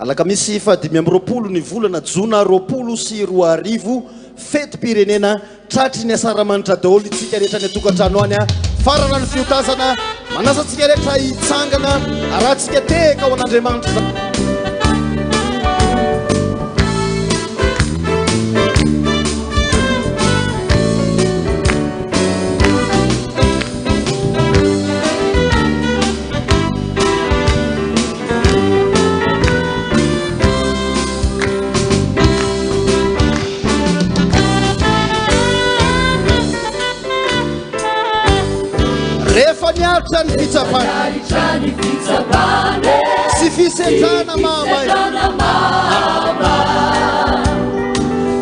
Alakamisy 5 ny volana Jona 2024 fety pirenena tratry ny asaramanitra daholo itsika rehetra ny tokantrano any farana ny fiotazana manasa antsika rehetra hitsangana arahantsika teka ao an'Andriamanitra. Niaritra ny fitsapany sy fisendrana mamay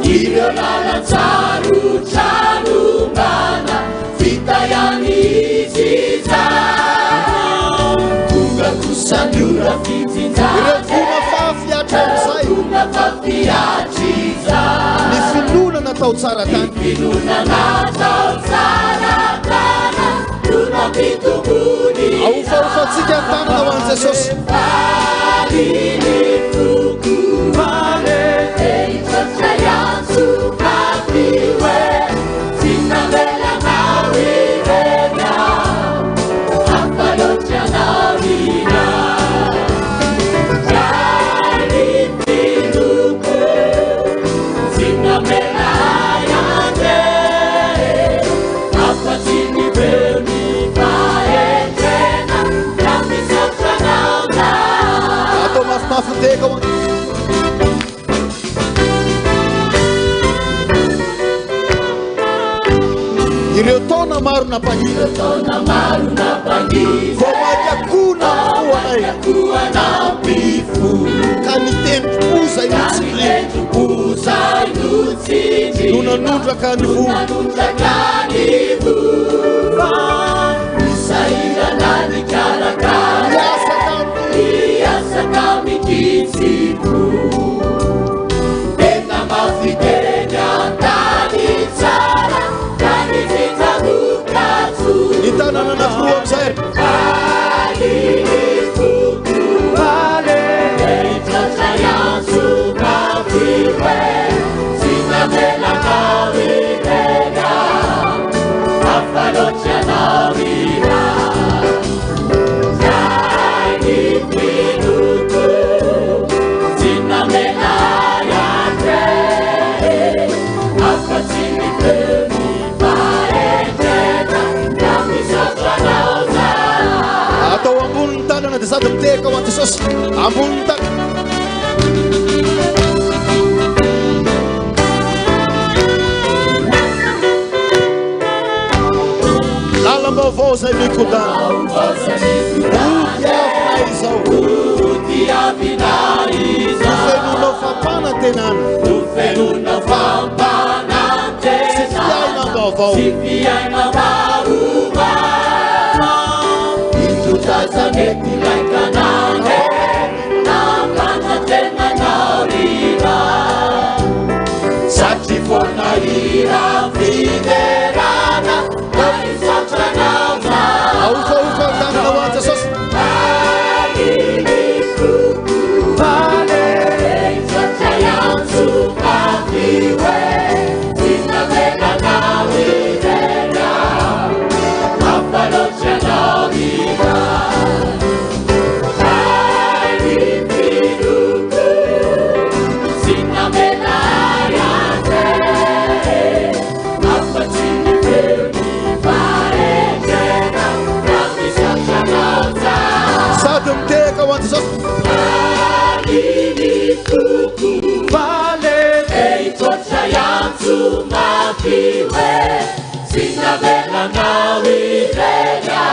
ireo lalatsarotranomana vita ihany izy izany tonga kosany ora fitsinjana ireo fafiatra amin'izay fafiatra izany ny finoana natao tsara tany aufatsika tanana ho an'i Jesosy ireo taona maro napangiza vomajakona oana ka nitendrom-poza inutsindry nonanondraka ny vo sady miteka ho an'i Jesosy ambony tany lalam-baovao zay mikodana diavinay izao fenonao fampanantenana sy fiaina vaovao mety laikanane nakanatennanaoriva satri fonahira fiderana aisatranauza aufa tanana ho an'i Jesosy vale eisatrayansukafiwe sinavenanawireya apalotrianaoriva vale eitotsayansu mafiwe sinavenanawireya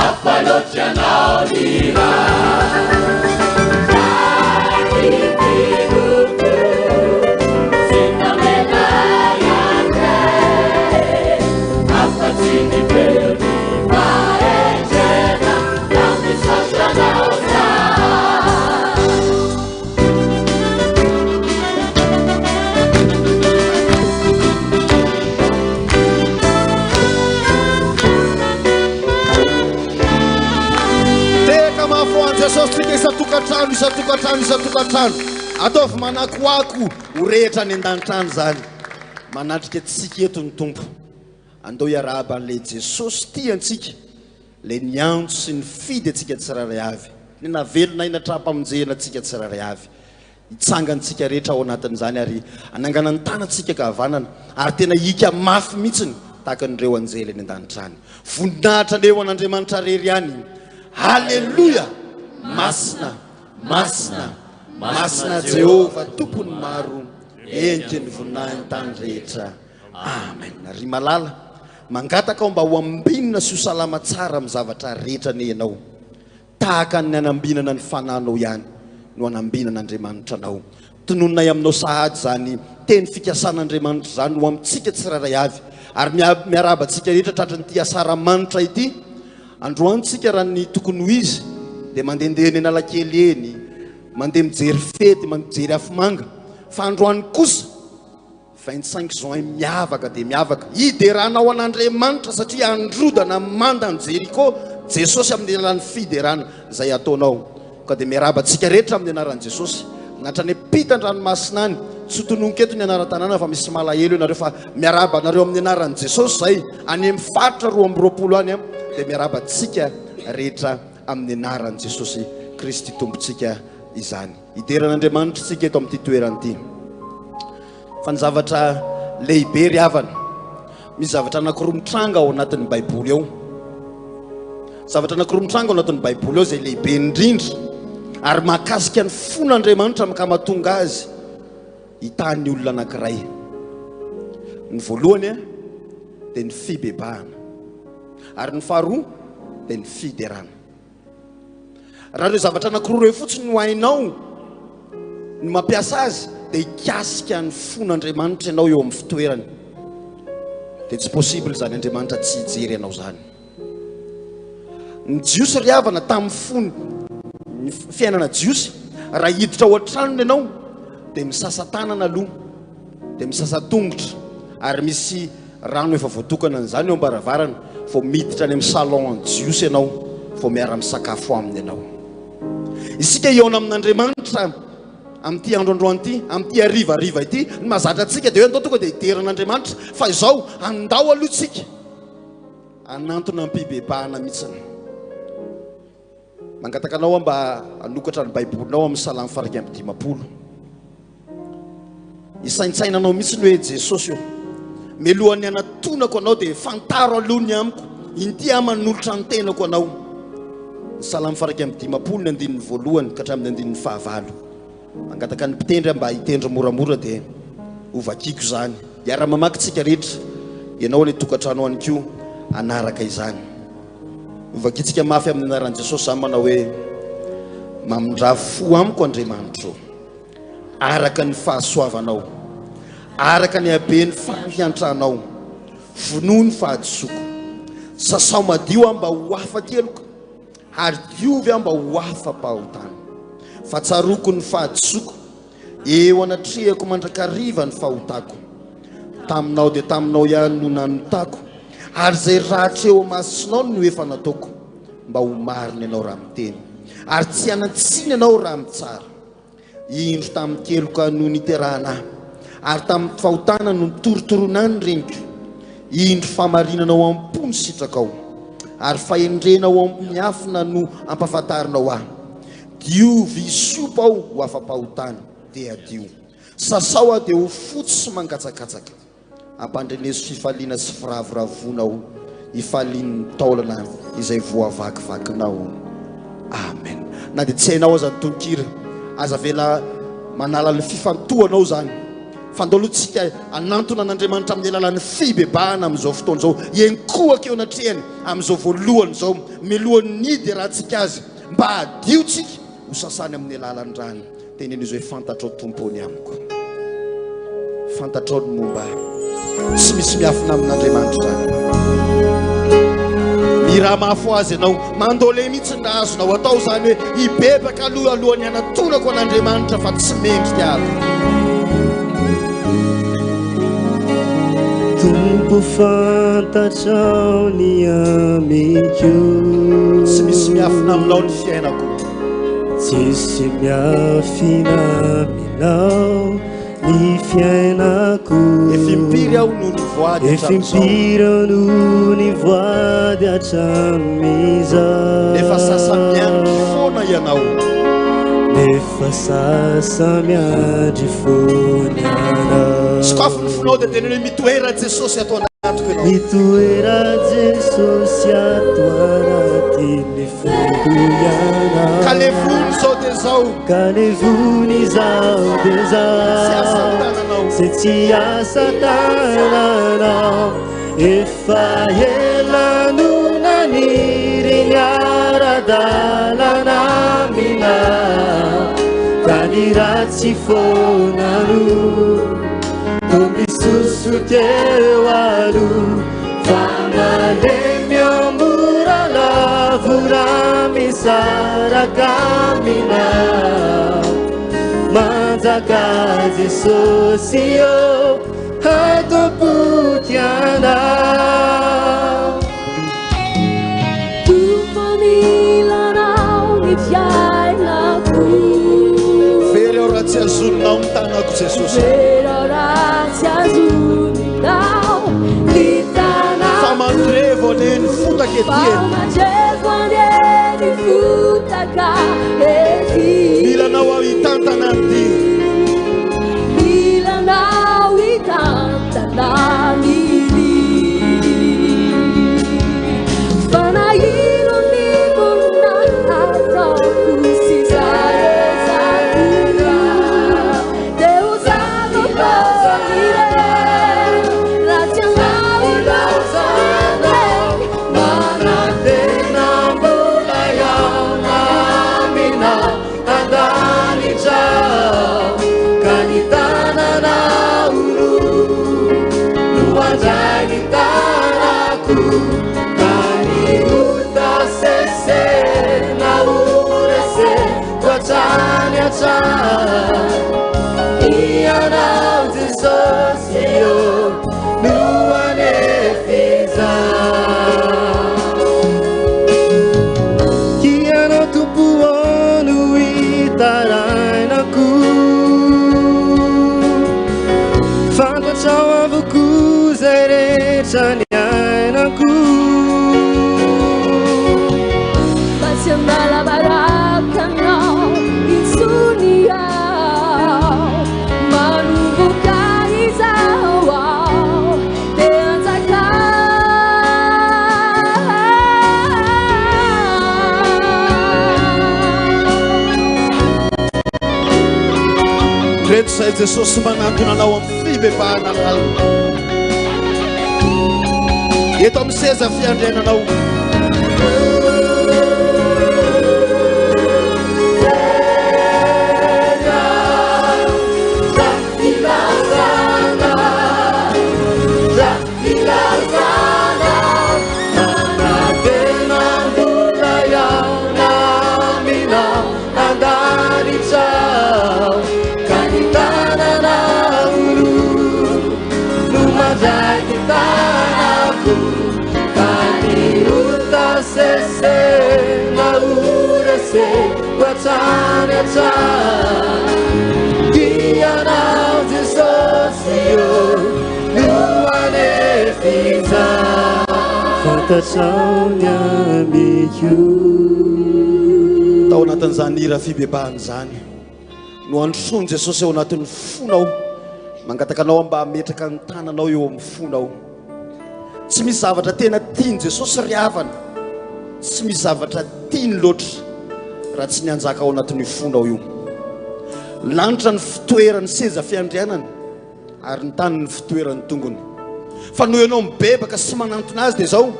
apalotrianaolira Jesús isatokatrano ataovy manakoako ho rehetra ny an-danitany zany manatrika antsika eto ny tompo andao iarahaba an'ilay Jesosy tiantsika le niantso sy ny fidy antsika tsiraray avy ny navelona inatrapamonjena antsika tsiraray avy itsangantsika rehetra ao anatin'izany ary anangana ny tanantsika ka havanana ary tena hika mafy mihitsiny tahaka nireo anjely any an-danitrany voninahitra leo an'Andriamanitra rery ihany haleluya masina Jehova tompony maro endry ny voninahiny tany rehetra amen ry malala mangataka ao mba ho ambinina sy ho salama tsara amin'ny zavatra rehetra ny ianao tahaka ny anambinana ny fananao ihany no anambinana Andriamanitra anao tonononay aminao sahady zany teny fikasan'Andriamanitra zany ho amintsika tsiraray avy ary miarabantsika rehetra tratran'ity asaramanitra ity androantsika raha ny tokony ho izy dia mandehandeha eny Analakely eny mandeha mijery fety mijery afomanga fa androany kosa 25 juin miavaka dia miavaka hideranao an'Andriamanitra satria androdana manda ny Jeriko Jesosy amin'ny alalan'ny fiderana izay ataonao ka dia miarabantsika rehetra amin'ny anaran'i Jesosy natra ny pitan-dranomasina any tsy tononketo ny anaran-tanàna fa misy malahelo ianareo fa miaraba anareo amin'ny anaran'i Jesosy zay any amin'ny faritra 20 any dia miarabantsika rehetra amin'ny anaran'i Jesosy Kristy tompontsika izany hideran'Andriamanitra tsika eto amin'ity toerana ity fa ny zavatra lehibe ry havana misy zavatra anankiroa mitranga ao anatin'ny baiboly ao zavatra anankiroa mitranga ao anatin'ny baiboly ao zay lehibe indrindra ary mahakasika ny fon'Andriamanitra ka mahatonga azy hitany olona anankiray ny voalohany dia ny fibebahana ary ny faharoa dia ny fiderana raha ireo zavatra anankiroa ireo fotsiny no hainao ny mampiasa azy dia hikasika ny fon'Andriamanitra ianao eo amin'ny fitoerany dia tsy possible zany Andriamanitra tsy hijery ianao zany ny jiosy ry havana tamin'ny fony ny fiainana jiosy raha hiditra ao an-tranony ianao dia misasa tanana aloha dia misasa tongotra ary misy rano efa voatokana n'izany eo ambaravarana vao miditra any amin'ny salon ny jiosy ianao vao miara-misakafo aminy ianao isika iona amin'Andriamanitra amin'ity androandroany ity amin'ity harivariva ity ny mahazatra antsika dia hoe andao tonga dia hideran'Andriamanitra fa izao andao aloha tsika anantona ampibebahana mihitsiny mangataka anao mba anokatra ny baibolinao amin'ny Salamy 150 isaintsainanao mihitsy ny hoe Jesosy io melohan'ny anatonako anao dia fantaro alohany amiko inty amanolotra ny tenako anao ny Salamy 150 ny andininy voalohany ka hatramin'ny andininy fahavalo mangataka ny mpitendry mba hitendry moramora dia ovakiko zany iara-mamaky tsika rehetra ianao ilay tokantrano any koa anaraka izany ovakitsika mafy amin'ny anaran'i Jesosy zany manao hoe mamindra fo amiko Andriamanitra araka ny fahasoavanao araka ny habeny fahiantranao vonoa ny fahadisoako sasao madio aho mba ho hafa keloko ary diovy aho mba ho hafa-pahotana fatsaroko ny fahadisoako eo anatrehako mandrakariva ny fahotako taminao dia taminao ihany no nanotako ary zay ratra eo masinao no efa nataoko mba ho marina ianao raha miteny ary tsy anatsiny ianao raha mitsara indro tamin'ny keloka no niterahana ary tamin'ny fahotana no nitorotorona ny reniko indro famarinanao ampony sitrakao ary fahendrenao miafina no ampafatarinao aho diovy isopa aho ho afa-pahotana dia adio sasao aho dia ho fotsy sy mangatsakatsaka ampandreneso fifaliana sy firavoravonao hifalian'ny taolana izay voavakivakinao amen na dia tsy hainao aza nytonkira aza vela manala ny fifantohanao zany fa andao alohantsika anantona an'Andriamanitra amin'ny alalan'ny fibebahana amin'izao fotoana izao enkohaka eo anatrehany amin'izao voalohany zao milohany nidy raha tsika azy mba adio tsika ho sasany amin'ny alalan-drany teneny izy hoe fantatrao tompony amiko fantatrao ny momba tsy misy miafina amin'Andriamanitra zany miraha mafo azy ianao mandole mihitsy ny azonao atao zany hoe hibebaka alohan'ny anatonako an'Andriamanitra fa tsy mendrika aby Tompo fantatrao ny amiko tsy misy miafina aminao ny fiainako tsy Tsisy miafinaminao ny fiainako efimpiry aho no nivoady efimpiry aho no nivoady hatramizao nefa sasa miandry foana ianao nefa sasa miandry foana ianao sokafo ny fonao dia tena hoe mitoera Jesosy ato anatiko ianao mitoera Jesosy ato anatiny foko ianao ka levony zao dia zao ka levony zao dia zao se tsy asa tananao efa ela no naniry ny ara-dalana aminao ka ny ratsy fonano tomisoso teo aloha fa malemy ambora lavora misaraka aminao manjaka Jesosy io hatopoty anao tufamilanao ny fiainako very ao raha tsy azononao ny tanako Jesosy very ao raha tsy azononao ny tanako fa mandrevo ane ny fotaka ety mandrevo ane ny fotaka ety milanao ao hitantana ny milanao hitantana mily fanahino ny monanataoko sy zaezakura deo zanokazanire ratsy anao ilazane manantena mbola yaona amina andany trao ka ny tanana olo no andray ny tanako ka ny ota sese na orese toatrany atrany ianao Jesosy io no anefiza ianao tompoano hitarainako fantatrao avoko zay rehetra ny ainako Mas malabaracano insuniao manubuka izao teanzaka reto zay Jesosy manantona anao amin'ny fibebahana lalina eto amin'ny seza fiandriananao ianao Jesosy io no anefiza fantatrao ny amiko tao anatin'izany ira fibebahana zany no androsony Jesosy ao anatin'ny fonao mangataka anao mba hametraka ny tananao eo amin'ny fonao tsy misy zavatra tena tiany Jesosy riavana tsy misy zavatra tiany loatra raha tsy nianjaka ao anatin'ny fonao io lanitra ny fitoerany seza fiandrianany ary ny tany ny fitoerany tongony fa noho ianao mibebaka sy manantona azy dia zao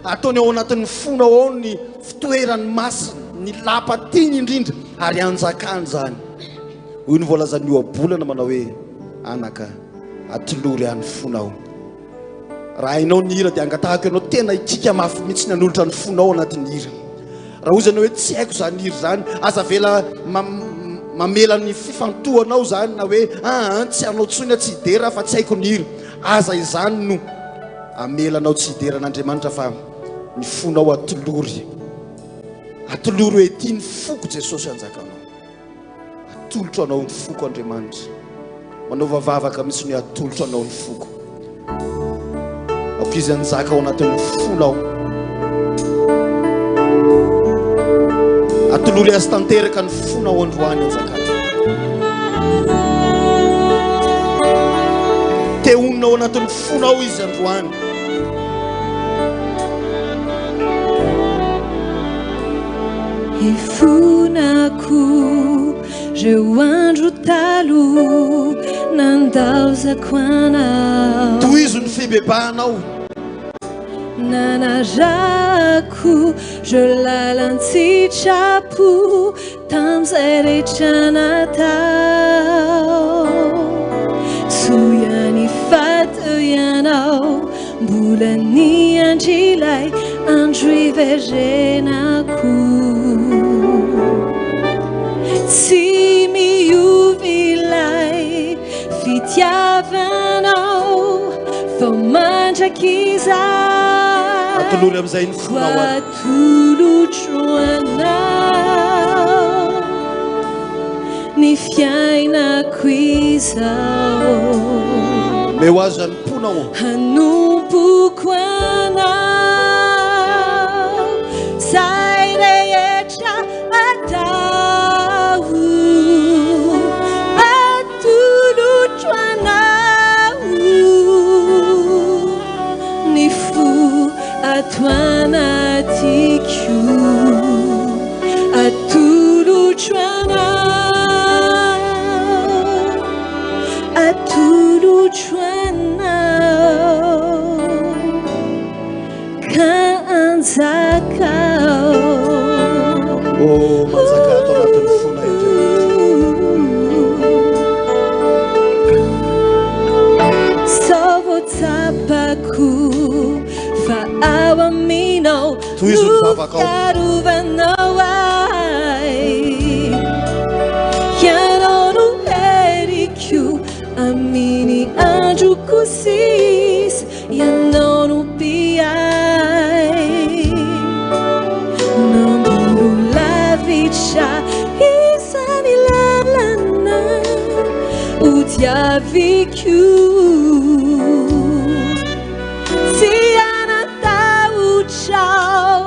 ataony ao anatin'ny fonao ao ny fitoerany masina ny lapatiny indrindra ary anjakany zany hoy ny voalazan'ny oabolana manao hoe anaka atolory any fonao raha hainao ny hira dia angatahako ianao tena ikika mafy mihitsy ny anolotra ny fonao anatin'ny hira raha hoy zany hoe tsy haiko zany hira zany aza vela mamela ny fifantohanao zany na hoe tsy anao tsony tsy idera fa tsy haiko ny hira aza izany no amelanao tsy ideran'Andriamanitra fa ny fonao atolory atoloro hoe tiany foko Jesosy anjakanao, atolotra anao ny foko Andriamanitra, manao vavavaka misy ny atolotra anao ny foko, aoka izy anjaka ao anatin'ny fonao, atoloro azy tanteraka ny fonao androany anjakana, teonina ao anatin'ny fonao izy androany. Ifunako reo andro talo nandaozako anao, tohizo ny fibebahanao, nanarako reo lalan-tsitrapo tam'izay rehetra natao, soa ny fato ianao mbola ny andrilay andro iverenako, tsy miovy ilay fitiavanao vao mandraky izaho, atolory amin'izay ny fonao azy, atolotro anao ny fiainako izao, meo azy anomponao, hanompoko anao zay rehetra atao, atolotro anao ny fo ato anatiko, atolotro anao, atolotro anao ka anjakao. oh manjaka ato anatin'ny fona Sovotsapako fa ao aminao nukarovanao ay, ianao no heriko aminy androko sisy, ianao no mpiay namboro lavitra isany lalana utiaviko, tsy anatahotrao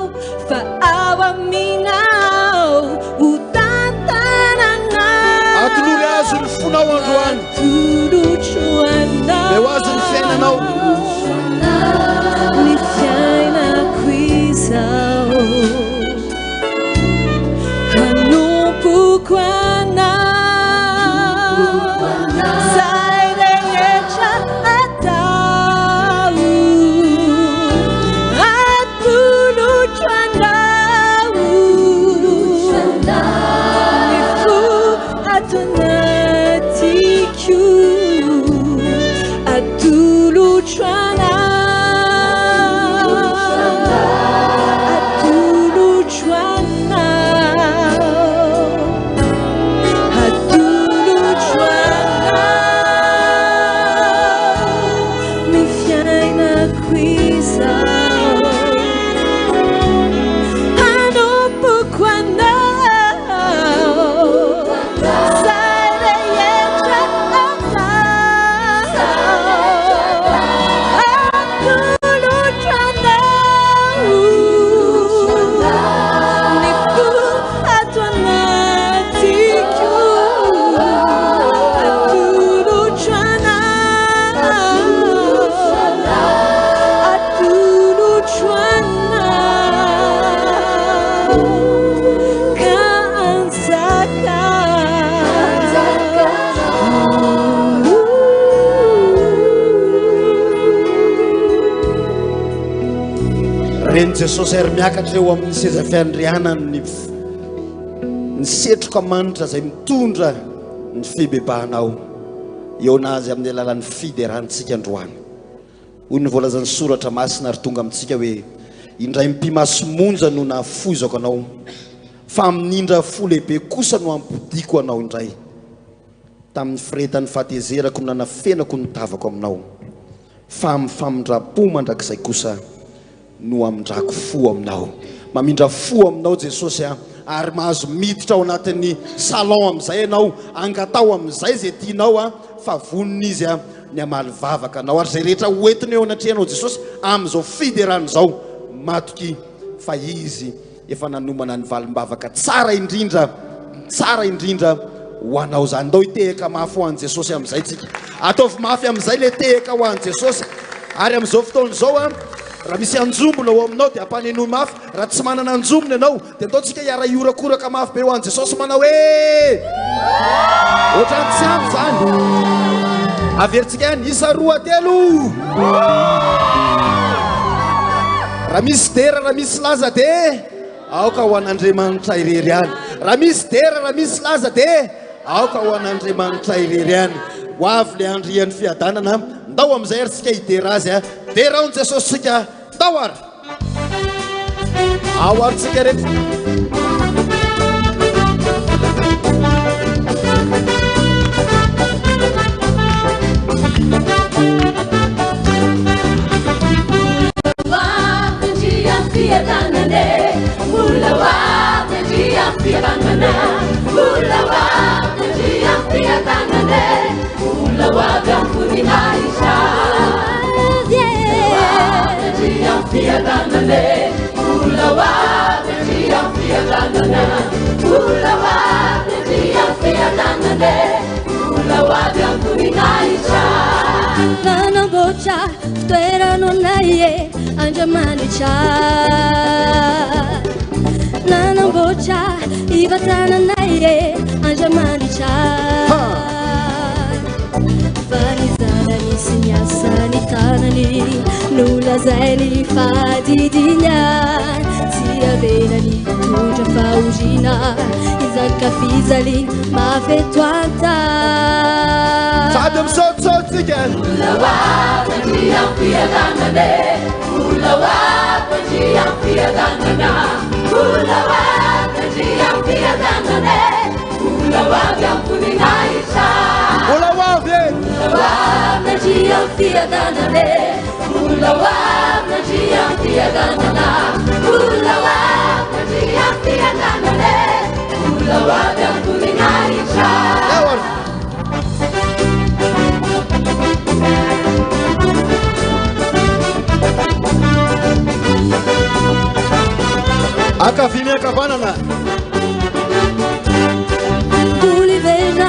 fa ao aminao ho tantananao, atolory azy ny fonao androany, atolotro anao, meo azy ny fiainanao, ny fiainako izao, hanompoko anao zay rehetra atao, atolotro anao ny fo ato anatiko, atolotro anao, atolotro anao, atolotro anao ny fiainako izao, hanompoko anao zay rehetra atao, atolotro anao ny fo ato anatiko, atolotro anao, atolotro anao ka reny Jesosy ary miakatra eo amin'ny seza fiandrianany ny setroka manitra zay mitondra ny fibebahanao eo nazy amin'ny alalan'ny fiderantsika androany, hoy ny voalazan'ny soratra masina ary tonga amintsika hoe indray mpimasomonja no nafozako anao, fa amin'indra fo lehibe kosa no ampodiko anao indray, tamin'ny firetan'ny fahatezerako no nanafenako ny tavako aminao, fa amin'ny famindrapo mandrakizay kosa no amindrako fo aminao. mamindra fo aminao Jesosy ary mahazo miditra ao anatin'ny salon amin'izay ianao angatao amin'izay zay tianao fa vonona izy ny amaly vavaka anao ary zay rehetra hoentiny eo anatrehanao Jesosy amin'izao fiderana zao matoky fa izy efa nanomana ny valim-bavaka tsara indrindra ho anao zany ndao hitehaka mafy ho an'i Jesosy amin'izay tsika ataovy mafy amin'izay le tehaka ho an'i Jesosy ary amin'izao fotoana zao raha misy anjombona ao aminao dia ampanenoy mafy raha tsy manana anjombona ianao dia ataontsika hiara iorakoraka mafy be ho an'i Jesosy manao hoe ohatrany tsy ampy zany averintsika ihany isa 2 telo raha misy dera raha misy laza de aoka ho an'Andriamanitra irery any raha misy dera raha misy laza de aoka ho an'Andriamanitra irery any ho avy le andrian'ny fiadanana ndao amin'izay ary tsika hidera azy dera ao ny Jesosy tsika ndao ary ao ary tsika rehetra Nanamboatra fitoerana naye Andriamanitra nanamboatra ivatana naye Andriamanitra varizanany sy miasany tanany nolazainy fahadidinyany tsy avelany tondra fahorina izakafizali mafeto anta sady misaotisaotsika akavimy akavanana kulivena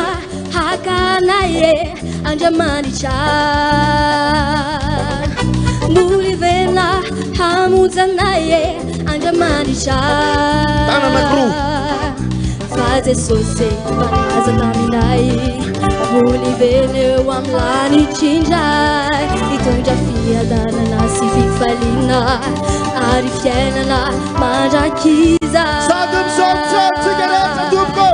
hakanaye Andriamanitra mulivena hamuzanaye Andriamanitra tananakroa fa Jesosy manaza taminay mulivene wamlani chinjay itondra fiadanana sy fifaliana ary fiainana mandrakiza sady misaotisaotsika rehetra tompoko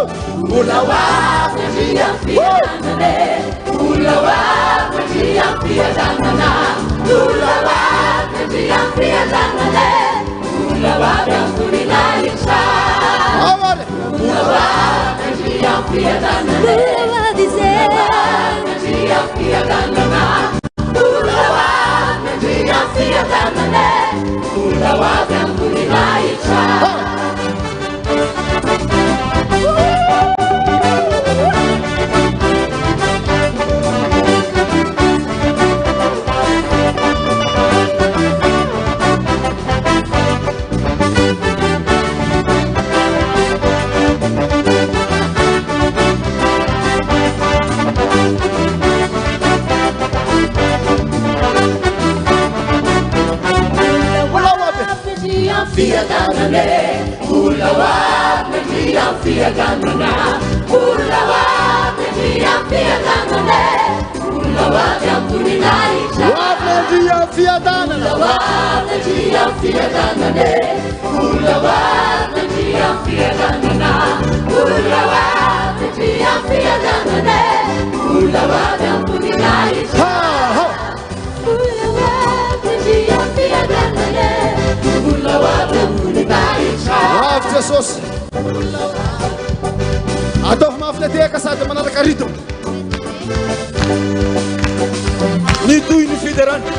Jesosy ataovy mafy le tehaka sady manaraka rythme ny toy ny fiderana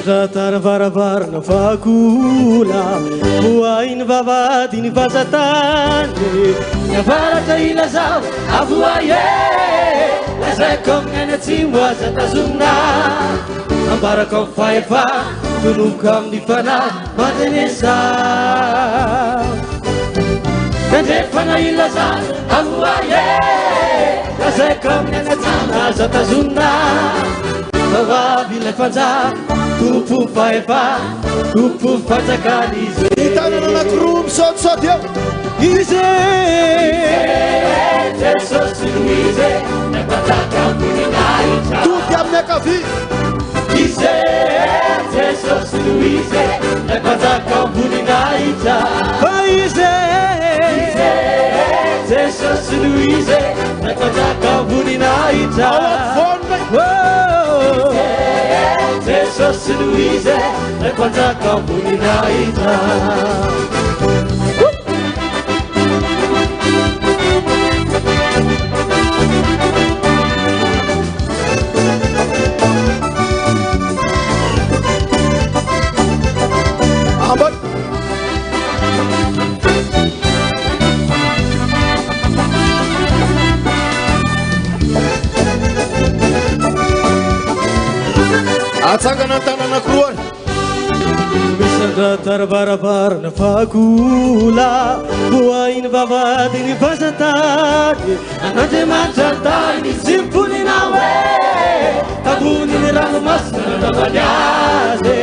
Misatra varavarana vakula Voainy vavadiny vazatany Navaratra ilazao avoaye Lazaiko amin'ny atsimo aza tazomina Ambarako amin'ny fahefa Tolomoko amin'ny fanahy mandenesa Nandrefana ilazao avoaye Lazaiko amin'ny atsimo aza tazomina Vavavy ilay fanjaka Tompo fahefa Tompo fanjakany izy Hitanana anakiroa misaotisaoty eo Ize Jesosy Louise Nampataka amboninahitra Toty amin'ny akavia Ize Jesosy Louise Nampataka amboninahitra Fa ize Jesosy Louise Nampataka amboninahitra Jesosy Louise Nampataka amboninahitra Atsangana ny tanana anakiroa Misatra varavarana vakula Voainy vavadiny vazatany An'Andriamanitra tany simponina hoe Amboniny ranomasina nanaovany azy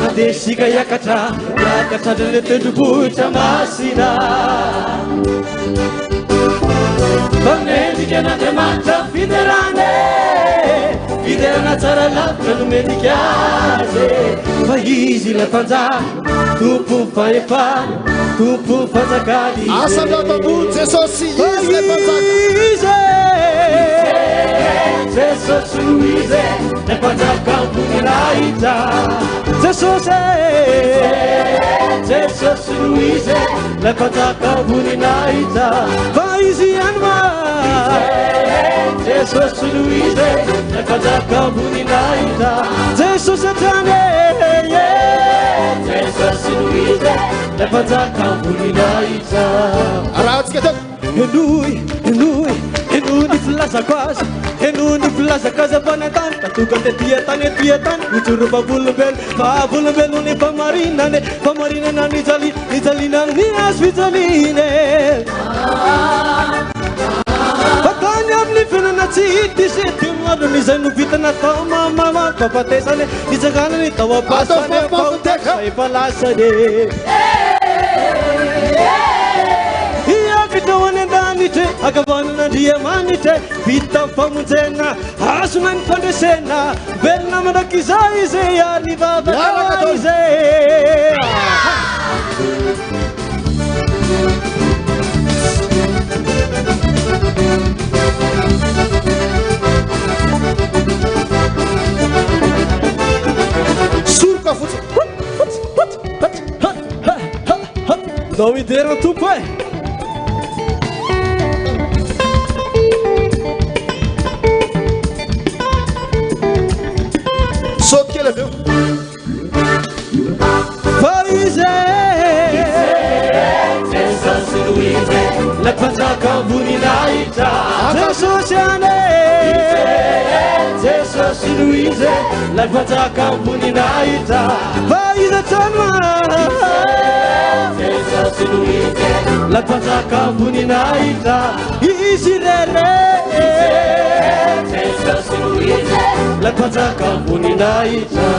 Andesika hiakatra Hiakatra ny tendrombohitra masina Fanendrika an'Andriamanitra fiderany Fiderana tsara lavitra no mendrika azy Fa izy ilay fanjaka Tompo fahefana Tompo fanjakany Asandratabony Jesosy izy ilay fanjaka Jesosy Louise Nampataka amboninahitra Jesosy Jesosy Louise Nampataka amboninahitra Fa izy ihany ma Jesosy Louise Nampataka amboninahitra Jesosy atrany Jesosy Louise Nampataka amboninahitra Arahantsika teo Enoy ny filazako azy Enoy ny filazako azy afanatany Tatoka tany Ijoro vavolombelo ny famarinane Famarinana nijaliana ny azo fijaline Fatany amin'ny fiainana tsy hity se Timoadony izay no vitana tao mamama Papatesane nijanganany tao apasane Efa lasane Iakatra any an-danitra Akavanan'Andriamanitra Vita famonjena Azona ny fandresena Velona mandraka izay izay Any vavaka izay Soroka fotsy Dao iderana tompo e Saute kely avy eo Fa izy Jesosy Louise Nampataka amboninahitra Jesosy ane Jesosy Louise Nampataka amboninahitra Fa izy atrany ma Jesosy Louise Nampataka amboninahitra Izy rere Jesosy Louise Nampataka amboninahitra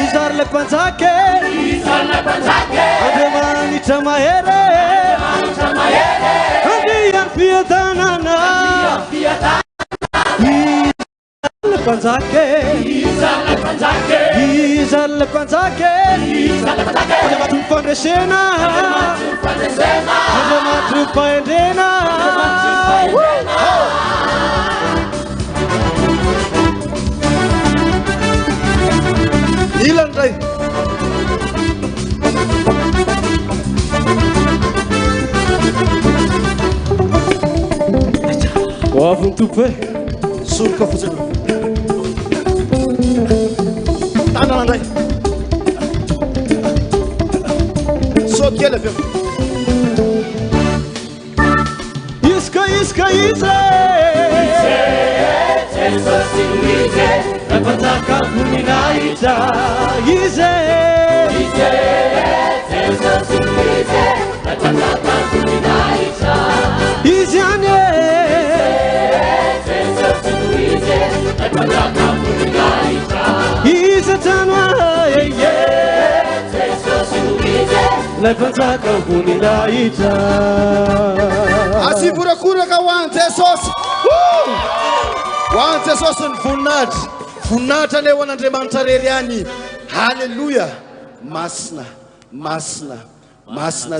Izarle panzake Andriamanitra mahere Andrian fiadanana Izarle panzake Andriamatro fandresena Andriamatro fahendrena ilany ray avy nytompo e soroka fotsiny tanana andray saute kely avy iska izy Jesosy Luize Nafataka Muninahita izy Jesosy Luize Nafataka Muninahita izy ane Jesosy Luize Nafataka Muninahita izy tanoa Jesosy Luize nafataka Muninahita asivorakoraka ho any jesosy ho any jesosy ny voninahitra ane ho an'andriamanitra rery any halleloia masina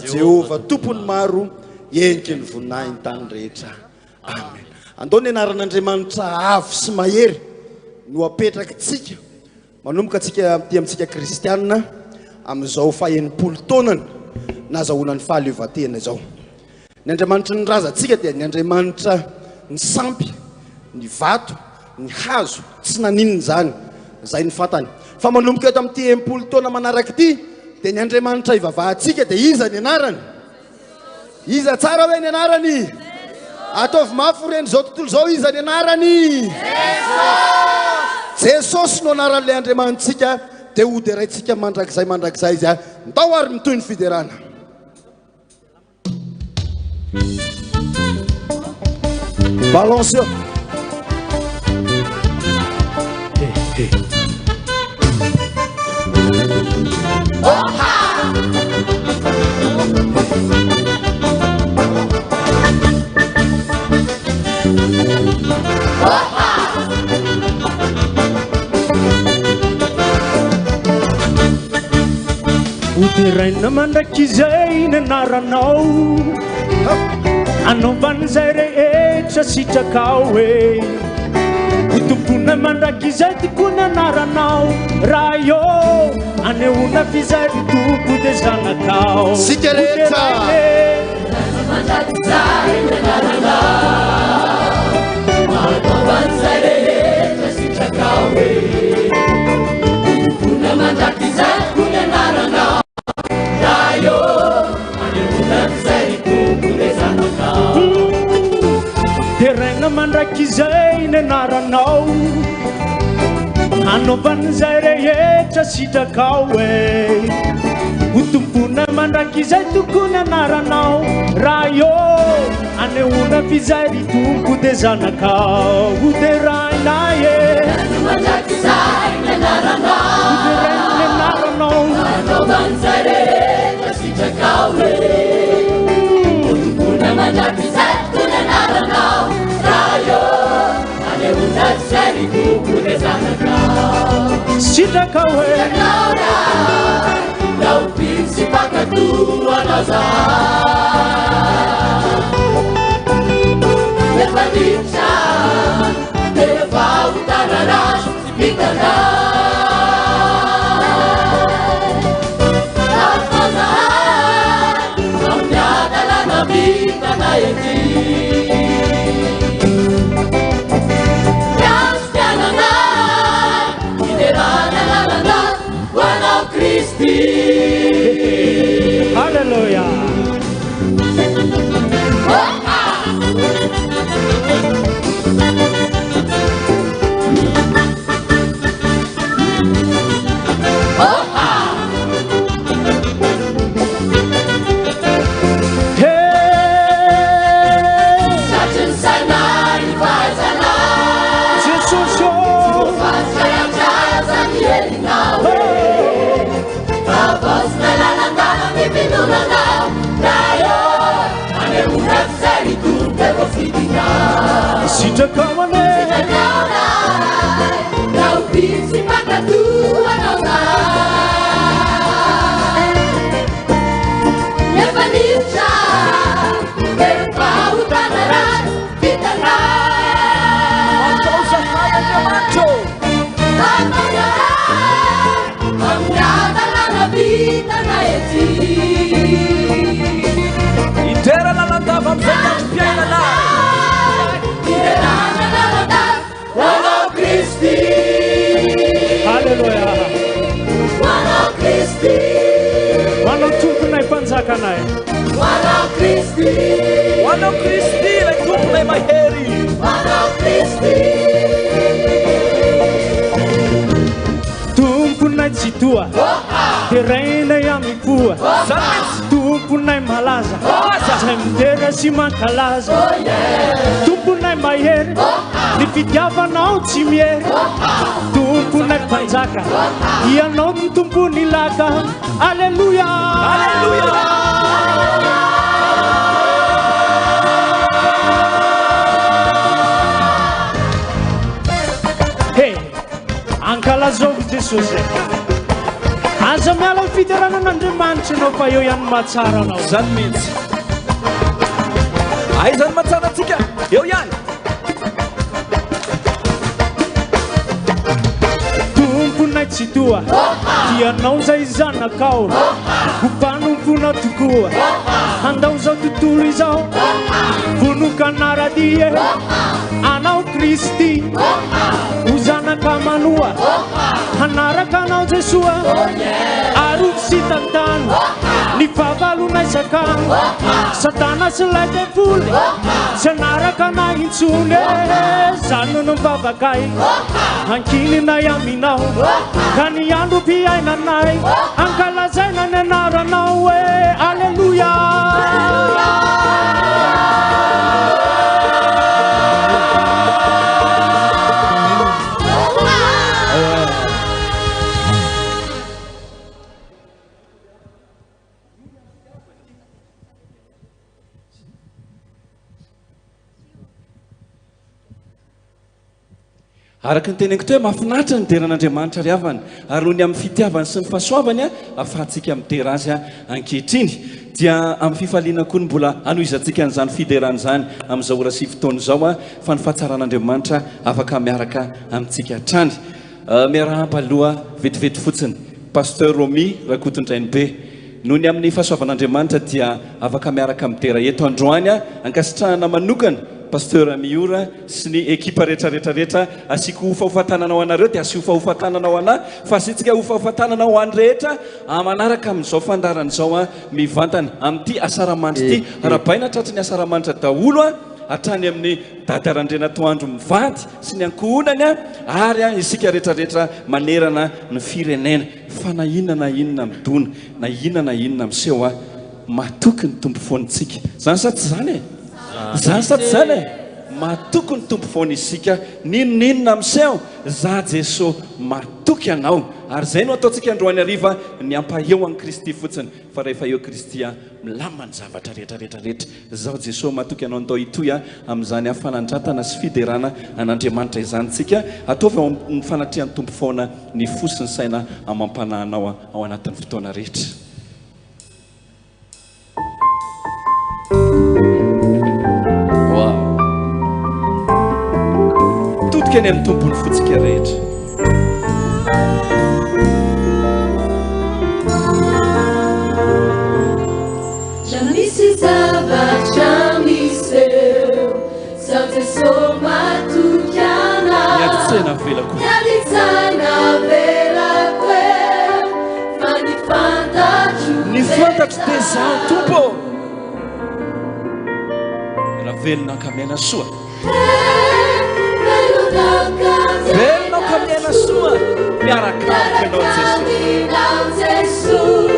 jehova tompony maro endriky ny voninahiny tany rehetra amen andao ny anaran'andriamanitra avo sy mahery no apetraky tsika manomboka atsika ty amintsika kristianina amin'izao faha-80 taonany nazahoana ny fahaleovan-tena izao ny andriamanitra ny razantsika dia ny andriamanitra ny sampy ny vato ny hazo tsy nanininy zany zay ny fantany fa manomboka eto amin'ity 80 taona manaraky ity dia ny andriamanitra ivavahantsika dia iza ny anarany iza tsara hoe ny anarany ataovy mafy reny zao tontolo zao iza ny anarany jesosy no anaran'ilay andriamanitsika dia ody raintsika mandrakizay izy a ndao ary mitoy ny fiderana balance Udiraina mandrakizay ny anaranao anaovan'izay rehetra sitrakao e utompona mandrakizay toko ny anaranao raha io anehoana fizay tompo dia zanakao sika rehetra mandrakizay ny anaranao anaovan'izay rehetra sitrakao e utompona mandrakizay toko ny anaranao Terena mandrakizay ny anaranao anaovan'izay rehetra sitrakao e utompona mandrakizay toko ny anaranao raha io anehoana fizay tompo dia zanakao uderaina e mandrakizay ny anaranao uderaina ny anaranao anaovan'izay rehetra sitrakao e utompona mandrakizay toko ny anaranao raha io anehoana fizay tompo dia zanakao sitrakao e na upinsi pakatuanao za Efanitsa Eva utanarash Pitana Nafaza Namnyada la nabita na yeti Yastiana na Iderana la nana Wana Kristi Hallelujah. Sitrakao ane na upinsi pakatuanao za Efanitsa Eva utanarash Pitana Andao zahay andriamanitro Tumpunai citua, terrena yamipua, tumpunai malaza, semdera simakalaza, tumpunai mayer, nifitiavanao chimier, tumpunai panzaka, ianao tumpuni laka, Alleluia, Alleluia. Ankalazovy Jesosy aza miala ny fideranan'Andriamanitra anao fa eo ihany mahatsara anao zany mihitsy aizany mahatsara antsika eo ihany tomponay tsy toa tianao zay zanakao hompanompona tokoa andao zao tontolo izao vonokanaradia anao Kristy uzanaka manoa hanaraka anao Jesua arovy sy tantano ny fahavalona isakano satana sy lay devoly tsy hanaraka anay intsony zany no mivavakay ankininay aminao ka ny andro mpiainanay ankalazaina ny anaranao Alleluia. araka ny teneniko toe mahafinaritra ny deran'Andriamanitra ry havana ary noho ny amin'ny fitiavany sy ny fahasoavany ahafahantsika mitera azy ankehitriny dia amin'ny fifaliana koa ny mbola anohizantsika n'izany fiderana zany amin'izao ora sy fotoana izao fa ny fahatsaran'Andriamanitra afaka miaraka amintsika hatrany miarahampaloha vetivety fotsiny pasteur Romy Rakotondrainy be noho ny amin'ny fahasoavan'Andriamanitra dia afaka miaraka mitera eto androany ankasitrahana manokana pasteur Miora sy ny ekipa rehetrarehetrarehetra asika hofahofatananao anareo dia asika hofahofatananao ana fa asitsika hofahofatananao ho any rehetra manaraka amin'izao fandaran'izao mivantana amin'ity asaramandry ity rahabaina tratry ny asaramanitra daholo hatrany amin'ny dadarandrena toandro mivady sy ny ankohonany ary isika rehetrarehetra manerana ny firenena fa na inona midona na inona miseho matoky ny tompo foanitsika zany sa tsy zany zany sa tsy zany matoky ny tompo foana isika ninona miseho za Jesosy matoky anao ary zay no ataontsika androany hariva ny ampaheo an'i Kristy fotsiny fa rehefa eo Kristy milamina ny zavatra rehetrarehetrarehetra zao Jesosy matoky anao ndao itoy amin'izany fanandratana sy fiderana an'Andriamanitra izany tsika ataovy ao ny fanatrian'ny tompo foana ny fo sy ny saina amampananao ao anatin'ny fotoana rehetra. Totokany amin'ny tompony fotsika rehetra. Misy zavatra miseho za Jesosy matoky anao Niaditsena velako fa ny fantatro dia zaho tompo raha velona kamiana soa velona kamiana soa miaraka amiko ianao Jesosy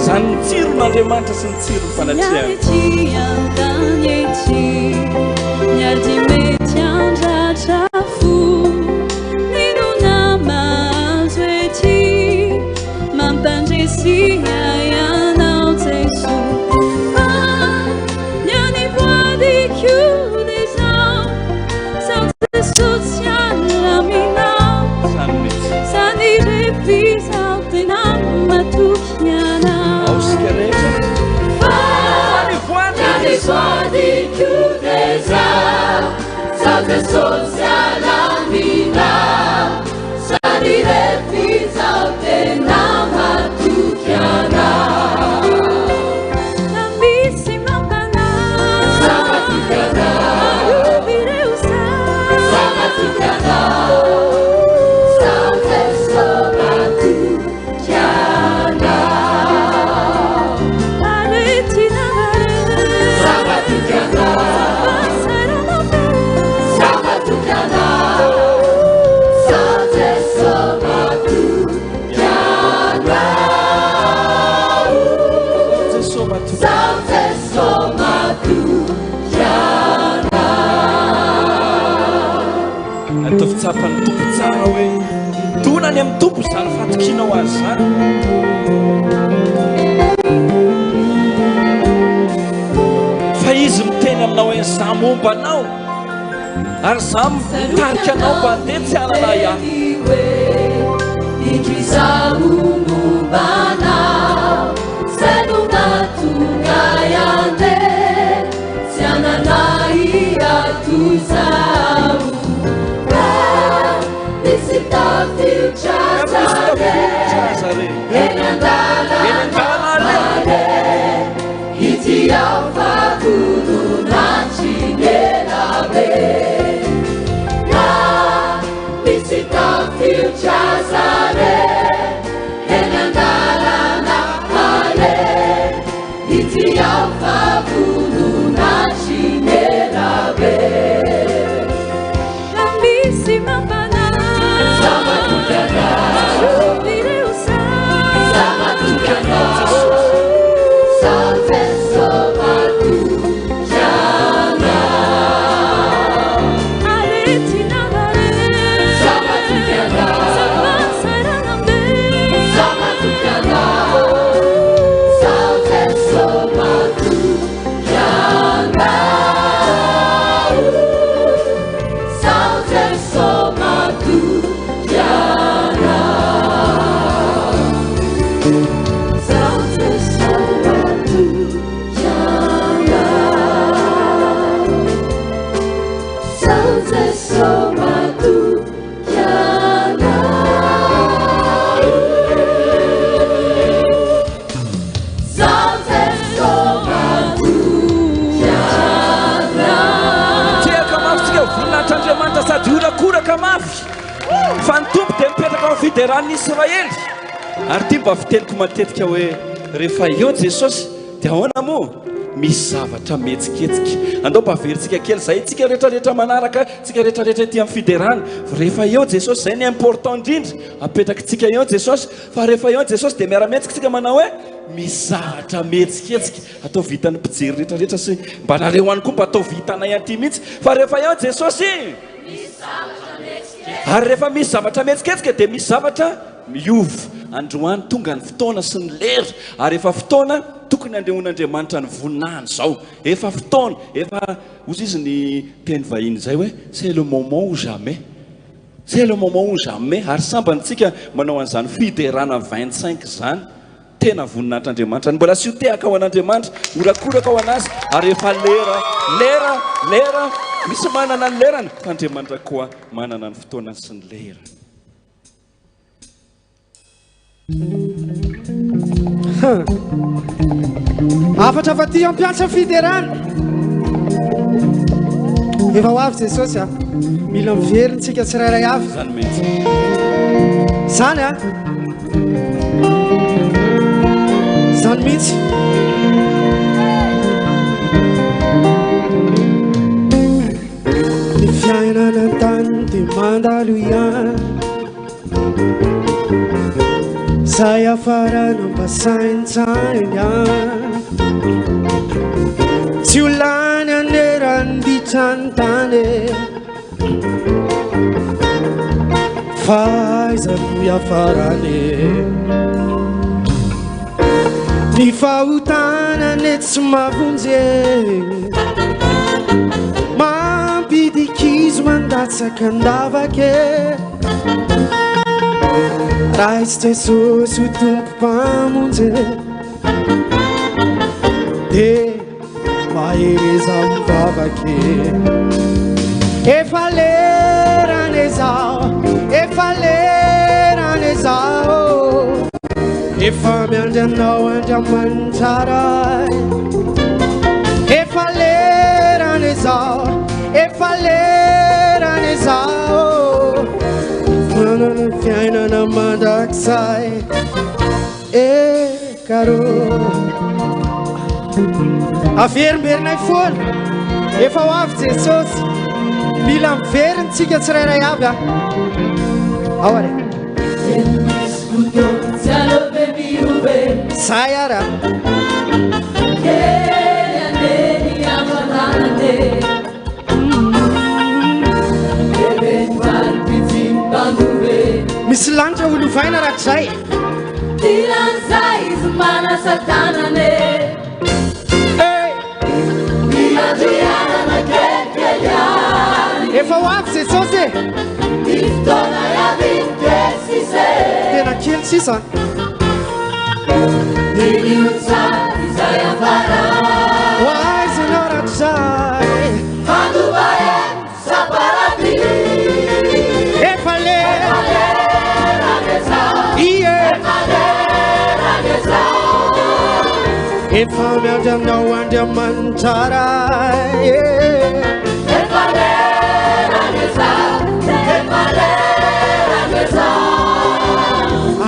zany mitsiron'Andriamanitra sy mitsiro ny fanatriana atao fitsapany tompo tsara hoe tonany amin'ny tompo zany fatokinao azy zany fa izy miteny aminao hoe za mombanao ary za mitarika anao mba andeha tsy anana iahy fa ny tompo dia mipetraka ao fideran'ny Israely ary tia mba fiteliko matetika hoe rehefa eo Jesosy dia ahoana moa misy zavatra metsiketsika andao mba averintsika kely zay tsika rehetrarehetra manaraka tsika rehetrarehetra ety amin'ny fiderana rehefa eo Jesosy zay ny important indrindra apetraka tsika eo Jesosy fa rehefa eo Jesosy dia miara-metsika tsika manao hoe misy zavatra metsiketsika atao vitany mpijery rehetrarehetra sy mba nareo ihany koa mba atao vitanay aty mihitsy fa rehefa eo Jesosy ary rehefa misy zavatra metsiketsika dia misy zavatra miova androany tonga ny fotoana sy ny lera ary efa fotoana tokony andehoan'Andriamanitra ny voninahiny zao efa fotoana efa ozy izy ny teny vahiny zay hoe c'est le moment ou jamais c'est le moment ou jamais ary sambantsika manao an'izany fiderana 25 zany tena voninahitr'Andriamanitra ny mbola sy ho tehaka ao an'Andriamanitra horakoraka ao anazy ary efa lera misy manana ny lerany fa Andriamanitra koa manana ny fotoana sy ny lera afatra fa ty ampiasa fiderana efa ho avy Jesosy a mila miveryntsika tsirairay avy zany mihitsy zany a zany mihitsy ny fiainana an-tany dia mandalo ihany zay afarana mbasaintsainy tsy ho lany anerany bitrany tany fa aizano iafarany ny fahotanany tsy mavonje mampidikizo mandatsaka andavake raha izy Jesosy ho tompo mpamonjy dia mahereza mivavake efa lerany zao efa miandry anao Andriamanitra ray efa lerany zao manana fiainana mandrakizay karo averimberina foana efa ho avy Jesosy mila miveryntsika tsirairay aby a ao are zay ara misy lanitra olovaina rak'izay efa ho avy jesosy tena kely sisa hoaizanao rak'izay efa lera ie efa miandry aminao andriamanitra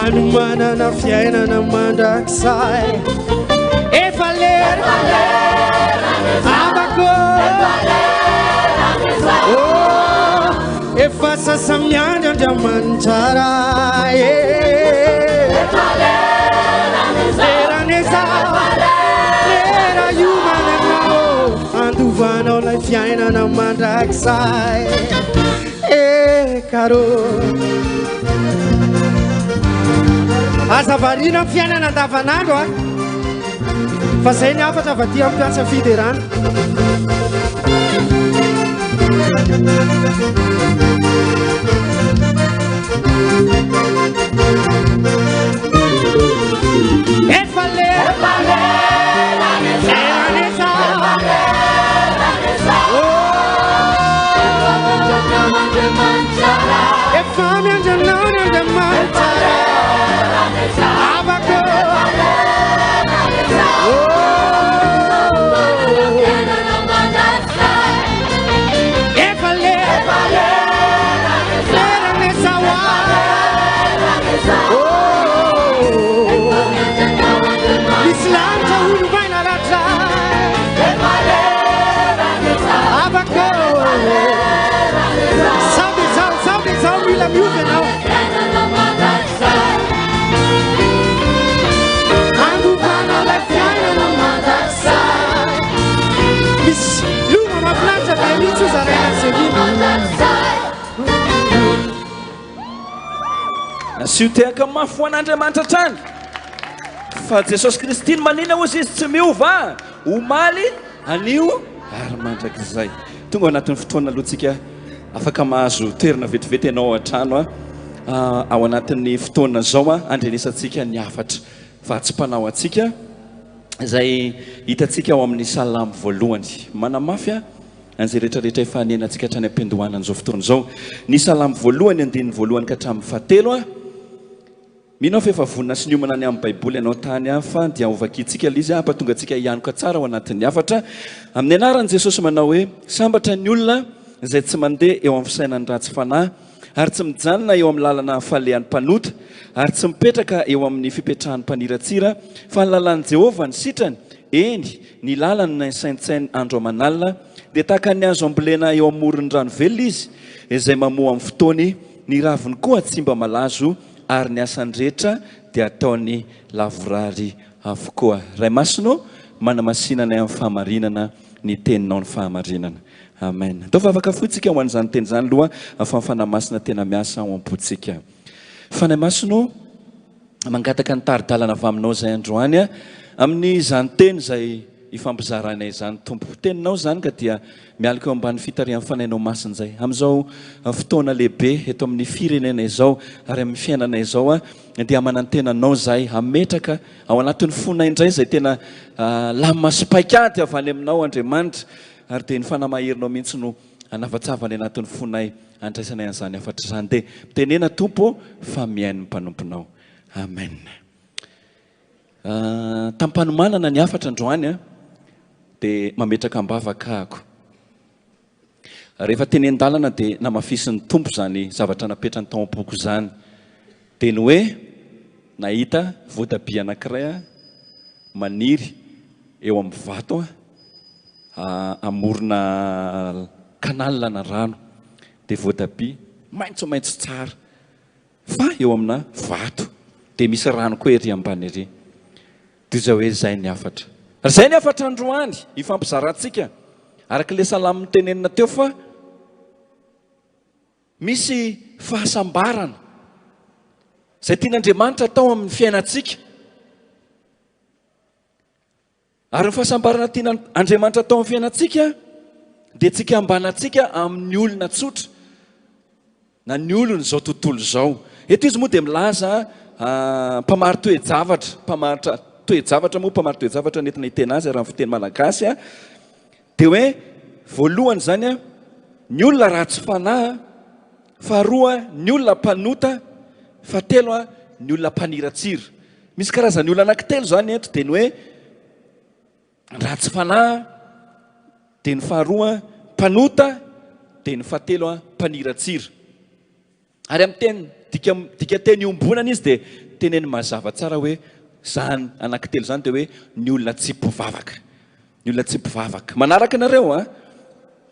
anomanana fiainana mandrakizay efa lera abako efa sasa miandry andriamanitra leraneza lera iomananao andovanao lay fiainana mandrakizay karo azavarina ny fiainana andavanandro a fa zay ny afatra avaty amin'ny piatsa fiderana efa leraneza efa miandranao ny andriamanitra abako efa leraneza wa misy lanitra olovaina ratra abako saude zao mila miovy anao andovanao lay fiainana mandrakizay misy loma mafinaritra be mihitsy io zaraina asio tehaka mafy ho an'andriamanitra trany fa jesosy kristy ny manina ozy izy tsy miova omaly anio ary mandrakizay tonga anatin'ny fotoana alohantsika afaka mahazo toerana vetivety ianao an-trano ao anatin'ny fotoana zao andrenesantsika ny afatra fa tsy mpanao atsika zay hitantsika ao amin'ny salamo voalohany manamafy an'izay rehetrarehetra efa hanenantsika hatrany ampendohana an'izao fotoana zao ny salamo voalohany andininy voalohany ka hatramin'ny fahatelo minao fa efa vonina sy niomana any amin'ny baiboly ianao tany fa dia ovakitsika l izy ampatonga antsika ihanoka tsara ao anatin'ny afatra amin'ny anaran'i jesosy manao hoe sambatra ny olona izay tsy mandeha eo amin'ny fisainany ratsy fanahy ary tsy mijanona eo amin'ny lalana falehan'ny mpanota ary tsy mipetraka eo amin'ny fipetrahan'ny mpaniratsira fa ny lalan'i Jehovah ny sitrany eny ny lalany ny saintsainy andro aman'alina dia tahaka ny azo ambolena eo amoron'ny rano velona izy izay mamoa amin'ny fotoany ny raviny koa tsy mba malazo ary ny asany rehetra dia ataony lavorary avokoa ray masino manamasinana amin'ny fahamarinana ny teninao ny fahamarinana amen atao fa afaka fotsika ho an'izany teny zany aloha fa mifanamasina tena miasa ao am-potsika fanay masino mangataka ny taridalana avy aminao zay androany amin'ny zany teny zay ifampizaranay zany tompo teninao zany ka dia mialaka eo ambany fitarian'ny fanainao masina zay amin'izao fotoana lehibe eto amin'ny firenena izao ary amin'ny fiainana izao dia manantenanao zay ametraka ao anatin'ny fonay indray zay tena lamasypaikady avy any aminao Andriamanitra ary dia ny fanamaherinao mihitsy no anafatsavany anatin'ny fonay andraisanay an'izany afatra zany dia mitenena tompo fa miain'ny mpanomponao amen tampanomanana ny afatra androany dia mametraka ambavakahako rehefa teny an-dalana dia namafisin'ny tompo zany zavatra napetrany tao am-poko zany dia ny hoe nahita voatabia anankiray maniry eo amin'ny vato amorona kanalina na rano dia voatabia maitsomaitso tsara fa eo amina vato dia misy rano koa ery ambany ery dia zao hoe zay ny afatra zay ny afatra androany ifampizarantsika araka le salamy nitenenina teo fa misy fahasambarana zay tian'Andriamanitra tao amin'ny fiainantsika ary ny fahasambarana tian'Andriamanitra tao amin'ny fiainantsika dia tsika ambanatsika amin'ny olona tsotra na ny olona zao tontolo zao eto izy moa dia milaza mpamary toe-javatra mpamary toe-javatra nentina hitena azy raha ny fiteny malagasy dia hoe voalohany zany ny olona ratsy fanahy faharoa ny olona mpanota fahatelo ny olona mpaniratsira misy karazany olona anankitelo zany eto dia ny hoe ratsy fanahy dia ny faharoa mpanota dia ny fahatelo mpaniratsira ary amin'ny teny dika teny iombonana izy dia teneny mazava tsara hoe zany anankitelo zany dia hoe ny olona tsy mpivavaka ny olona tsy mpivavaka manaraka anareo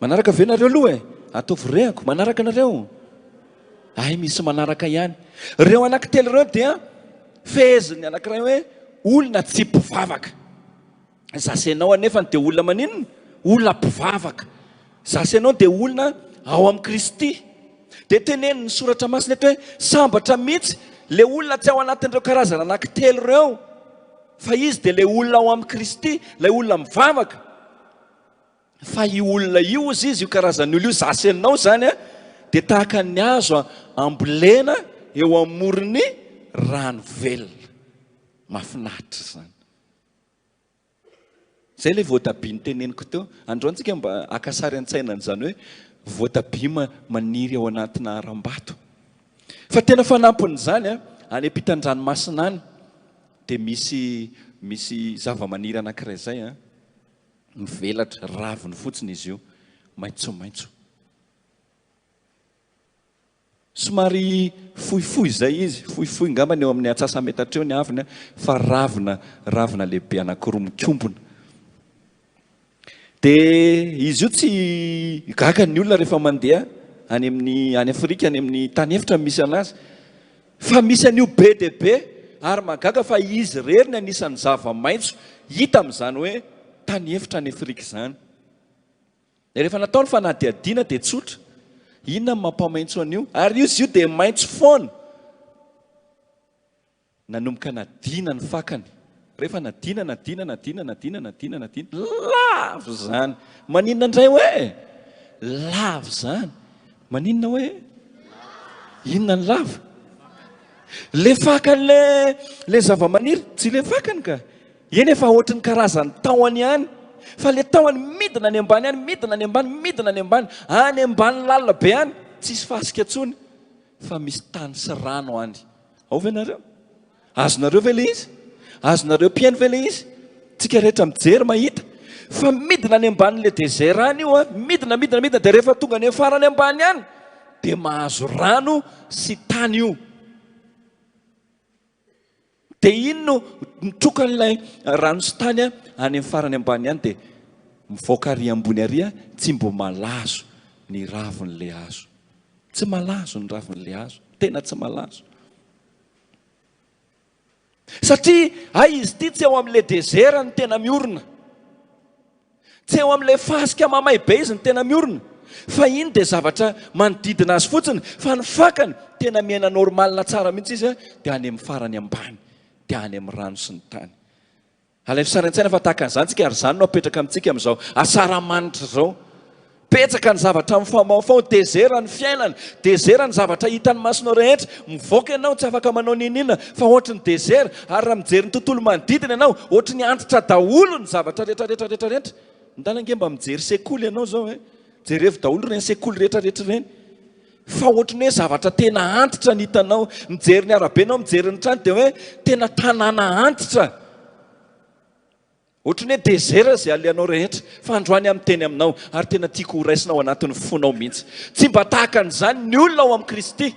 manaraka ve nareo aloha ataovy rehako manaraka anareo ay misy manaraka ihany reo anankitelo reo dia feheziny anankiray hoe olona tsy mpivavaka zasenao anefa dia olona maninona olona mpivavaka zasenao dia olona ao amin'ny Kristy dia teneny ny soratra masina eto hoe sambatra mihitsy le olona tsy ao anatin'ireo karazana anankitelo ireo fa izy dia le olona ao amin'ny Kristy le olona mivavaka fa io olona io izy io karazan'olo io zasenao zany dia tahaka ny azo ambolena eo amorony rano velona mahafinaritra zany zay le voatabia nyteneniko teo androantsika mba akasary an-tsainan'izany hoe voatabia maniry ao anatina aram-bato fa tena fanampon'izany any ampitan-dranomasina any dia misy zava-maniry anankiray zay mivelatra raviny fotsiny izy io maitsomaitso somary fohifohy zay izy fohifohy ngambany eo amin'ny atsasametatra eo ny aviny fa ravina lehibe anankiroa mikombona dia izy io tsy gaga ny olona rehefa mandeha any Afrika any amin'ny tany efitra misy anazy fa misy an'io be dia be ary magaga fa izy rery ny anisan'ny zava-maitso hita amin'izany hoe tany efitra any Afrika izany rehefa natao ny fanadihadiana dia tsotra inona mampamaitso an'io ary izy io dia maitso foana nanomboka nadiana ny fakany rehefa nadiana lavo zany maninona indray hoe lavo zany maninona hoe inona ny lavo le fakany le zava-maniry tsy le fakany ka eny efa ohatry ny karazany tahony ihany fa le tahony midina any ambany any midina any ambany any ambany lalina be any tsisy fasika tsony fa misy tany sy rano any ao ve nareo azonareo ve le izy azonareo mpiaino ve le izy tsika rehetra mijery mahita fa midina any amban'le désert any io midina dia rehefa tonga any farany ambany any dia mahazo rano sy tany io dia ino no nitrokan'ilay rano sy tany any amin'ny farany ambany any dia mivoaka ary ambony ary tsy mbo malazo ny ravin'le hazo tsy malazo ny ravin'le hazo tena tsy malazo satria izy ty tsy eo amin'le désert ny tena miorina tsy eo amin'le fasika mamay be izy ny tena miorina fa iny dia zavatra manodidina azy fotsiny fa ny fakany tena miaina normalina tsara mihitsy izy dia any amin'ny farany ambany dia any amin'ny rano sy ny tany alay fisaran-tsaina fa tahaka an'izany tsika ary zany no apetraka amintsika amin'izao asara-manitra zao petsaka ny zavatra mifamaofao désert ny fiainana désert ny zavatra hitany masonao rehetra mivoaka ianao tsy afaka manao ninina fa ohatry ny désert ary raha mijery ny tontolo manodidina ianao ohatry ny antitra daholo ny zavatra rehetrarehetra ndanange mba mijery sekoly ianao zao jerevo daholo reny sekoly rehetrarehetra reny fa ohatry ny hoe zavatra tena antitra ny hitanao mijery ny arabe anao mijery ny trano dia hoe tena tanàna antitra ohatry ny hoe désert zay aleanao rehetra fa androany amin'ny teny aminao ary tena tiako ho raisinao anatin'ny fonao mihitsy tsy mba tahaka an'izany ny olona ao amin'ny Kristy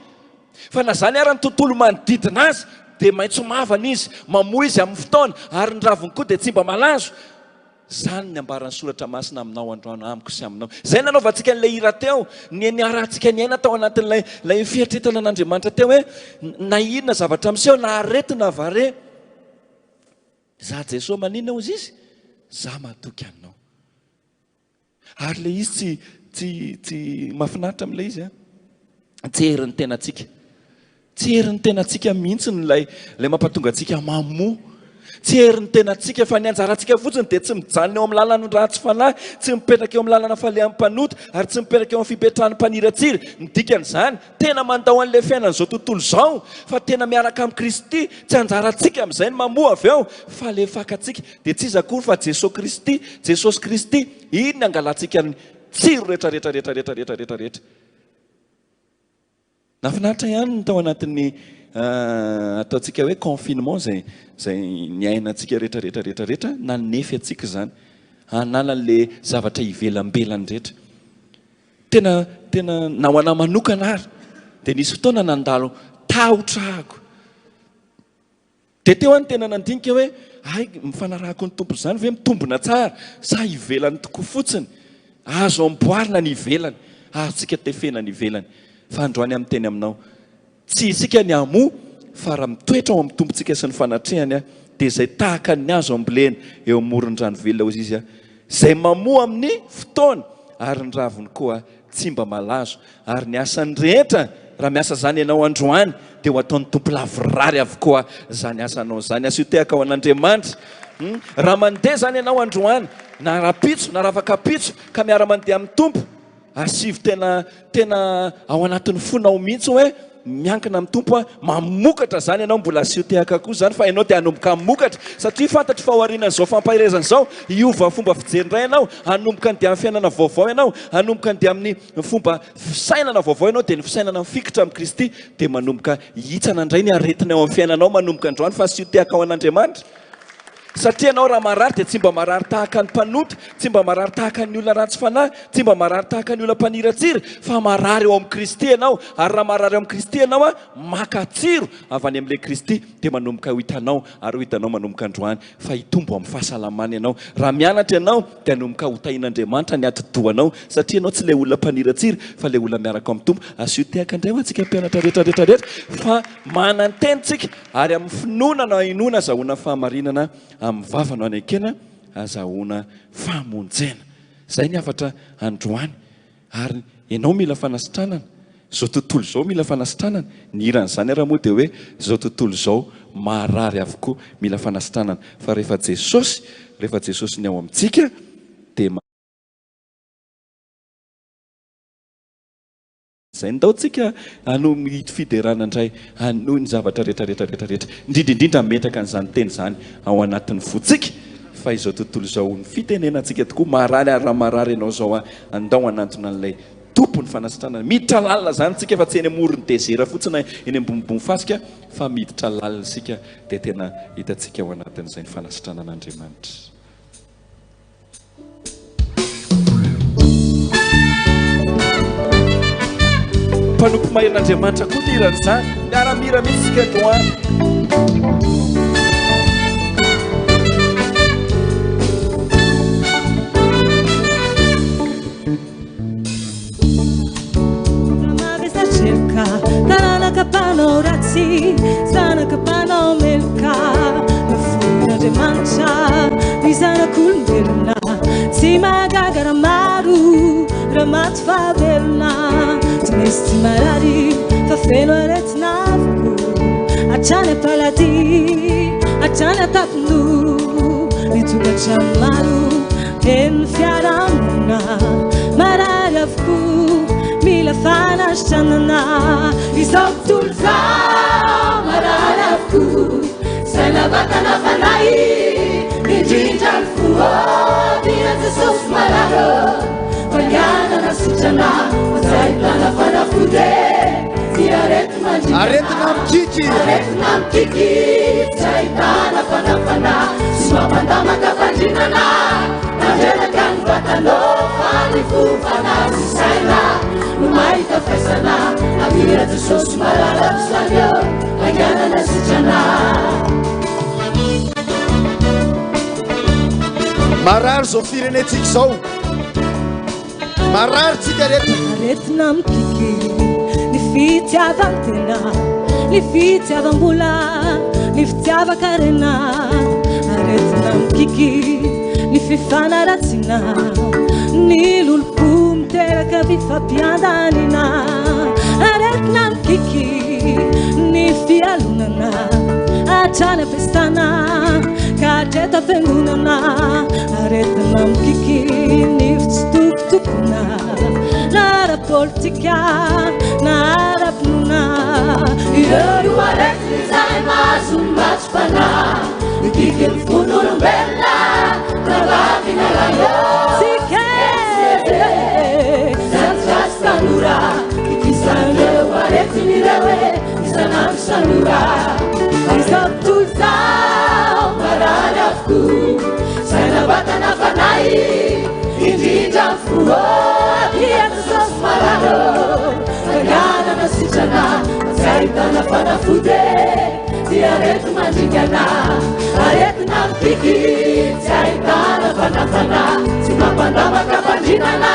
fa na zany ary ny tontolo manodidina azy dia maitso mavana izy mamoa izy amin'ny fotoana ary ny raviny koa dia tsy mba malazo zany ny ambaran'ny soratra masina aminao androano amiko sy aminao. Zay nanaovantsika n'ilay hira teo, ny arahantsika ny aina tao anatin'ilay fiatretana an'Andriamanitra teo hoe na inona zavatra miseho na aretina vare. Za Jesosy maninona ozy izy? Za mahatoky aminao. Ary le izy tsy mahafinaritra amin'ilay izy tsy herin'ny tenantsika. Tsy herin'ny tenantsika mihitsy lay mampatonga antsika mamoa. Tsy herin'ny tenantsika fa ny anjarantsika fotsiny dia tsy mijanona eo amin'ny lalana ratsy fanahy, tsy mipetraka eo amin'ny lalana falehan'ny mpanota ary tsy mipetraka eo amin'ny fipetrahan'ny mpaniratsiry. Ny dikan'izany tena mandao an'ilay fiainan'izao tontolo izao fa tena miaraka amin'ny Kristy. Tsy anjarantsika amin'izay ny mamoa avy eo fa le fakatsika dia tsy izy akory fa Jesosy Kristy iny ny angalantsika ny tsiro rehetra. Nafinaritra ihany ny tao anatin'ny ataontsika hoe confinement zay ny ainantsika rehetra na nefy atsika zany analan'le zavatra ivelambelany rehetra. Tena na ho anahy manokana ary dia nisy fotoana nandalo tahotrahako. Dia teo any tena nandinika hoe ay mifanarahako ny tompo zany ve mitombona tsara sa ivelany tokoa fotsiny. Azo amboarina ny ivelany, azontsika tefena ny ivelany. Fa androany amin'ny teny aminao, tsy isika ny amo fa raha mitoetra ao amin'ny tompontsika sy ny fanatrehany dia izay tahaka ny azo ambolena eo amoron-drano velona ozy izy zay mamoa amin'ny fotoana ary ny raviny koa tsy mba malazo. Ary ny asany rehetra raha miasa zany ianao androany dia ho ataon'ny tompo lavorary avokoa zany asanao zany. Asio tehaka ao an'Andriamanitra. Raha mandeha zany ianao androany na rapitso na ravakapitso ka miara mandeha amin'ny tompo, asivy tena ao anatin'ny fonao mihitsy hoe miankina amin'ny tompo mamokatra zany ianao. Mbola asio tehaka koa zany fa ianao dia hanomboka mamokatra satria fantatry fa aorianan'izao fampaherezan'izao hiova fomba fijery indray ianao, hanomboka ny dia amin'ny fiainana vaovao ianao, hanomboka ny dia amin'ny fomba fisainana vaovao ianao. Dia ny fisainana mifikotra amin'ny Kristy dia manomboka hitsana indray ny aretina eo amin'ny fiainanao manomboka androany fa asio tehaka ao an'Andriamanitra. Satria ianao raha marary dia tsy mba marary tahaka ny mpanota, tsy mba marary tahaka ny olona ratsy fanahy, tsy mba marary tahaka ny olona mpaniratsira, fa marary eo amin'ny Kristy ianao. Ary raha marary eo amin'ny Kristy ianao makatsiro avy any amin'ilay Kristy dia manomboka ho hitanao ary ho hitanao manomboka androany fa hitombo amin'ny fahasalamana ianao. Raha mianatra ianao dia hanomboka ho tahin'Andriamanitra ny atidohanao satria ianao tsy ilay olona mpaniratsira fa ilay olona miaraka amin'ny tompo. Asio tehaka indray ho antsika mpianatra rehetra fa manan-tenitsika ary amin'ny finoana na inoana azahoana fahamarinana, amin'ny vavana any akena azahoana famonjena. Zay ny afatra androany. Ary ianao mila fanasitranana, zao tontolo zao mila fanasitranana. Ny iran'izany raha moa dia hoe zao tontolo zao marary avokoa mila fanasitranana. Fa rehefa Jesosy ny ao amintsika dia zay ndaotsika hano fiderana indray hanohy ny zavatra rehetra indrindra metraka an'izany teny zany ao anatin'ny fotsika. Fa izao tontolo zao ny fitenenantsika tokoa marary ary raha marary ianao zao andao anantona an'ilay tompony fanasitranana. Miditra lalina zany tsika fa tsy eny amoron'ny dezera fotsiny eny ambonimbony fasika fa miditra lalina sika dia tena hitantsika ao anatin'izay ny fanasitranan'Andriamanitra. Mpanompo maheran'Andriamanitra koa niran'izany miaramira mihitsy sika androany. Mavesacerka tananaka panao ratsy zanaka panao melka mafon'Andriamanitra ny zanak'olombelona tsy mahagaga raha maro raha maty fahavelona. Tsy misy tsy marary fa feno aretina avokoa hatrany apalady hatrany atapindo nitokatra maro eny fiarahamona marary avokoa mila fanasitranana. Izao tontolo zao marary avokoa saina vatana fanahy indrindra ny foadina Jesosy marary fanganana sitrana mazailana fanafode ty aretina mikiky tsy ahitana fanafana sy mampandamaka fandrinana manderaka ny vatanao fa ny fofana sy saina no mahita faisana amira Jesosy marary am'izany eo fanganana sitrana. marary zao firenetsika zao marary tsika rehetra aretina mikiky ny fitiavan-tena ny fitiavam-bola ny fitiava-karena aretina mikiky ny fifanaratsina ny loloko miteraka fifampiadanina aretina mikiky ny fialonana atrany festana ka hatreta fiangonana aretina mikiky ny fitsitokotokona na ara-politika na ara-pinoana ireo arety zay mahasombatsy fanahy mikiky ny fon'olombelona kavavina rayo Sanjas Tanura Ikisanreo aretinireo Isanam Sanura Isabtulzao Mararafku Sanabatana Fanai Indija Fuo Iatos Mararo Tagana Nasichana Saitana Fanafude Diaretu Manjigana Aretu Nampiki Saitana Fanafana Simapandama Kapandinana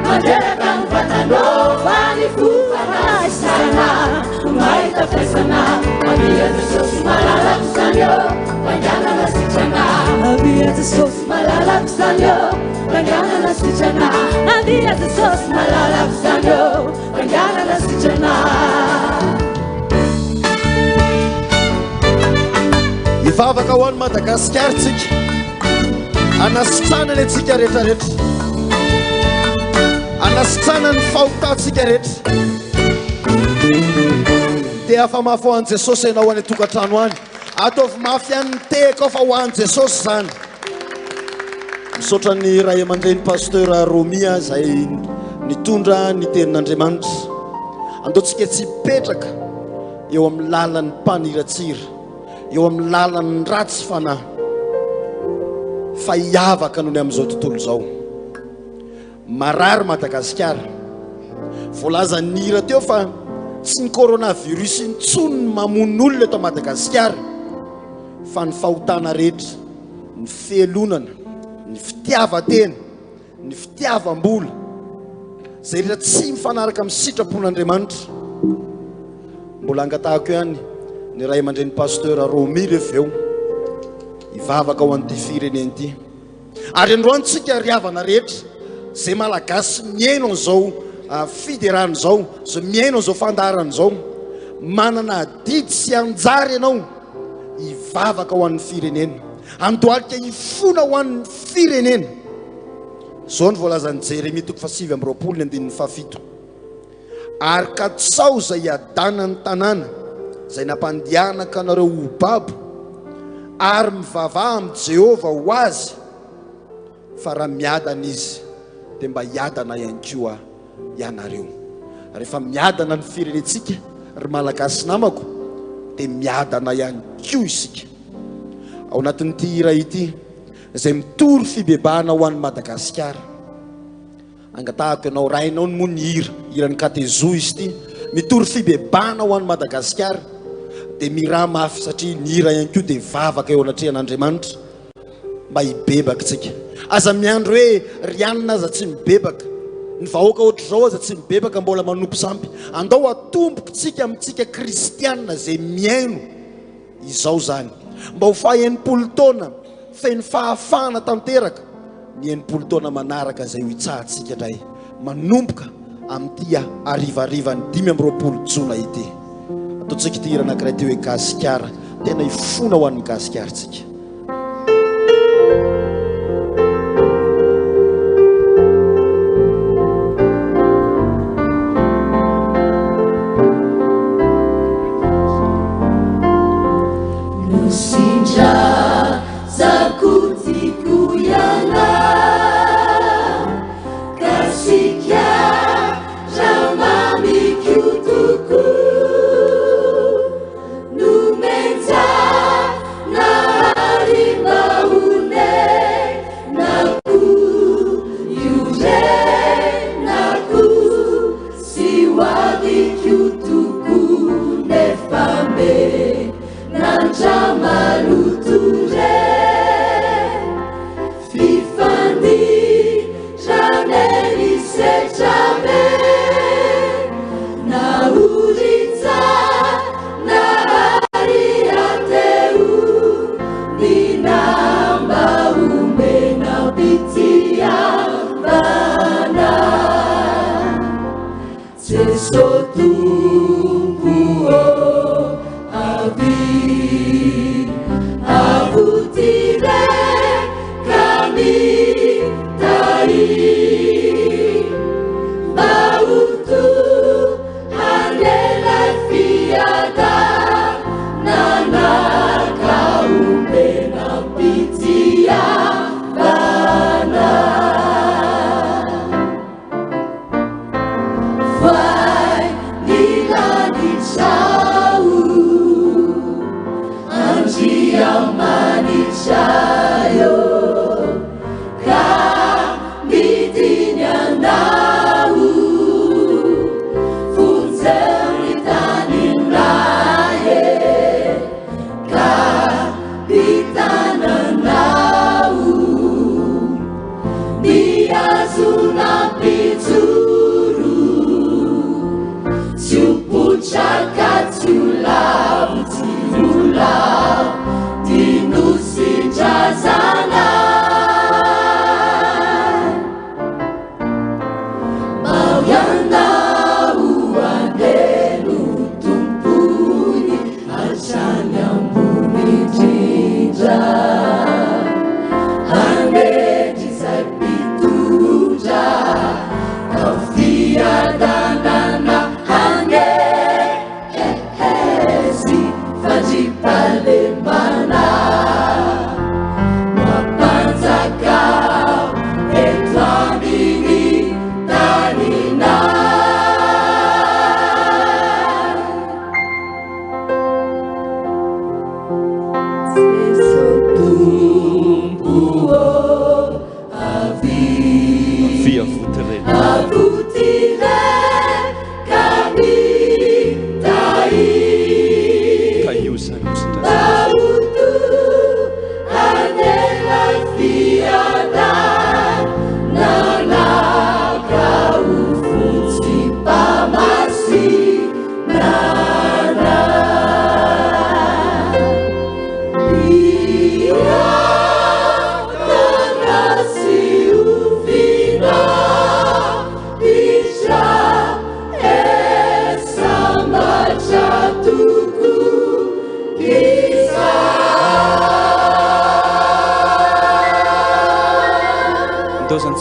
Mandereka Mfatano Fani Fufana Isana Umaita Fesana Abia Tesos Malala Kusanyo Banyana Nasichana Abia Tesos Malala Kusanyo Banyana Nasichana Abia Tesos Malala Kusanyo Banyana Nasichana Ivavaka ho any Madagasikara tsika anasitrana ny atsika rehetrarehetra anasitrana ny fahotantsika rehetra dia afa mafy ho an'i Jesosy ianao any tokantrano any ataovy mafy any teka fa ho an'i Jesosy zany misaotra ny ray aman-dreny pasteur Romia zay nitondra ny tenin'Andriamanitra andaontsika tsy petraka eo amin'ny lalan'ny mpaniratsira eo amin'ny lalan'ny ratsy fanahy fa hiavaka noho ny amin'izao tontolo zao marary Madagasikara voalaza nira teo fa tsy ny coronavirus intsony ny mamono olona eto Madagasikara fa ny fahotana rehetra ny fielonana ny fitiavan-tena ny fitiavam-bola zay rehetra tsy mifanaraka amin'ny sitrapon'Andriamanitra mbola angatahako ihany ny ray aman-dreny pasteur Romi reveo ivavaka ho an'ity fireneny ity ary androantsika riavana rehetra zay malagasy miaino an'izao fiderana zao zay miaino an'izao fandarana zao manana didy sy anjary ianao ivavaka ho an'ny firenena andohalika ifona ho an'ny firenena zao ny voalazan'ny Jeremia 7:7 ary katsao zay adanany tanàna zay nampandianaka anareo obabo ary mivavaha amin'ny Jehova ho azy fa raha miadana izy dia mba hiadana ihany koa ianareo rehefa miadana ny firenetsika ry malagasy namako dia miadana ihany koa isika ao anatin'ity hira ity zay mitory fibebahana ho an'ny Madagasikara angatahako ianao rainao ny moa ny hirany Katezo izy ity mitory fibebahana ho an'ny Madagasikara dia miraha mafy satria ny hira ihany koa dia vavaka eo anatrehan'Andriamanitra mba hibebaka tsika aza miandro hoe rianina aza tsy mibebaka ny vahoaka ohatr'izao aza tsy mibebaka mbola manompo sampy andao atomboka tsika amintsika kristianina zay miaino izao zany mba ho fa 90 taona feno fahafahana tanteraka ny 90 taona manaraka zay ho hitsahantsika indray manomboka amin'ity arivarivan'ny 5 jona ity ataontsika ity hira anankiray ty hoe Gasikara tena ifona ho an'ny Gasikara tsika Feel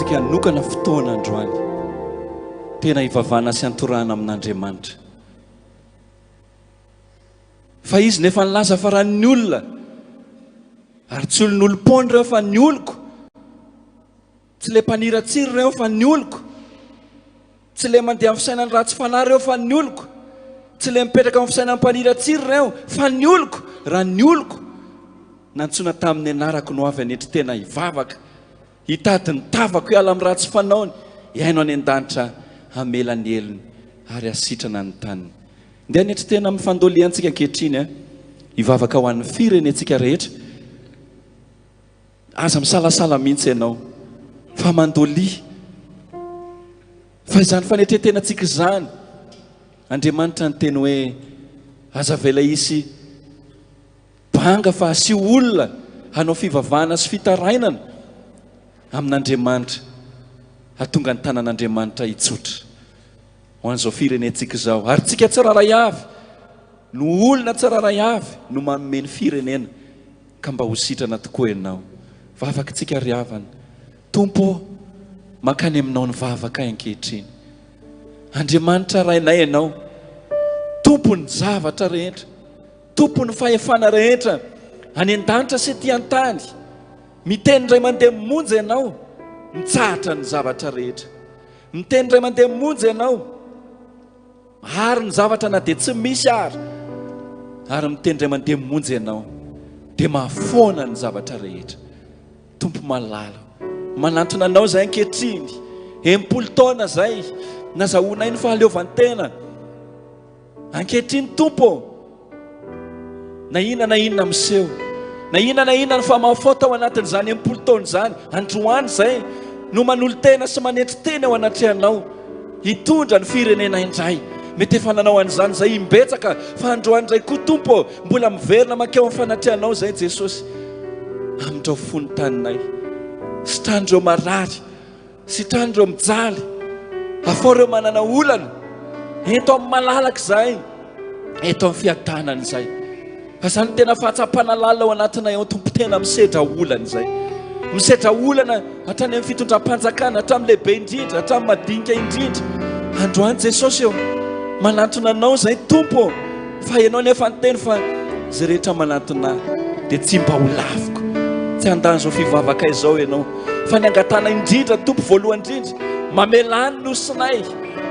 antsika hanokana fotoana androany tena hivavana sy antorana amin'Andriamanitra. Fa izy nefa nilaza fa raha ny olona ary tsy olon'olom-pony ireo fa ny oloko, tsy le mpaniratsiry ireo fa ny oloko, tsy le mandeha amin'ny fisainany ratsy fanahy ireo fa ny oloko, tsy le mipetraka amin'ny fisainany mpaniratsiry ireo fa ny oloko. Raha ny oloko nantsoina tamin'ny anarako no avy anetry tena hivavaka, hitady ny tavako hiala amin'ny ratsy fanaony, hiaino any an-danitra hamela ny elony ary asitrana ny taniny. Ndia anetry tena amin'ny fandoliantsika ankehitriny hivavaka ho an'ny firenentsika rehetra. Aza misalasala mihitsy ianao fa mandolia, fa izany fanetretena tsika izany Andriamanitra ny teny hoe aza vela isy banga fa asy olona hanao fivavahana sy fitarainana amin'Andriamanitra, hatonga ny tanan'Andriamanitra hitsotra ho an'izao firenentsika izao. Ary tsika tsiraray avy no olona tsiraray avy no manome ny firenena ka mba ho sitrana tokoa ianao. Vavaka tsika riavana, Tompo makany aminao ny vavaka ankehitriny. Andriamanitra rainay ianao, Tompo ny zavatra rehetra, Tompo ny fahefana rehetra any an-danitra sy ety an-tany. Miteny indray mandeha monja ianao, mitsahatra ny zavatra rehetra. Miteny indray mandeha monja ianao, ary ny zavatra na dia tsy misy ary miteny indray mandeha monja ianao dia mahafoana ny zavatra rehetra. Tompo malala, manantona anao zay ankehitriny, 80 taona zay nazahoanay ny fahaleovantena ankehitriny. Tompo, na inona miseho, na inona ny famafota ao anatin'izany 80 taona zany. Androany zay no manolo-tena sy manetry teny ao anatrehanao hitondra ny firenena indray. Mety efa nanao an'izany zay imbetsaka, fa androany indray koa Tompo mbola miverina makeo amin'ny fanatrehanao zay Jesosy. Amin'ireo fony taninay, sitrandreo marary, sitrandreo mijaly, afao ireo manana olana, eto amin'ny malalaka zay, eto amin'ny fiadanana zay. Fa zany tena fahatsapana lalina ao anatinay ao Tompo, tena misedra olana zay. Misedra olana hatrany amin'ny fitondram-panjakana, hatramin'ny lehibe indrindra, hatramin'ny madinika indrindra. Androany Jesosy eo manantona anao zay Tompo, fa ianao nefa nyteny fa zay rehetra manantona dia tsy mba ho laviko, tsy handany zao fivavaka izao ianao, fa ny angatana indrindra Tompo voalohany indrindra, mamelany nosinay,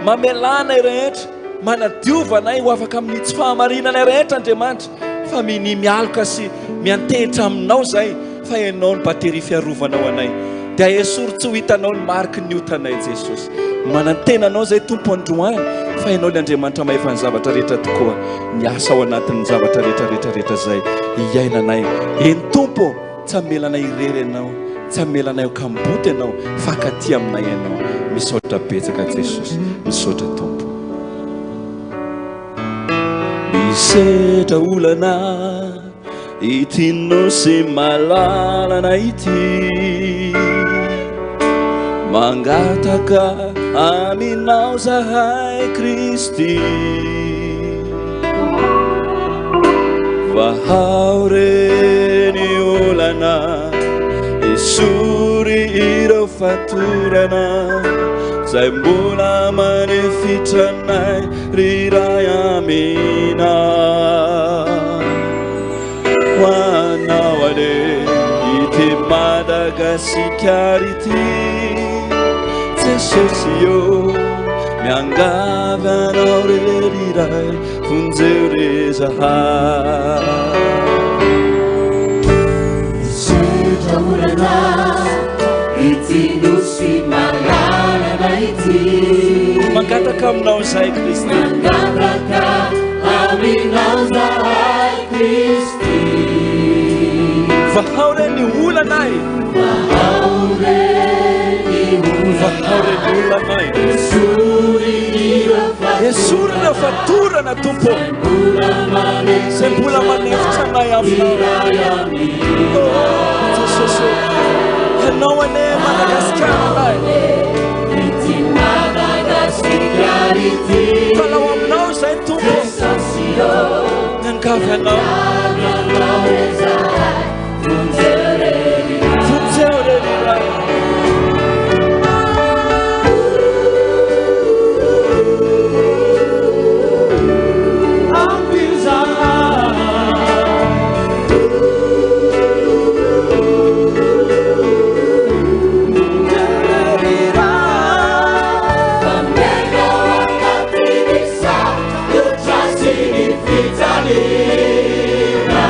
mamelanay rehetra, manadiovanay ho afaka amin'ny tsy fahamarinanay rehetra Andriamanitra. Fa mini mialoka sy miantehitra aminao zay, fa ianao ny batery fiarovana anay, dia esoro tsy ho hitanao ny mariky ny otanay Jesosy. Manantena anao zay Tompo androany, fa ianao le Andriamanitra mahefa ny zavatra rehetra tokoa, niasa ao anatin'ny zavatra rehetra zay hiainanay. Eny Tompo, tsy hamelanay irery ianao, tsy hamelanay ho kamboty ianao, fa katy aminay ianao. Misaotra betsaka Jesosy, misaotra Tompo. Misedra olana ity nosy malalana ity, mangataka aminao zahay Kristy, vahaoreny olana esory ireo fatorana zay mbola manefitranay riray amina. Ho anao ane ity Madagasikara ity Jesosy io, miangavy anao re riray fonjeo re zahay. Misedra olana ity nosy malalana ity, mangataka aminao zahay Kristy, mangataka aminao zahay Kristy, vahaoreny olanay, vahaoreny olanay, esory ireo fatorana Tompo, zay mbola manefitra anay aminao. Jesosy, anao ane Madagasikara anay, falao aminao zay Tompo, niangavy anao, vonjeo re riray. fifalina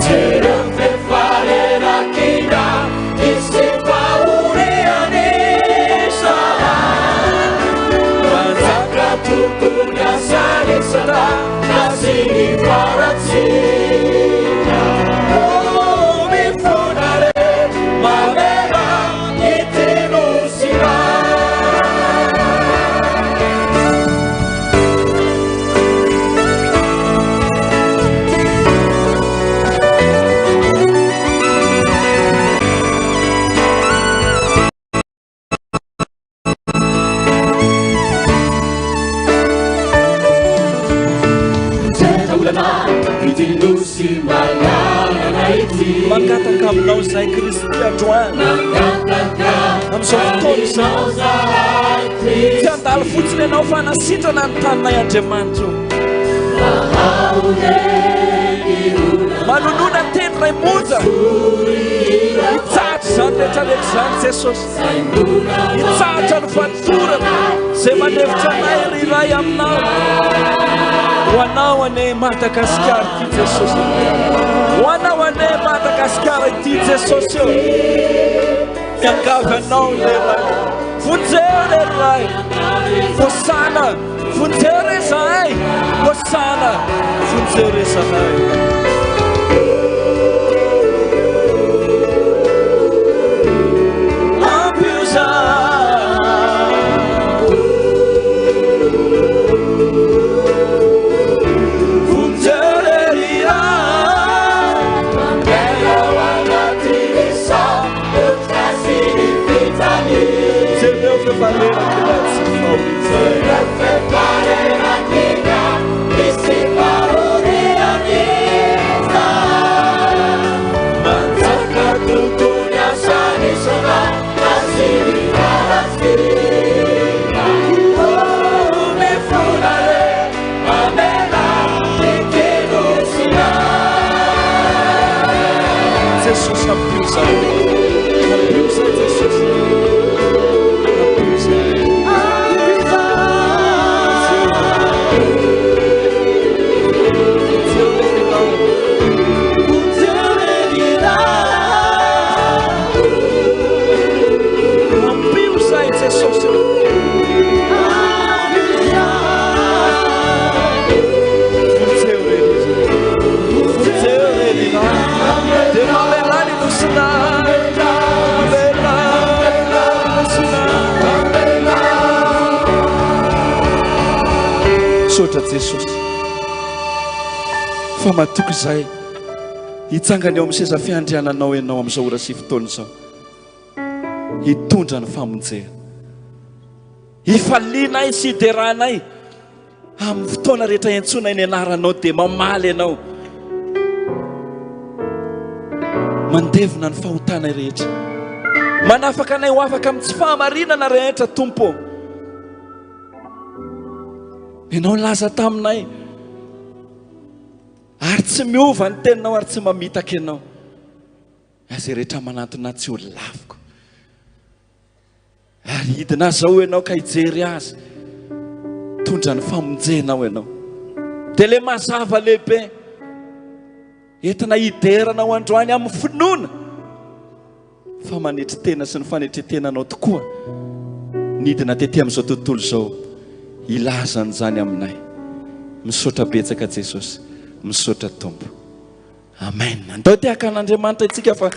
Jerem fefalena kinda Isifaureane salah Manzaka tukunya sani sada Nasini faratsina Oh mifunare Mamera itinusira Manggataka aminao zay Kristy androany amin'izao fotoana izao tsy andalo fotsiny ianao fa hanasitrana ny taninay Andriamanitra manonona teny ray monja hitsatra zany rehetrarehetra zany Jesosy hitsatra ny fanotorana zay manevitra anay riray aminao ho anao ane Madagasikara ity Jesosy ho anao ane Madagasikara ity Jesosy eo miangavy anao lehilahy vonjeo lehilahy hosana vonjeo re zahay hosana vonjeo re zahay Fefalena kinda Isifaureana Fefalena kinda Isifaureane Manzaka tukunya sani sana Nasini faratsina Oh mifunare Mamela itinusina Jesus ampiusa Jesus sotra Jesosy fa matoky izay hitsangany eo amin'ny seza fiandriananao ianao amin'izao ora sy fotoana izao hitondra ny famonjena hifalianay sy hideranay amin'ny fotoana rehetra iantsona ny anaranao dia mamaly ianao mandevina ny fahotanay rehetra manafaka anay ho afaka amin'ny tsy fahamarinana rehetra tompo ianao laza taminay ary tsy miova ny teninao ary tsy mamitaka ianao azay rehetra manantona tsy ho laviko ary hidina zao ianao ka hijery azy tondra ny famonjenao ianao dia le mazava lehibe entina hideranao androany amin'ny finoana fa manetry tena sy ny fanetretenanao tokoa nidina tety amin'izao tontolo zao ilazany zany aminay misaotra betsaka Jesosy misaotra tompo amen andao tiaka an'Andriamanitra itsika fa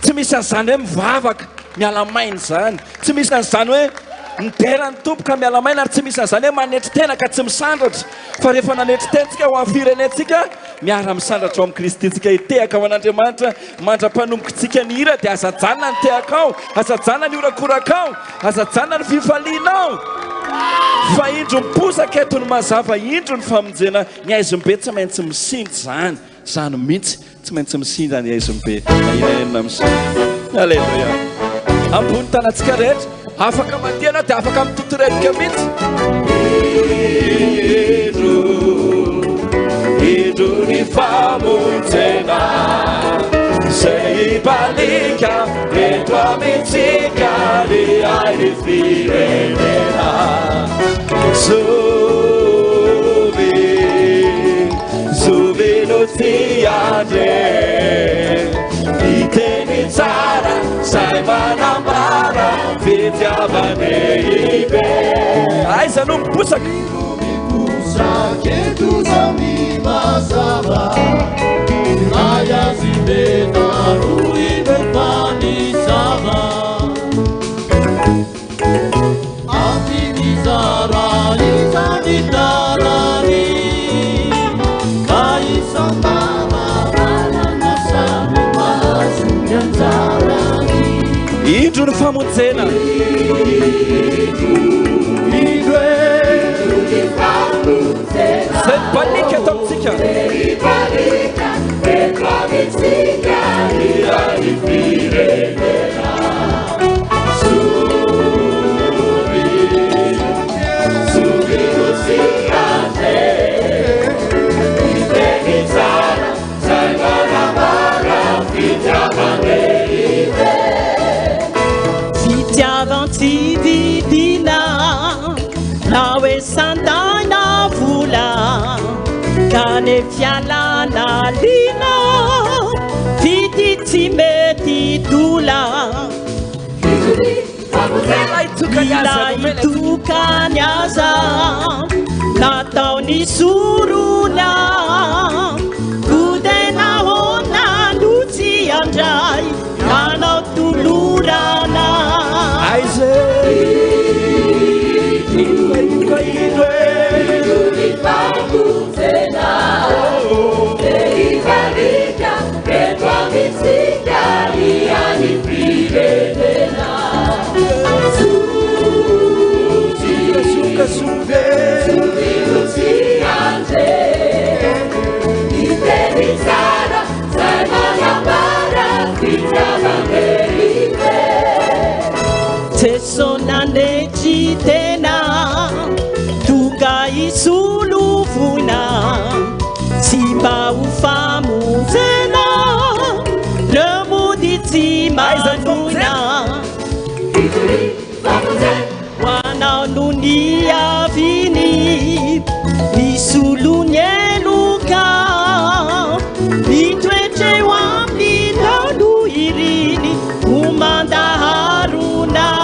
tsy misy an'izany hoe mivavaka miala maina zany tsy misy an'izany hoe miderany tompo ka miala maina ary tsy misy an'izany hoe manetry tena ka tsy misandratra fa rehefa nanetry tena tsika ho amin'ny firenentsika miara misandratra ao amin'ny Kristy tsika hitehaka ho an'Andriamanitra mandra-panomboka tsika ny hira dia azajanona ny tehakao azajanona ny orakorakao azajanona ny fifalianao fa indro miposaka eto ny mazava indro ny famonjena ny aizombe tsy maintsy misindry zany mihitsy tsy maintsy misindry ny aizombe inenina misindry alleluia ambony tanantsika rehetra afaka madiana dia afaka mitotoredika mihitsy indro ny famonjena zay hibalika eto amintsika ny ainy firenena Sobe fitiavany ibe aiza no miposaka indro ny famonjena zay balika atao amintsika nawe sandaina vula kane fialana lina fiti timeti dula ila itukanyaza natau ni suruna kudena hona luci anjai kana tulurana aize tesonane chitena tunga isulufuna simba ufamuzena lemuditimanuna wananunia vini visulunyeluka vitweche wamlinalu irini umanda haruna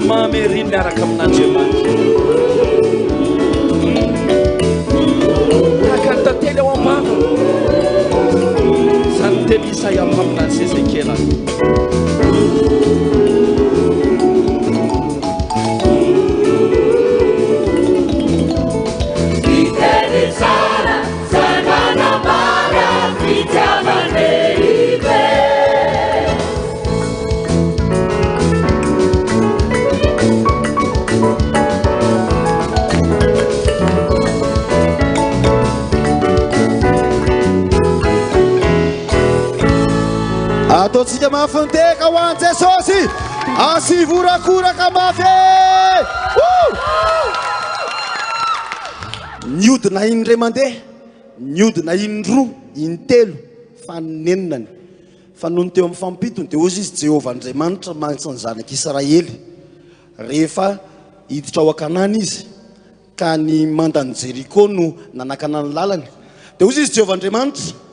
mamerin miaraka amin'andriamanitra akantately ao ambana zany teny Isaia mpaminany Ezekela ataontsika mafanteka ho an' Jesosy asivorakoraka mafy niodina indray mandeha niodina indroa intelo fanenonany fa noho ny teo amin'ny fampitony dia ozy izy Jehovah Andriamanitra mantsy ny zanak'Israely rehefa hiditra ao an-Kanana izy ka ny mandany Jeriko no nanakana ny lalany dia ozy izy Jehovah Andriamanitra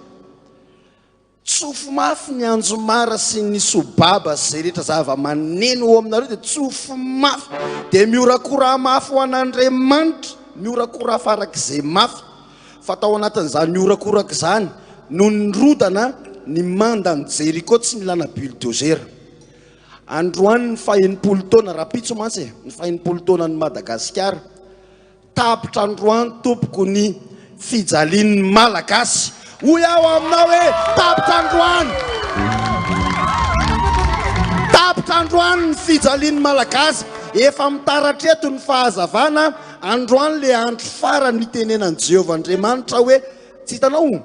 tsofo mafy ny anjomara sy ny sobaba zay rehetra zava-maneno ao aminareo dia tsofo mafy dia miorakora mafy ho an'Andriamanitra miorakora farak'izay mafy fa tao anatin'izany miorakoraka izany no nirodana ny mandany Jeriko tsy milana bulldozer androany ny faha-80 taona rapitso mantsy ny faha-80 taona ny Madagasikara tapitra androany tompoko ny fijalian'ny malagasy hoy aho aminao hoe tapitra androany ny fijalian'ny malagasy efa mitaratra eto ny fahazavana androany le andro farany nitenenan'i Jehovah Andriamanitra hoe tsy hitanao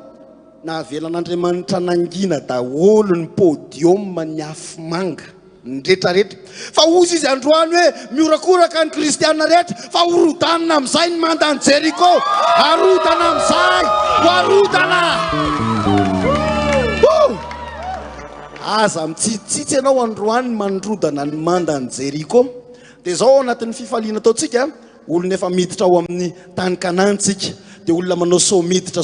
navelan'Andriamanitra nangina daholo ny podium ny afomanga ny rehetrarehetra fa ozy izy androany hoe miorakoraka ny kristianina rehetra fa horodanina amin'izay ny mandany Jeriko harodana amin'izay ho harodana aza mitsitsitsy ianao androany mandrodana ny mandany Jeriko dia izao anatin'ny fifaliana ataontsika olona efa miditra ao amin'ny tany Kanantsika dia olona manao somiditra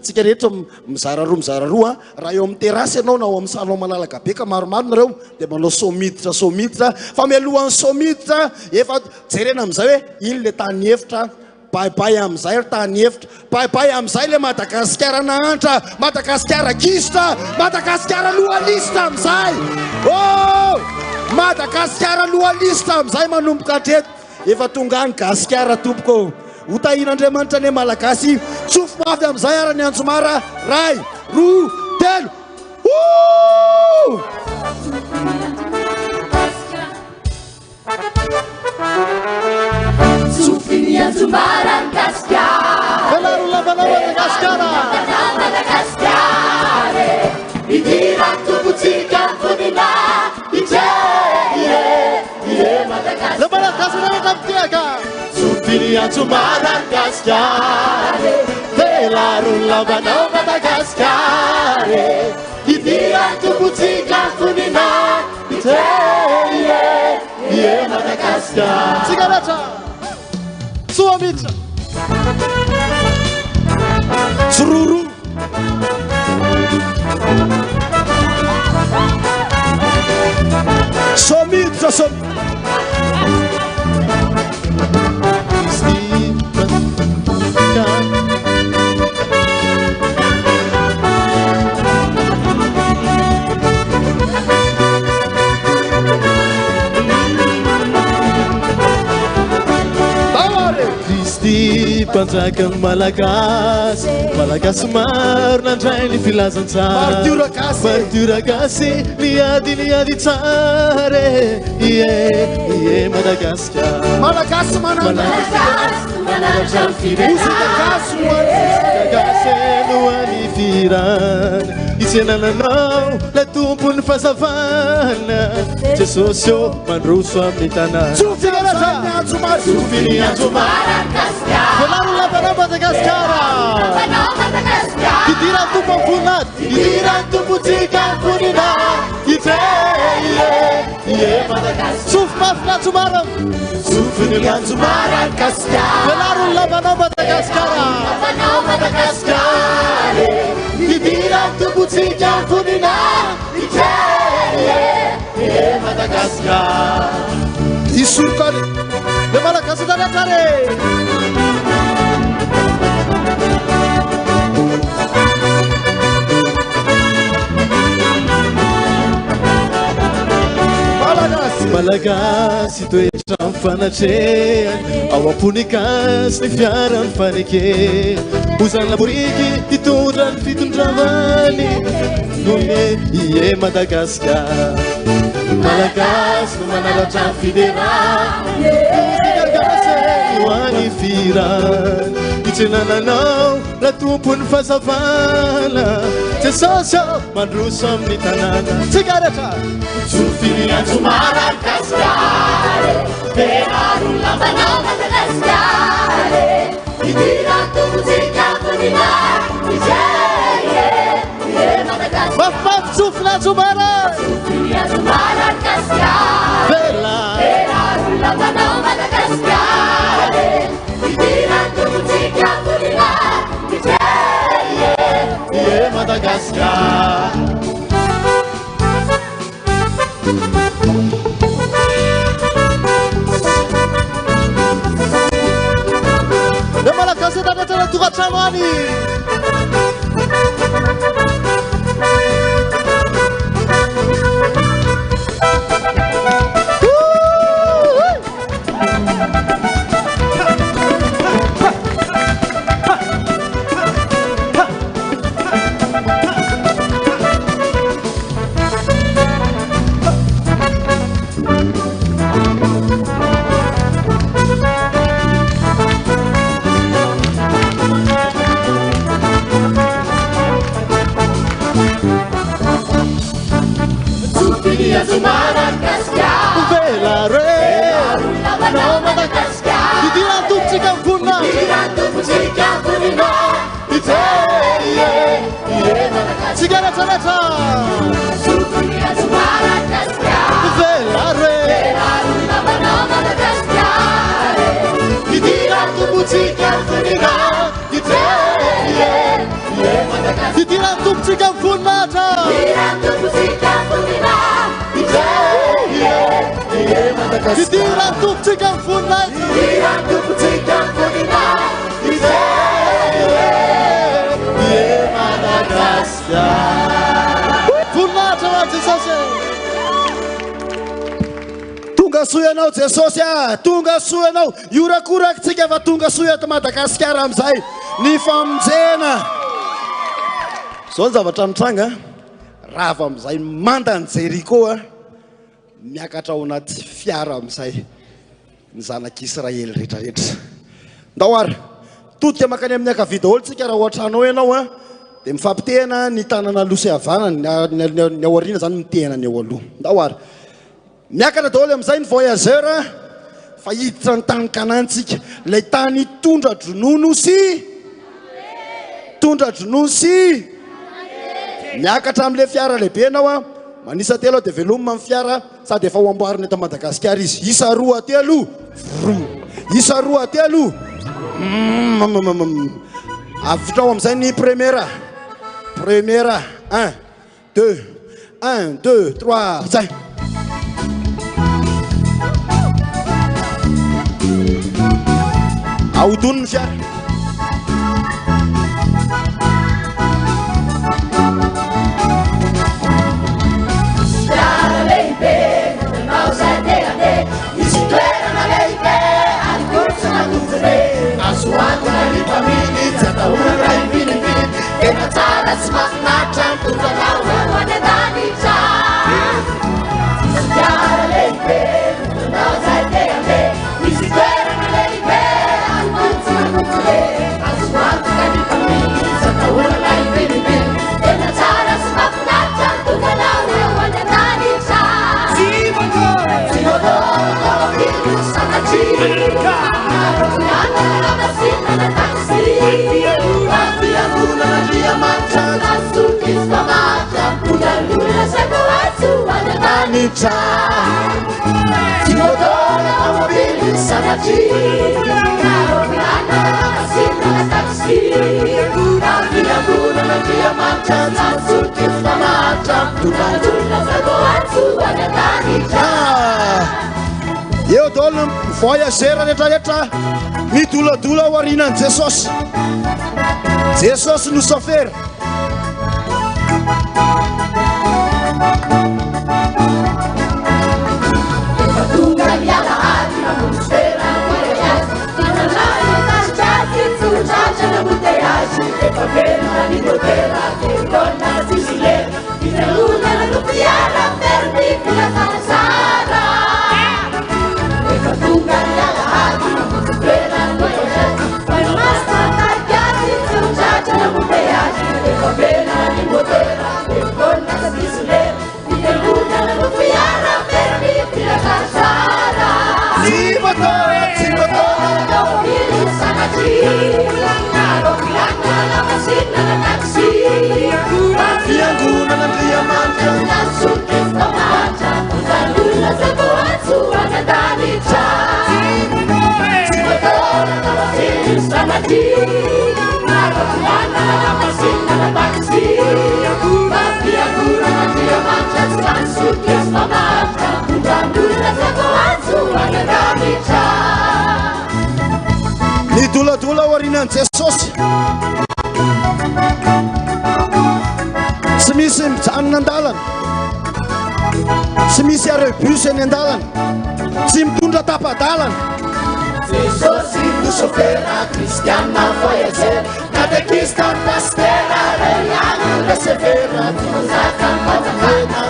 tsika rehetra mizara roa raha eo amin'ny terasy ianao na ao amin'ny salon malalaka be ka maromaro nareo dia manao somiditra fa mialohan'ny somiditra efa jerena amin'izay hoe iny le tany efitra baibay amin'izay tany efitra baibay amin'izay le Madagasikara nahantra Madagasikara kisitra Madagasikara lohalista amin'izay Madagasikara lohalista amin'izay manomboka hatreto efa tonga any Gasikara tompoko hotahin'Andriamanitra ny malagasy tsofo mafy amin'izay ara ny Anjomara ray roa telo Tsofiny Anjomara Gasikara Velaro lavanao Madagasikara Madagasikara Idira tubutsika mpunina Madagasikara Le Madagasikara kaptiaka Tsofiny Anjomara Gasikara Velaro lavanao Madagasikara Idira tubutsika mpunina Madagasikara Sigareta Suamitra Sururu Somitra Panjakan Malagas maro nandray ny filazantsara Martura gasy liady tsare Ie Madagasikara Malagasy mananatra gasy noany firana Itsenananao le tompony fazavana Jesosy io mandroso amin'ny tanàna Tsofiny Anjomara Velaro lavanao Madagasikara Idiran'ny tompo amponinat Idiran'ny tompontsika amponinat Ie Madagasikara Tsofo mafy n'Anjomara Tsofiny Anjomara Gasikara Velaro lavanao Madagasikara Idiran'ny tompontsika amponinat Ie Madagasikara Isurkale Le Malagasy rehetra Malagasy toetra mifanatrehany ao am-ponigasy ny fiarany fanekeny Ozany laboriky hitondra ny fitondravany Nome ie Madagasikara Malagasy no manaratra ny fiderany Malagasy no any firany Itsenananao la tompony fazavana Jesosy mandroso amin'ny tanàna Sigareta Tsofiny Anjomara Gasikara Velaro lavanao Madagasikara Idiran'ny tompontsika amponinat Ie Madagasikara Mafimafy tsofiny Anjomara Tsofiny Anjomara Gasikara Velaro lavanao Madagasikara Idiran'ny tompontsika amponinat Ie Madagasikara Le Malagasy rehetra tokantrano any rehetra velare idira tombotsika voninahitra idira tombotsika voninahitra voninahitra wa Jesosy tonga soa ianao Jesosy tonga soa ianao iorakorakytsika fa tonga soa eto Madagasikara amizay ny famonjena zao ny zavatra mitranga raha avy amizay mandany Jeriko miakatra ao anaty fiara amizay ny zanak'Israely rehetrarehetra ndaoara todika makany amin'ny akavia daholo tsika raha ohatranao ianao dia mifampitehana ny tanana losy havana ny aoriana zany mitehana ny eo aloha ndaoara miakatra daholo amizay ny voyageur fa hiditra ny tany kanantsika lay tany tondra dronono sy miakatra am'le fiara lehibe anao manisa telo dia velomina amin'ny fiara sady efa ho amboarina eto Madagasikara izy isa roa telo avitrao am'izay ny première 1 2 3 zay ahodoniny fiara eo daholo voyageur rehetrarehetra midoladola ao aorianan'i Jesosy no chauffeur midoladola ao aorianan'i Jesosy tsy misy mijanona an-dalana tsy misy arebus eny an-dalana tsy mitondra tapa-dalana Jesosy no chauffeur kristiana voyageur katekista pastera rayano recevera mozaka matanena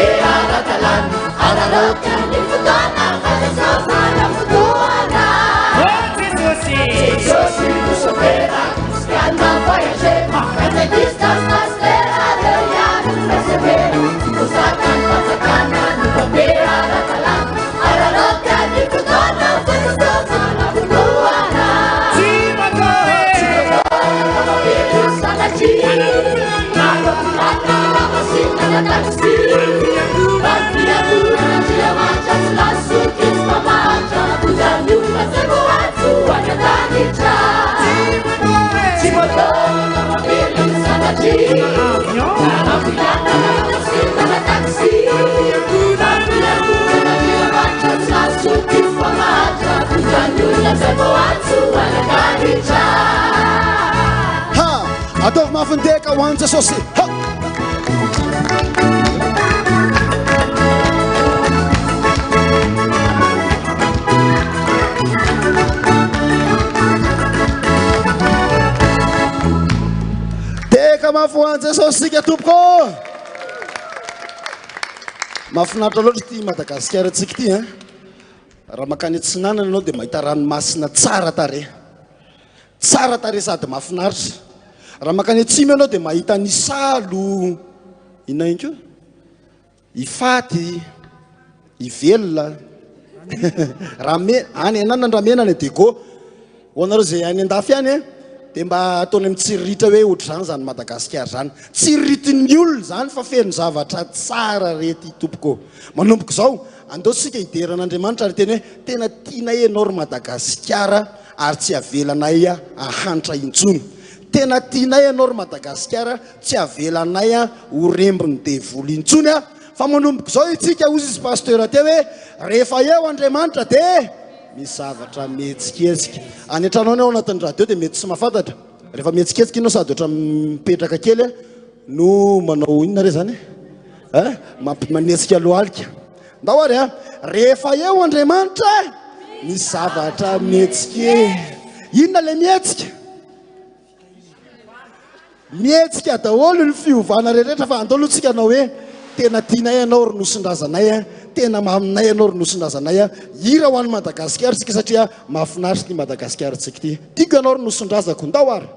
e aratalana araroka ny fotona fatesofana fotoana Jesosy no chauffeur kristiana voyageur katekista pastera rayano recevera mozaka matanena e aratalana araroka ny fotona fatesofana fotoana Jesosy Ataovy mafindeka hoanitra saosy teka mafy hoanitra saosika tompoko mahafinaritra loatra ty Madagasikara atsika ty raha makany Atsinanana anao dia mahita ranomasina tsara tare sady mahafinaritra raha makany Atsimo anao dia mahita ny salo inona inko ifaty ivelona any anana ramenana dego ho anareo zay any andafy any dia mba ataony amin'ny tsiriritra hoe ohatr' zany zany Madagasikara zany tsiriritiny olona zany fa feno zavatra tsara rety tompoko manomboko zao andao sika hideran'Andriamanitra ary teny hoe tena tianay ianao ry Madagasikara ary tsy avelanay ahantra intsony tena tianay ianao ry Madagasikara tsy avelanay ho rembiny devoly intsony fa manomboko zao itsika ozy izy pasteur teo hoe rehefa eo Andriamanitra dia misy zavatra mihetsiketsika any an-tranao ao anatin'ny radio dia mety tsy mahafantatra rehefa mihetsiketsika inao sady oatra mipetraka kely no manao inona re zany manesika lohalika ndao ary rehefa eo Andriamanitra misy zavatra mihetsika inona le mihetsika daholo ny fiovana rehetrarehetra fa andao alohatsika anao hoe tena tianay ianao ry nosondrazanay tena maminay ianao ry nosondrazanay hira ho an'ny Madagasikara tsika satria mahafinaritra ny Madagasikara tsika ty tiako ianao ry nosondrazako ndao ary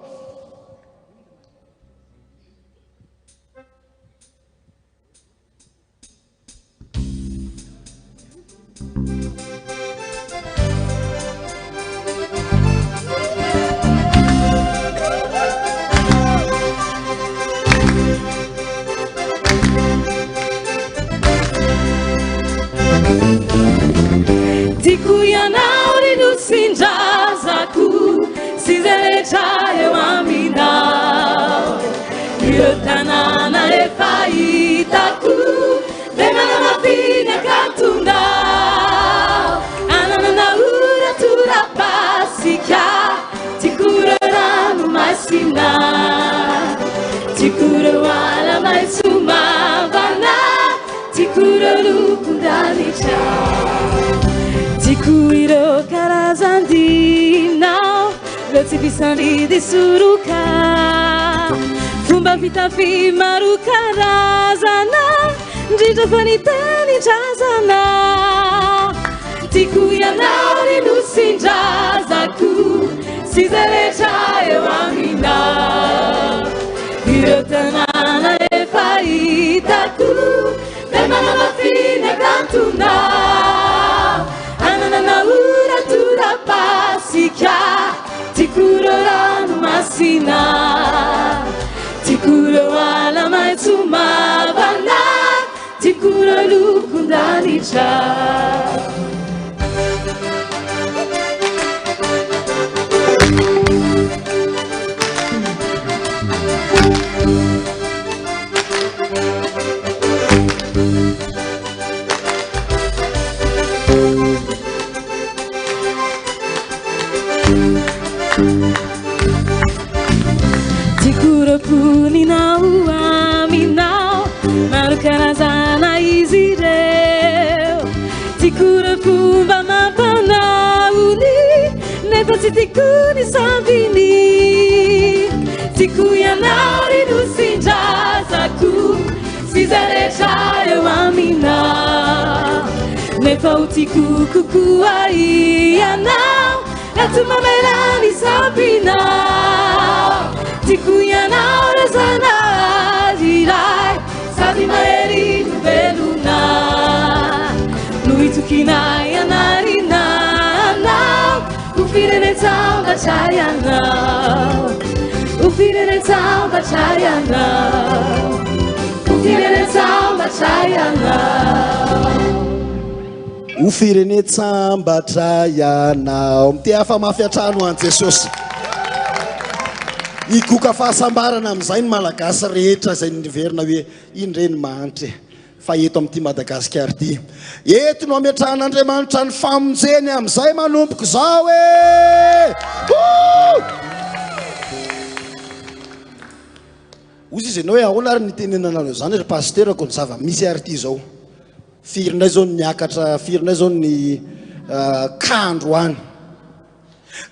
Tiku ianao ry nosondrazako sy zay rehetra eo aminao ireo tanàna efa hitako dia manamafiny akatonao ananana ora torapasika tiako reo ranomasina tiako reo ala maitso mavana tiako reo lokon-danitra tiako ireo karazan-dinao reo tsy fisandidy soroka fomba fitafy maro karazana ndrindra fa ny tenitrazana tiako ianao ry nosondrazako sy zay rehetra eo aminao ireo tanàna efa hitako dia manamafiny akatonao ananana ora torapasika tiako reo ranomasina tiako reo ala maitso mavana tiako reo lokon-danitra Kuninao aminao maro karazana izy ireo tikura fomba mampanaony nefa tsy tiako ny sambiny tiako ianao ry nosondrazako sy zay rehetra eo aminao nefa ho tiako kokoa ianao rato mamelany sambinao tiako ianao razana iray sady mahery velona no hitokinay anarinanao ho firenetsambatra ianao ho firenetsambatra ianao ho ofirene tsambatra ianao mity afa mafiatrano an Jesosy ikoka fahasambarana amin'izay ny malagasy rehetra izay niverina hoe indreny manitra fa eto amin'ity Madagasikara ity eto no ametrahan'Andriamanitra ny famonjeny amin'izay manompoko zao ozy izy ianao hoe ahoana ary nitenenana anao zany ry pasterako ny zava-misy ary ity zao firinay zao niakatra firinay zao ny kandro any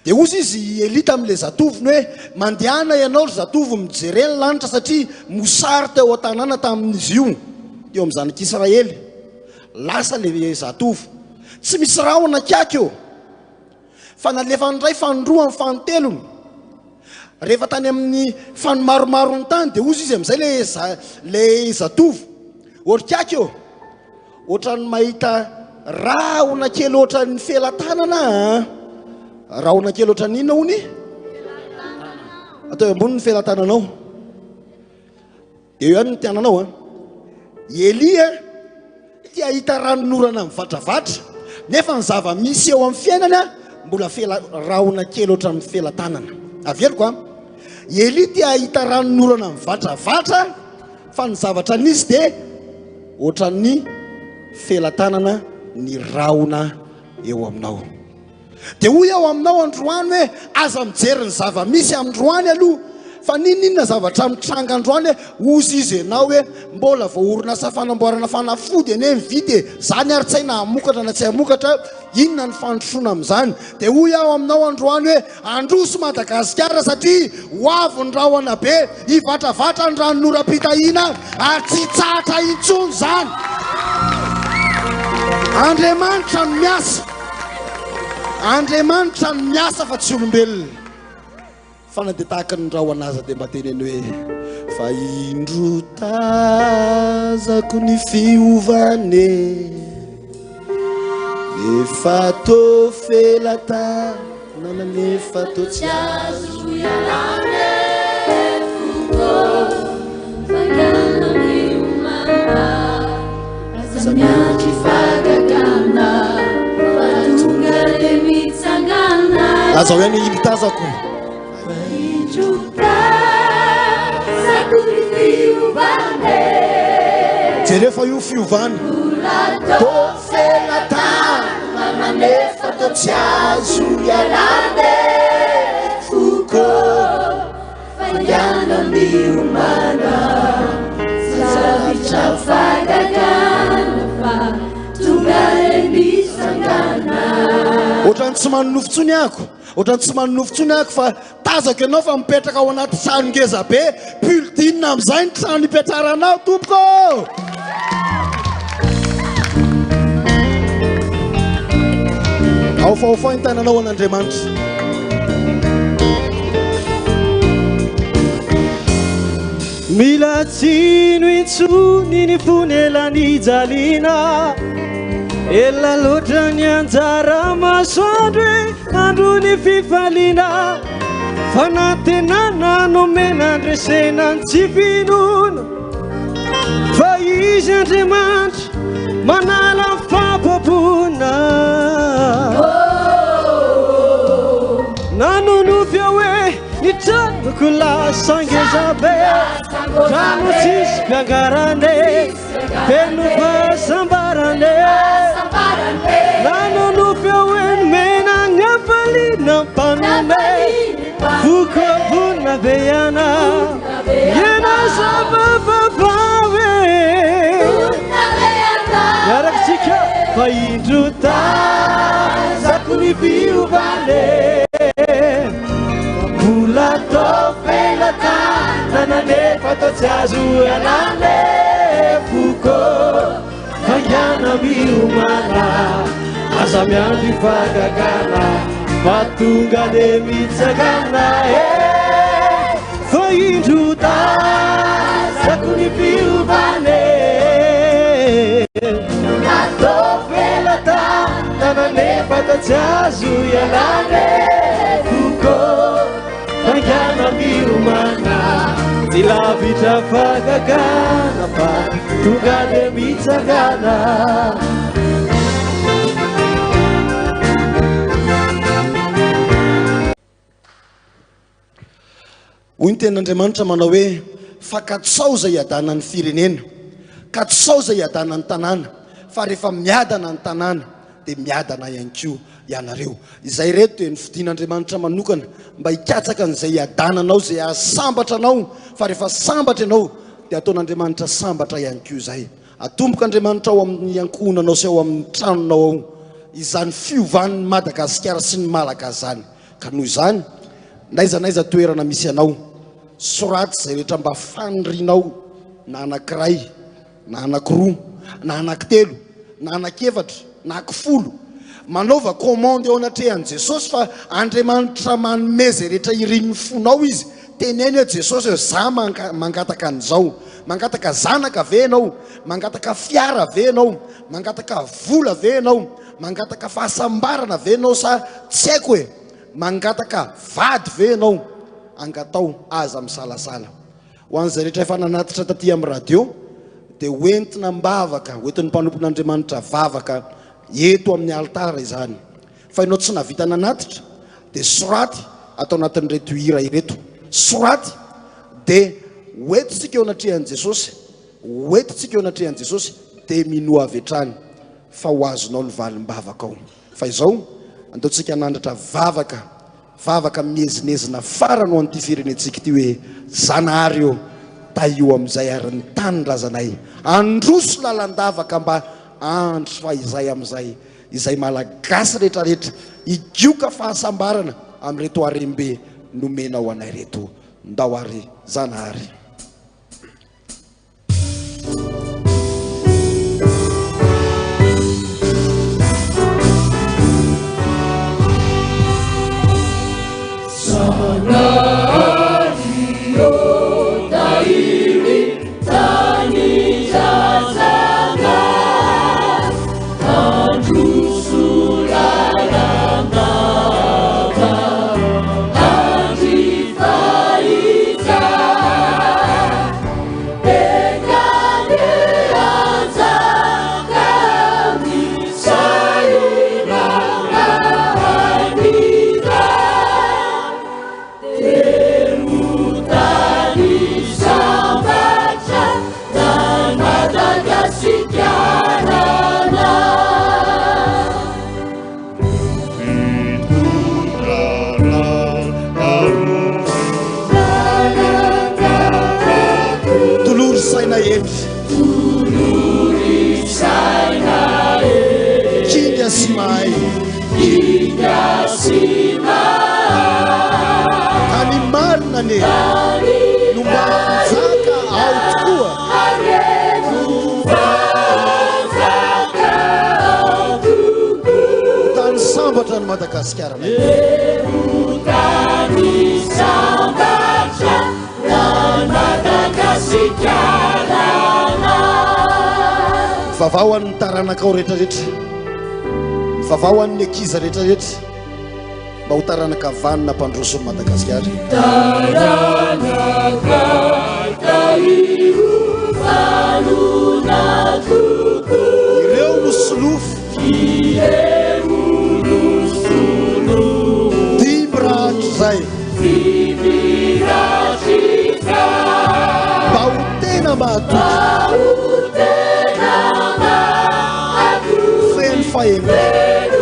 dia ozy izy elita amin'ilay zatoviny hoe mandehana ianao ry zatovy mijereny lanitra satria mosary teo an-tanàna tamin'izy io teo amin'ny zanak'Israely lasa le zatovy tsy misy rahona kiaky eo fa nalefa ndray fanondroa amin'ny fanontelony rehefa tany amin'ny fanomaromarony tany dia ozy izy amin'izay le zatovy otrikaky eo ohatrany mahita rahona kely ohatrany felan-tanana rahona kely ohatrany inona hony atao ambony ny felan-tananao eo ihany ny tiananao Elia tia hita ranonorana mivadravatra nefa ny zava-misy eo amin'ny fiainana mbola rahona kely ohatrany felan-tanana aveloko Elia tia hita ranonorana mivadravatra fa ny zavatra nisy dia ohatrany felan-tanana ny rahona eo aminao dia hoy ao aminao androany hoe aza mijery ny zava-misy amindroany aloha fa ninona zavatra mitranga androany ozy izy ianao hoe mbola voaorina asa fanamboarana fanafody ene mividy zany ary tsy haina hamokatra na tsy hamokatra inona ny fandrosoana amin'izany dia hoy ao aminao androany hoe androso Madagasikara satria hoavy ny rahona be hivatravatra ny ranonoram-pitahiana ary tsy tsatra intsony zany Andriamanitra no miasa Andriamanitra no miasa fa tsy olombelona fa na dia tahaka ny rahon'azy dia mba teneny hoe fa indro tazako ny fiovane nefa tô felan-tanana nefa tô tsy azo ialane foko fangana miomana aza miatry fagagana fatonga le mitsangana azao ihany imitazako jerefa io fiovany tô felan-tanana nefa tô tsy azo ialane foko fangana miomana zavitra fagagana fatonga le mitsangana ohatrany tsy manonofontsony ako ohatrany tsy manonofontsony ako fa tazako ianao fa mipetraka ao anaty trano ngeza be pultine amin'izay ny trano hipetraranao tompoko aofaofa ny tananao an'Andriamanitra mila tsino intsony ny fonelany jaliana ela loatra ny anjara masoandro andro ny fifaliana fanatenana nomena andresena ny tsy finoana fa izy Andriamanitra manala fampapona nanonofy hoe nitranoko lasangezabe rano tsisy mpiangarane feno fahasambarane nanonofy hoe nomena ny afaliana mpanome fokavona veana iena zavavavave miaraksika fa indro tazako ny fiovane mbola tô felan-tanana nefa tô tsy azo ialane foko fangana miomana aza miandry fagagana fa tonga le mitsangana fa indro tazako ny fiovane tô felan-tanana nefa tô tsy azo ialane foko fangana miomana Silavitra fagagana fa tonga dia mitsangana. Hoy ny tenin'Andriamanitra manao hoe fa katsao zay iadanany firenena, katsao zay iadanany tanàna, fa rehefa miadana ny tanàna dia miadana ihany koa ianareo. Izay reto dia ny fidin'Andriamanitra manokana mba hikatsaka an'izay iadananao, zay asambatra anao, fa rehefa sambatra ianao dia ataon'Andriamanitra sambatra ihany koa izay. Atomboka Andriamanitra ao amin'ny ankohonanao sy ao amin'ny tranonao ao izany fiovan'ny Madagasikara sy ny Malagasy zany. Ka noho izany naizanaiza toerana misy anao, soraty zay rehetra mba fanrinao, na anankiray, na anankiroa, na anankitelo, na anakefatra, na akifolo, manaova commande ao anatrehan'i Jesosy fa Andriamanitra manome zay rehetra irin'ny fonao izy. Teneny hoe Jesosy hoe za mangataka an'izao, mangataka zanaka ve ianao, mangataka fiara ve ianao, mangataka vola ve ianao, mangataka fahasambarana ve ianao, sa tsy haiko hoe mangataka vady ve ianao, angatao aza misalasala. Ho an'izay rehetra efa nanatitra taty amin'ny radio dia hoentina mbavaka, hoentin'ny mpanompon'Andriamanitra vavaka eto amin'ny altara izany. Fa ianao tsy navita nanatitra dia soraty atao anatin'ireto hira ireto, soraty dia hoentintsika eo anatrehan'i Jesosy, hoentintsika eo anatrehan'i Jesosy dia minoa avy hatrany fa ho azonao ny valim-bavaka ao. Fa izao andaontsika nandratra vavaka, vavaka mihezinezina farany ho an'ity firenentsika ity hoe Zanahary eo taio amin'izay ary ny tanindrazanay, androso lalandavaka mba andro fa izay amin'izay izay malagasy rehetrarehetra higioka fahasambarana amin'reto harembe nomena ho anay reto. Ndao ary Zanahary. Madagasikara vavao an'ny taranakao rehetrarehetra, vavao an'ny ankiza rehetrarehetra mba ho taranaka vanina mpandroson'ny Madagasikara. Ireo no solofo zay mba ho tena mahatoky feno fahenana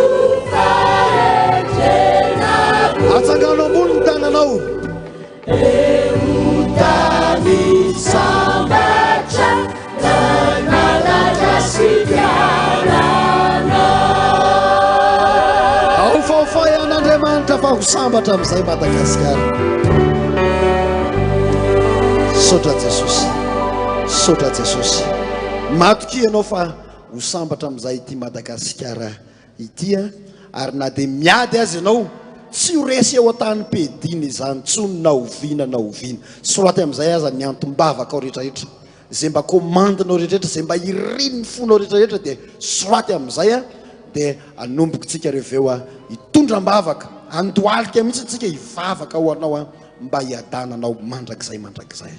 atsangano ambony ny tananao ao faofay an'Andriamanitra fa ho sambatra amin'izay Madagasikara. Sotra Jesosy, sotra Jesosy, matoky ianao fa ho sambatra amin'izay ity Madagasikara ity ary na dia miady azy ianao tsy ho resy eo an-tany pediny izany tsony na oviana na oviana. Soraty amin'izay aza ny antom-bavaka ao rehetrarehetra, zay mba komandinao rehetrarehetra, zay mba irin'ny fonao rehetrarehetra dia soraty amin'izay dia anomboka tsika reveo hitondram-bavaka, andohalika mihitsy tsika hivavaka ho anao mba hiadananao mandrakizay mandrakizay.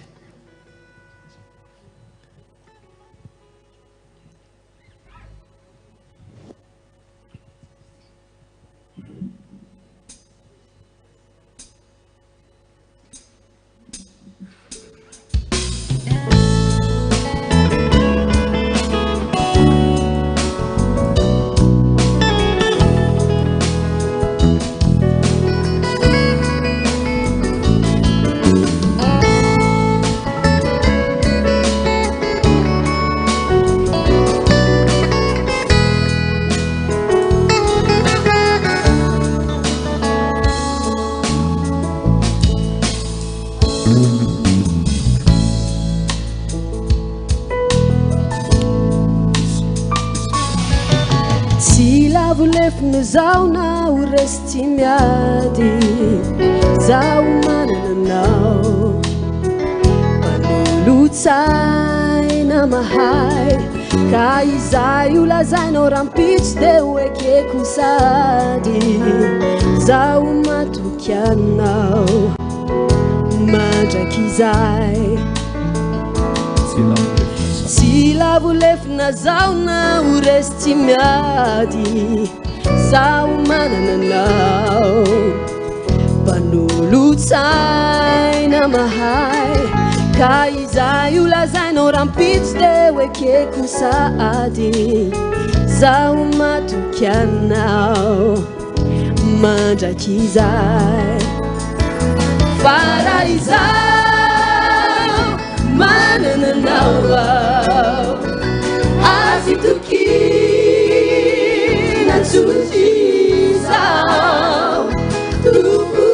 Tsy lavolefona zao na ho resy tsy miady zaho manananao manolo-tsaina mahay ka izay ho lazainao rampitsy de hoekeko sady zaho matoky anao mandraky izay tsy lavolefona zao na ho resy tsy miady zaho manananao manolo-tsaina mahay ka izay ho lazainao rampitsy de hoekeko sady zaho matoky anao mandraky izay fara izao manananao azy tokina tsozy zao tompo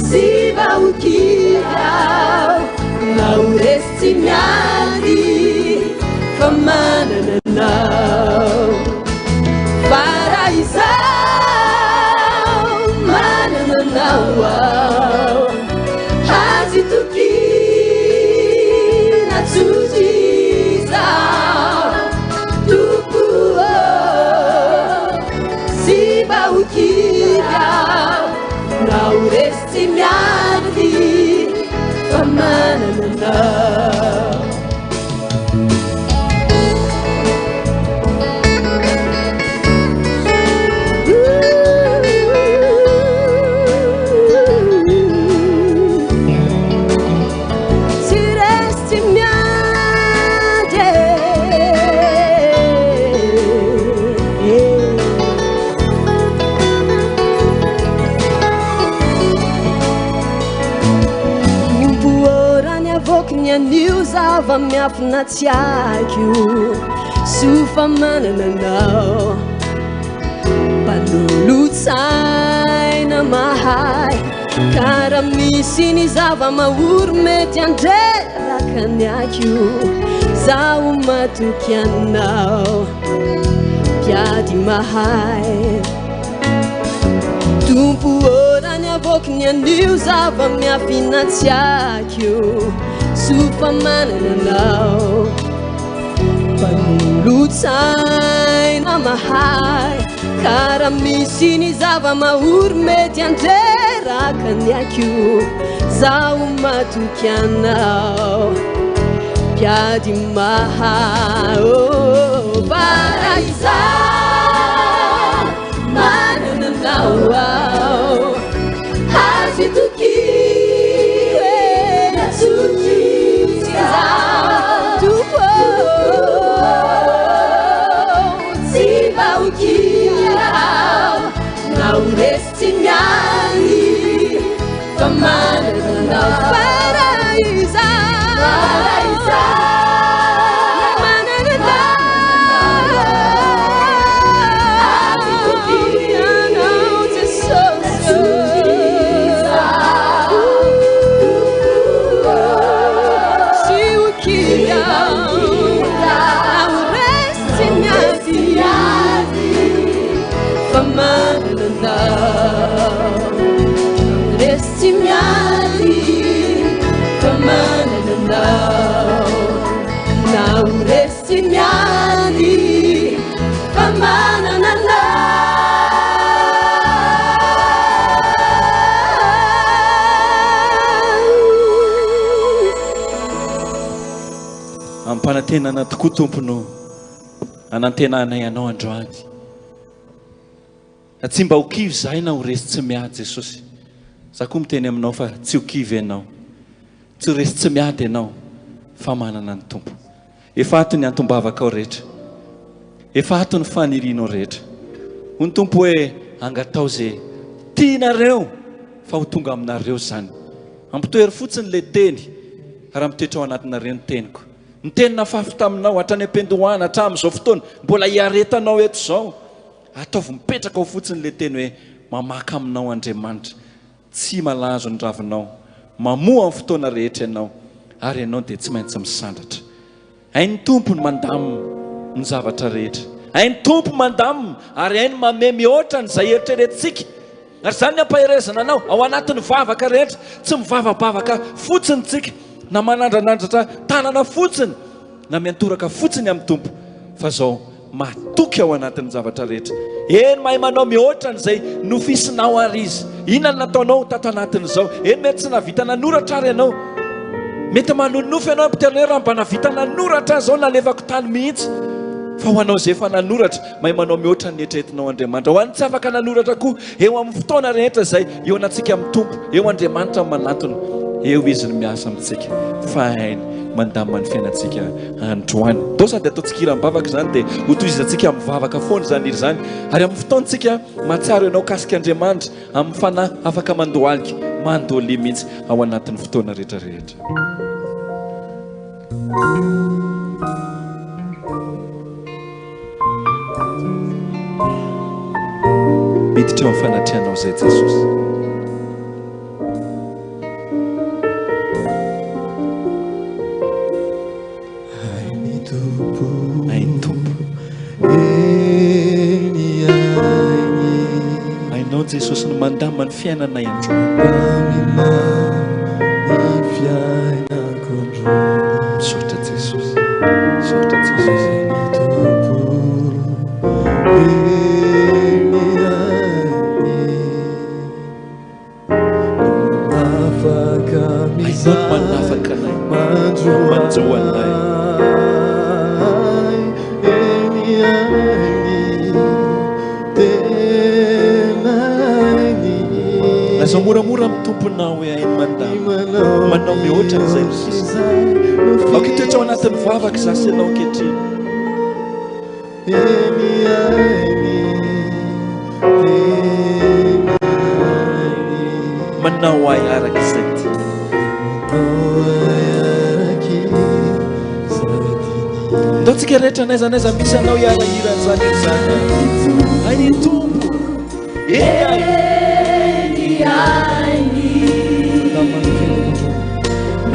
sy vahokirao na ho resy tsy miady fa manananao fara izao manananao azy tokina tsozy zao tompo sy vahokirao na ho resy tsy miady fa manananao Nio zava miafina tsy aiko sofa manananao manolo-tsaina mahay kara misy ny zava maoro mety andreraka ny aiko zaho matoky anao piady mahay tompo orany avokiny anio zava miafina tsy aiko sofa manananao manolo-tsaina mahay kara misy ny zava maoro mety andreraka ny aiko zaho matoky anao piady mahay para izao manananao azy tokina tsozy na ho resy tsy miady fa manananao para izao manananao tokinanao Jesosy sy hokirao na ho resy tsy miady fa manananao resy tsy miady fa manananao na ho resy tsy miady fa manananao ampanantenana tokoa tompono anantenanay anao androany tsy mba hokivy zahay na ho resy tsy miady Jesosy za koa miteny aminao fa tsy hokivy ianao tsy resy tsy miady ianao fa manana ny tompo efa ato ny antombavaka ao rehetra efa ato ny fanirianao rehetra ny tompo hoe angatao zay tianareo fa ho tonga aminareo zany ampitoery fotsiny le teny raha mitoetra ao anatinareo ny teniko ny tenina fafy taminao hatrany ampendohana hatramin'izao fotoana mbola hiaretanao eto zao ataovy mipetraka ao fotsiny le teny hoe mamaka aminao Andriamanitra tsy malazo ny ravinao mamoa amin'ny fotoana rehetra ianao ary ianao dia tsy maintsy misandratra hainy tompony mandamina ny zavatra rehetra hainy tompo mandamina ary hainy mame mihoatra n'izay eritreretintsika ary zany ampaherezana anao ao anatin'ny vavaka rehetra tsy mivavabavaka fotsiny tsika na manandranandratra tanana fotsiny na miantoraka fotsiny amin'ny tompo fa zao matoky ao anatin'ny zavatra rehetra eny mahay manao mihoatra n'izay nofisinao ary izy inona nataonao tato anatin'izao eny mety tsy navita nanoratra ary ianao mety manonofy ianao ampiternay raha mba navita nanoratra zao nalevako tany mihitsy fa ho anao zay efa nanoratra mahay manao mihoatra ny etretinao Andriamanitra ho an'ny tsy afaka nanoratra koa eo amin'ny fotoana rehetra zay eo anantsika amin'ny tompo eo Andriamanitra manatona eo izy ny miasa amintsika fa hainy mandamina ny fiainantsika androany do sady ataontsika mivavaka zany dia hotoizantsika mivavaka foana zany iry zany ary amin'ny fotoantsika mahatsiaro ianao kasika Andriamanitra amin'ny fanahy afaka mandohalika mandolia mihitsy ao anatin'ny fotoana rehetrarehetra miditra eo amin'ny fanatrianao zay Jesosy ainao Jesosy ny mandamina ny fiainana misaotra Jesosy misaotra Jesosy ainao manafaka anay manjoa anay lazao moramora amin'ny tomponao hoe hainy mandamina manao mihoatra n'izay Kristy aokitoetra ao anatin'ny vavaka zasy ianao ankehitriny manao ahy araka izay ty ndaontsika rehetra naiza misy anao hiarahirany zany ry zany hainy tompo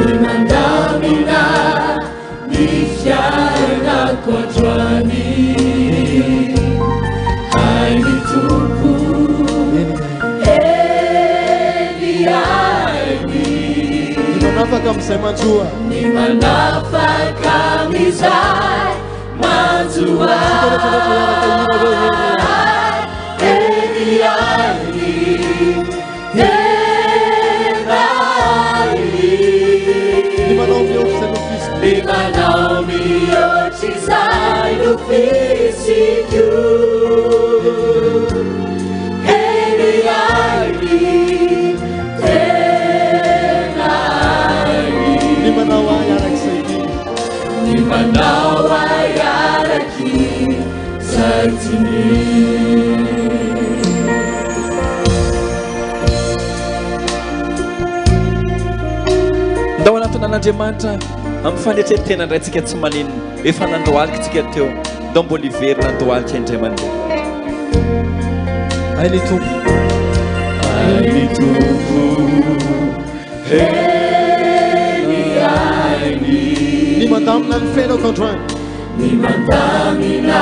ni mandamina ni fiainako androany hainy tompo manafaka amin'izay manjoa ni manafaka amin'izay manjoa Limanao mihoatra izay no fisiko eny ainy tenany limanao ahy arak'izay ty limanao ahy arak'izay tyny ndao anatin'Andriamanitra amin'ny fanetretena indray tsika tsy maninona efa nandohalika tsika teo ndao mbola iverina nandohalika indray mandeha hainy tompo ny mandamina ny fiainako androany ni mandamina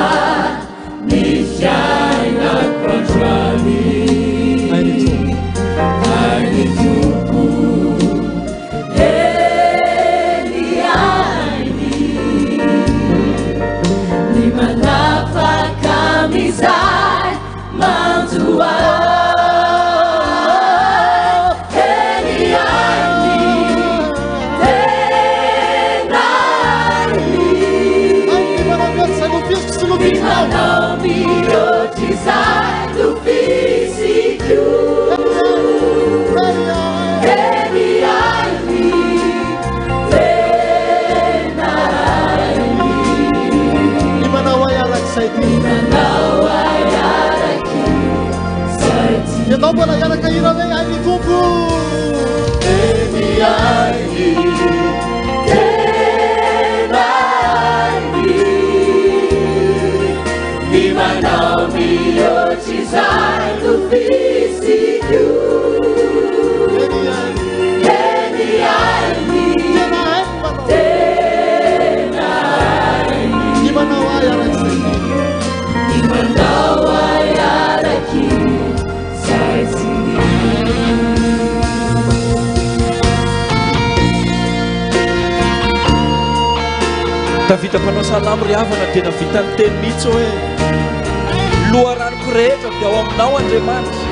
ni fiainako androany hainy tompo hainy tompo manafaka amin'izay manjoa eny ainy tenany limanao mihoatra izay no fisiko eny ainy ianao mbola iaraka hira hoe hainy tompo eny ainy tenany limanao mihoatra izay no fisiko Davita mpanao salamo ry havana tena vitany teny mihitsy hoe loharanoko rehetra dia ao aminao Andriamanitra.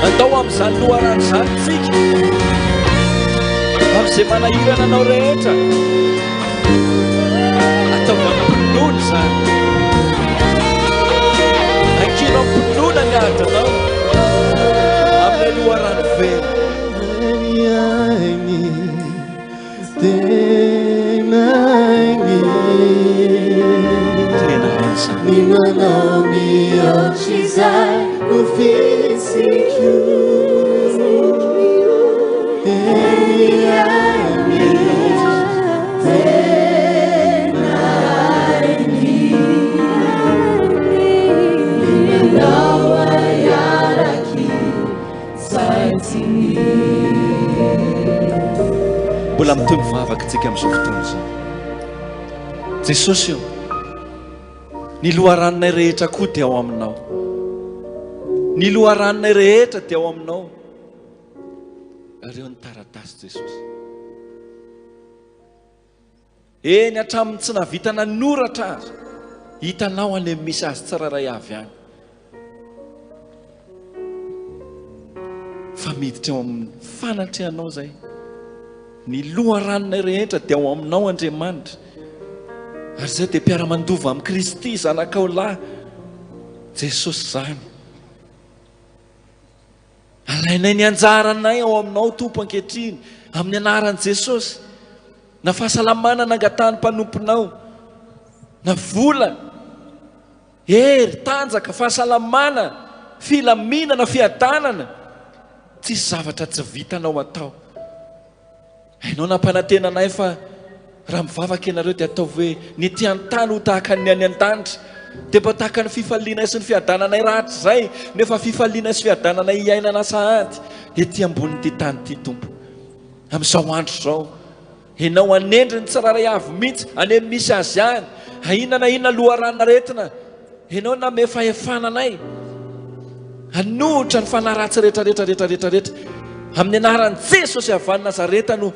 Atao amin'izany loharano izany tsika amin'izay manahirana anao rehetra. Ataovana mpinono izany, ankinao mpinono agnaritra anao amin'ilay loharano vera. Ni manao mihoatr'izay no fisiko mbola mitoy mivavaka tsika amin'izao fotoana izao. Jesosy io, ny loharanonay rehetra koa dia ao aminao. Ny loharanonay rehetra dia ao aminao. Ireo ny taratasy Jesosy. Eny hatramin'ny tsy navita nanoratra azy, hitanao any amin'ny misy azy tsiraray avy any. Fa miditra eo amin'ny fanatrehanao zay. Ny loharanonay rehetra dia ao aminao Andriamanitra. Ary zay dia mpiara-mandova amin'ny Kristy zanakao lahy Jesosy zany. Alainay ny anjaranay ao aminao Tompo ankehitriny amin'ny anaran'i Jesosy. Na fahasalamana nangatahany mpanomponao, na vola, hery, tanjaka, fahasalamana, filaminana, fiadanana, tsisy zavatra tsy vitanao atao. Hainao nampanantenanay fa raha mivavaka ianareo dia atao hoe ny ty an-tany ho tahaka ny any an-danitra, dia mba tahaka ny fifalianay sy ny fiadananay rahatry zay, nefa fifalianay sy fiadananay iainana sahady ety ambony ty tany ty Tompo. Amin'izao andro zao, ianao anendry ny tsiraray avy mihitsy any amin'ny misy azy any, ahina na inona loharanona retina, ianao name fahefananay, hanohitra ny fanaratsy rehetrarehetra amin'ny anaran'i Jesosy avy Nazareta no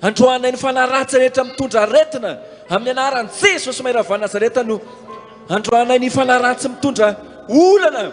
androanay ny fanaratsy rehetra mitondra aretina. Amin'ny anaran'i Jesosy Maira avy Nazareta no androanay ny fanaratsy mitondra olana,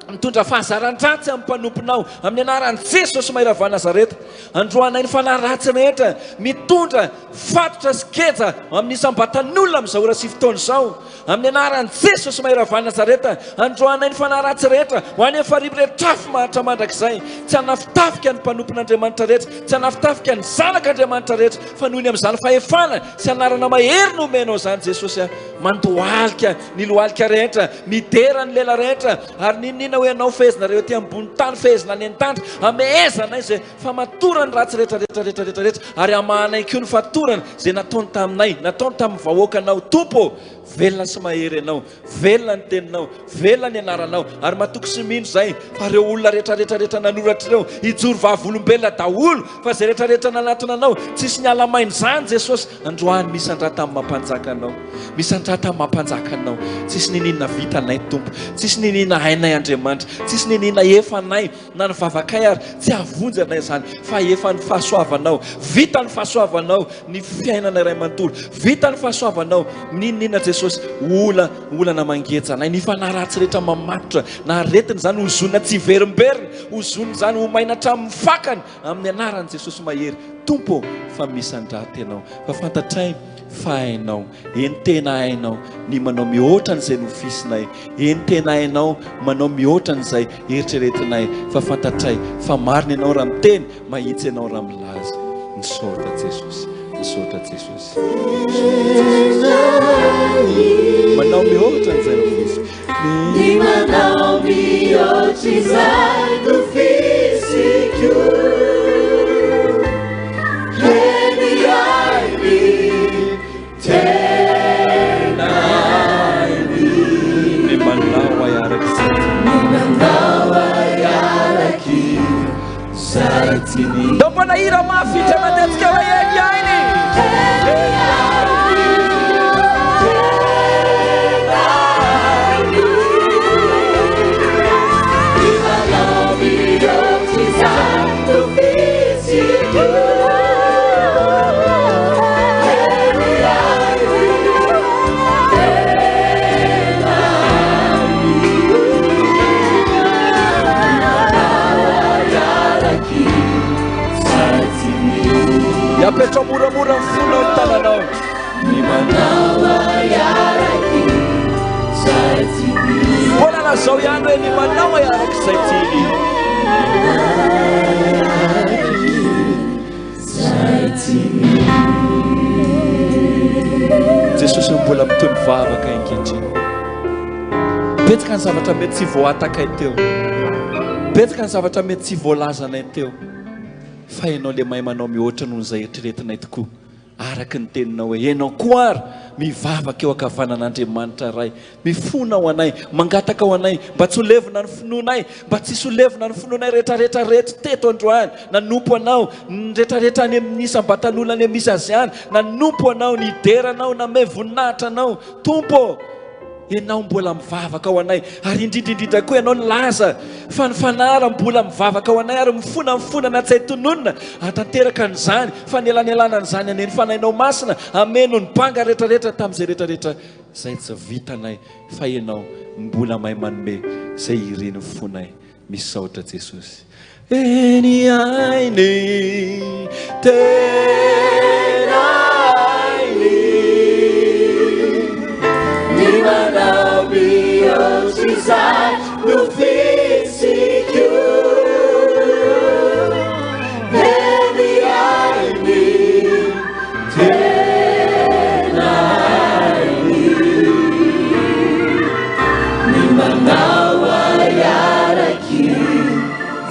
mitondra fahazaran-dratsy amin'ny mpanomponao. Amin'ny anaran'i Jesosy Maira avy Nazareta androanay ny fanaratsy rehetra mitondra fatotra sy keja amin'ny isam-batan'olona amin'izao ora sy fotoana izao. Amin'ny anaran'i Jesosy Maira avy Nazareta androanay ny fanaratsy rehetra ho any fariby rehetrafy mahatra mandrakizay. Tsy hanafitafika ny mpanompon'Andriamanitra rehetra, tsy hanafitafika ny zanak'Andriamanitra rehetra, fa nohony amin'izany fahefana sy anarana mahery no omenao zany Jesosy. Mandohalika ny lohalika rehetra, midera ny lela rehetra, ary ninina hoe anao fehezinareo ty ambony tany, fehezina any an-tandra, amehezanay zay famatorany ratsy rehetrarehetra, ary amahanay koa ny fatorana zay nataony taminay, nataony tamin'ny vahoakanao Tompo. Velona sy mahery ianao, velona ny teninao, velona ny anaranao, ary matoky sy mino zay fa reo olona rehetrarehetra nanoratra ireo hijoro vavolombelona daholo, fa zay rehetrarehetra nanatona anao tsisy ny alamainy zany Jesosy. Androany misy-andrata amin'ny mampanjaka anao, misy-andrata amin'ny mampanjaka anao. Tsisy ninina vitanay Tompo, tsisy ninina hainay Andriamanitra, tsisy ninina efanay na ny vavakay ary tsy avonjanay zany, fa efa ny fahasoavanao, vita ny fahasoavanao ny fiainana iray manontolo, vita ny fahasoavanao ninina Jesosy. Olana mangetsanay, ny fanaratsy rehetra mamatotra na aretiny zany hozonina tsy verimberina, hozonina zany ho maina hatramin'ny fakany, amin'ny anaran'i Jesosy mahery Tompo. Fa misy andraty ianao, fa fantatray fa hainao, eny tena hainao ny manao mihoatra n'izay nofisinay, eny tena hainao manao mihoatra n'izay eritreretinay, fa fantatray fa marina ianao raha miteny, mahitsy ianao raha milaza. Nisaotra Jesosy, nisaotra Jesosy. Manao mihoatra n'izay nofisy, Ni manao mihoatr'izay nofisiko, eny ainy tena ainy. ny manao ayaraky zay, Ni manao ayaraky zaitiny. ndao mbona hira mafitra matetika hoe eny ainy. Ni ny zavatra mety tsy voatakay teo, betsaka ny zavatra mety tsy voalazanay teo, fa ianao le mahay manao mihoatra noho izay eritreretinay tokoa. Araka ny teninao hoe ianao koa ary mivavaka eo ankavanan'Andriamanitra ray, mifona ao anay, mangataka ao anay mba tsy holevina ny finoanay, mba tsy hisy holevina ny finoanay rehetrarehetra rehetra teto androany. Nanompo anao rehetrarehetra any amin'ny isam-batan'olona any amin'ny misy azy any, nanompo anao nideranao, namay voninahitra anao. Tompo, ianao mbola mivavaka ao anay, ary indrindrindrindra koa ianao nilaza fa ny fanara mbola mivavaka ao anay ary mifona na tsy tononona atanteraka an'izany fa ny elanelana an'izany aneny fanainao masina ameno ny banga rehetrarehetra tamin'izay rehetrarehetra izay tsy vitanay, fa ianao mbola mahay manome izay ireny fonay. Misaotra Jesosy. Eny ainy tenainy ni manao mihoatra izay no fisiko. Eny ainy tenainy ni manao ayaraky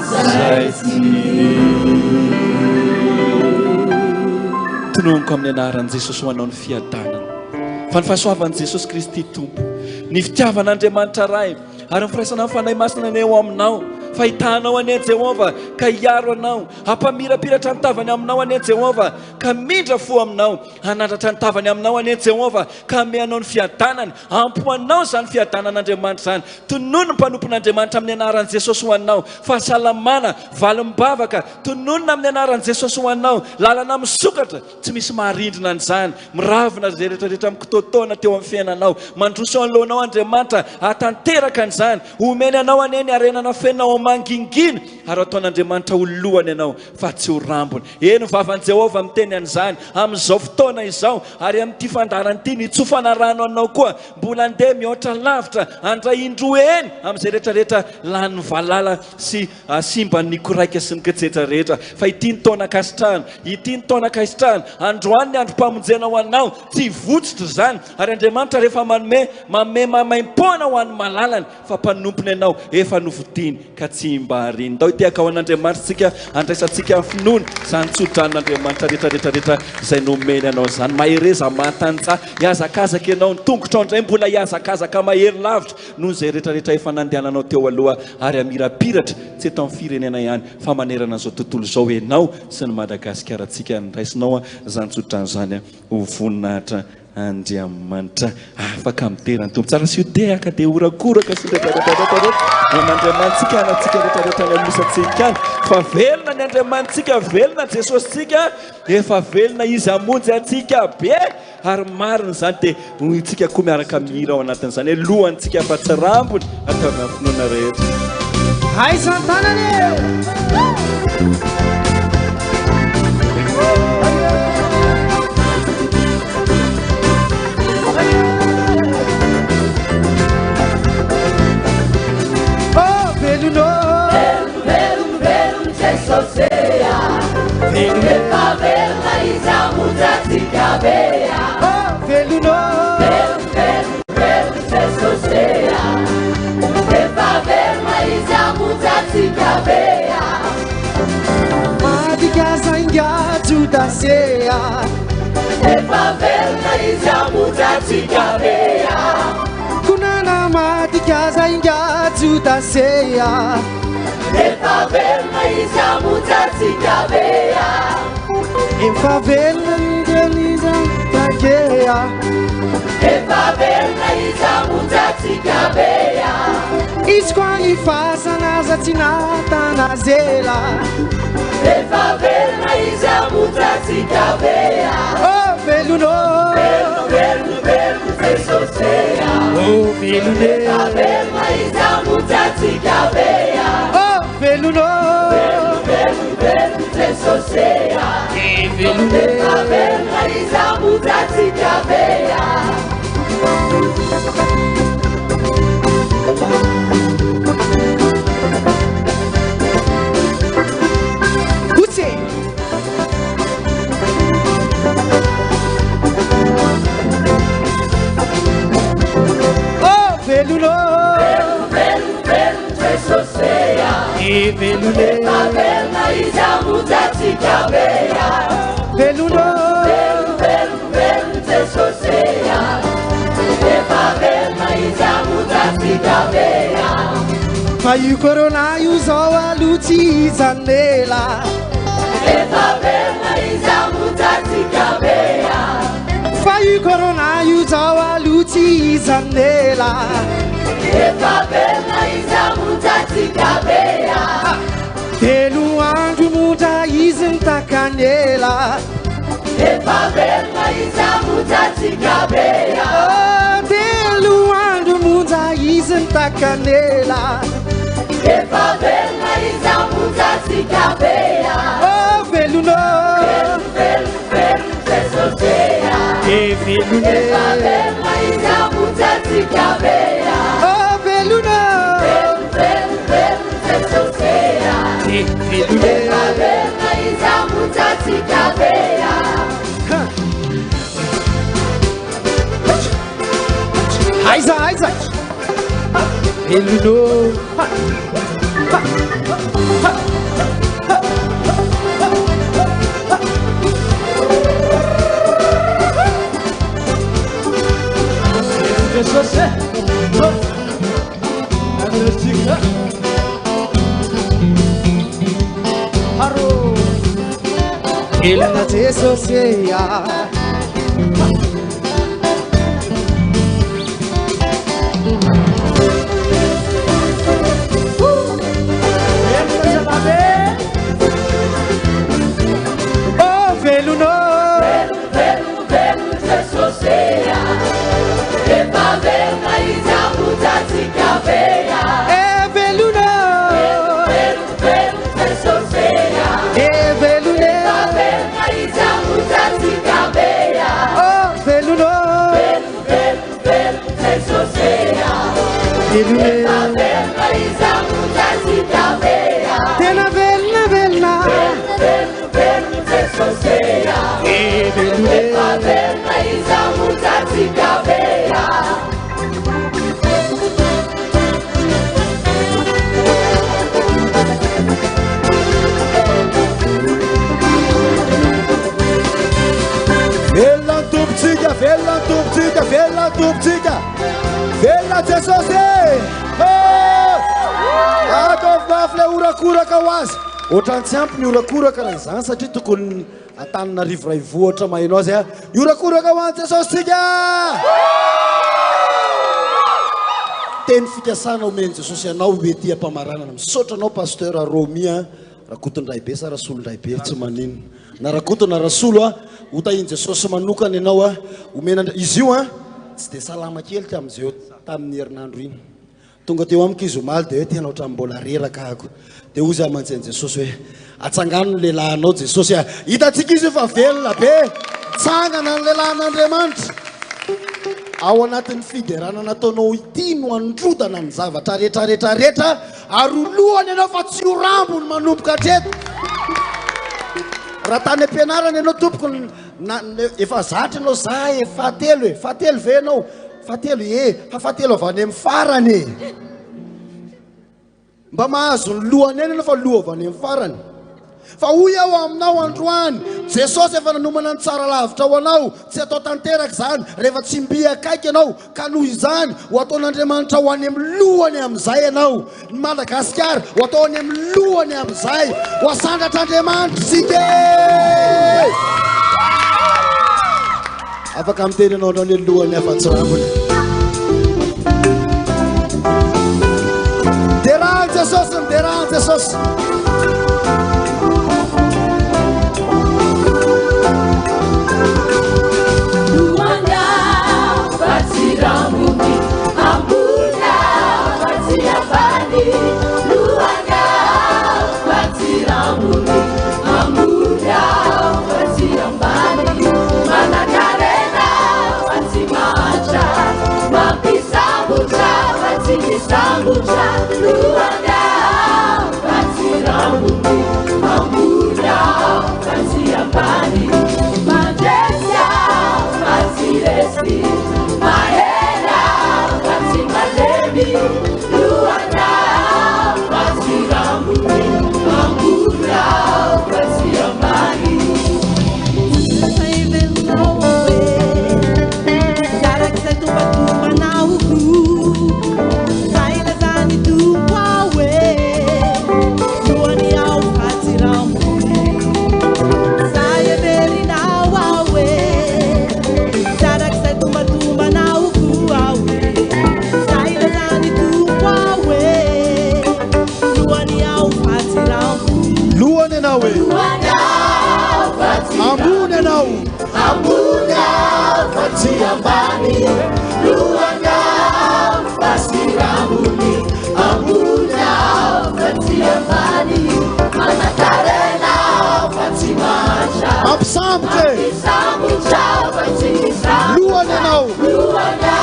izay tononiko amin'ny anaran'i Jesosy ho anao ny fiadanana, fa ny fahasoavan'i Jesosy Kristy Tompo, ny fitiavan'Andriamanitra ray ary ny firaisana ny fanahy masina ny eo aminao, fahitanao ane Jehova ka hiaro anao, hampamirapiratra ny tavany aminao ane Jehova ka mindra fo aminao, hanandratra ny tavany aminao ane Jehova ka ameanao ny fiadanany, ampoanao zany fiadanan'Andriamanitra zany. Tonono ny mpanompon'Andriamanitra amin'ny anaran'i Jesosy ho anao, fahasalamana, valim-bavaka, tononona amin'ny anaran'i Jesosy ho anao, lalana misokatra, tsy misy maharindrina an'izany, miravina zay rehetrarehetra mikototona teo amin'ny fiainanao, mandroso alohanao Andriamanitra, atanteraka an'izany, omeny anao aneny arenana fenao mangingina, ary ataon'Andriamanitra ho lohany ianao fa tsy ho rambony. Eny vavan'i Jehova miteny an'izany amin'izao fotoana izao, ary amin'ity fandarany ity nitsofana rano anao koa, mbola andeha mihoatra lavitra, andray indroa eny amin'izay rehetrarehetra lany valala sy simba ny koraika sy ny ketsetra rehetra. Fa ity ny taona kasitrahana, ity ny taona kasitrahana, androany ny androm-pamonjena ho anao, tsy votsitra zany, ary Andriamanitra rehefa manome mamaim-poana ho an'ny malalany, fa mpanompony ianao efa novodiny ka tsy mba hariny. Ndao itiaka ao an'Andriamanitra tsika, andraisantsika finoana zany tsodran'Andriamanitra rehetrarehetra izay nomeny anao zany. Mahereza matanja, hiazakazaka ianao ny tongotra indray, mbola hiazakazaka mahery lavitra noho izay rehetrarehetra efa nandehananao teo aloha, ary amirapiratra tsy eto amin'ny firenena ihany fa manerana an'izao tontolo izao ianao sy ny Madagasikara tsika niraisinao zany tsodran'izany ho voninahitra Andriamanitra afaka miterany tompo tsara sy ioteaka dia orakoraka sy n'Andriamanitsika anatsika rehetrarehetra ny amisatsika any, fa velona ny Andriamanitsika, velona Jesositsika, efa velona izy amonjy atsika be, ary marina zany dia itsika koa miaraka mihira ao anatin'izany hoe lohantsika fa tsy rambony atao amin'ny finoana rehetra. Aisan-tanany Velum Jesosea, rehefa velona izy amonjy atsika bea. Velum Jesosea, rehefa velona izy amonjy atsika bea. Madikaza ingajudasea, rehefa velona izy amonjy atsika bea. kunana madikaza ingajudasea, rehefa velona izy amonjy atsika bea. efa velona nideliza takea, rehefa velona izy amonjy atsika bea. izy koa nifasanaza tsy natanazela, rehefa velona izy amonjy atsika bea. veluno Jesosea, rehefa velona izy amonjy atsika bea. veluno Jesosea, rehefa velona izy amonjy atsika bea. Kutse veluno Efavelna izamutatikabeya Veluno Velu tesoseya Efavelna izamutatikabeya Fa io corona io zao aluti zanela Efavelna izamutatikabeya Fa io corona io zao aluti zanela Efavelna izamutatikabeya Telo andro monja izy takanela Efavelna izamutatikabeya Telo andro monja izy takanela Efavelna izamutatikabeya Oh veluno Velu tesoseya Veluno Efavelna izamutatikabeya Oh veluno Velu tesoseya Veluno Efavelna izamutatikabeya Aiza Veluno Elana tesoseya Oh veluno Velu tesoseya Efavelna izamutatikabeya veluno Velu tesoseya veluno Efavelna izamutatikabeya Oh veluno Velu tesoseya veluno Efavelna izamutatikabeya Tena velna Velu tesoseya veluno Efavelna izamutatikabeya Velona Jesosy ataovy mafy le orakoraka ho azy ohatrany tsy ampy ny orakoraka raha izany satria tokony atanana rivo ray vohatra mahainao azy iorakoraka ho any Jesosy tsika teny fikasana omeny Jesosy anao mety ampamaranana misaotra anao pasteur Romi rakotondray be sa rasolondray be tsy manino na rakoto na rasolo ho tahiny Jesosy manokana ianao omena izy io tsy dia salama kely tamin'izay tamin'ny herinandro iny tonga teo amiko izy omaly dia hoe tena ohatran'ny mbola reraka ahako dia ozy amantseny Jesosy hoe atsangano ny lehilahinao Jesosy hitantsika izy fa velona be tsangana ny lehilahin'Andriamanitra ao anatin'ny fiderana nataonao ity no androdana ny zavatra rehetrarehetrarehetra ary lohany ianao fa tsy ho rambo ny manomboka hatreto raha tany ampianarana ianao tompoko efa zatra ianao za fahatelo fahatelo ve ianao fahatelo fa fahatelo avy any amin'ny farany mba mahazo ny lohany eny ianao fa loha avy any amin'ny farany fa hoy aho aminao androany Jesosy efa nanomana ny tsara lavitra ho anao tsy atao tanteraka izany rehefa tsy mbi akaiky ianao ka noho izany ho ataon'Andriamanitra ho any amin'ny lohany amin'izay ianao ny Madagasikara ho atao any amin'ny lohany amin'izay ho asandratr'Andriamanitra sika afaka miteny ianao anao ny lohany afa-tsy rambony derany Jesosy derany Jesosy Sambucha, luanga, luane nawe ambune nao ambuna fatiambani luana fasiramuni ambuna fatiambani manakarena fatimacha absamte samucha fatisa luane nao luana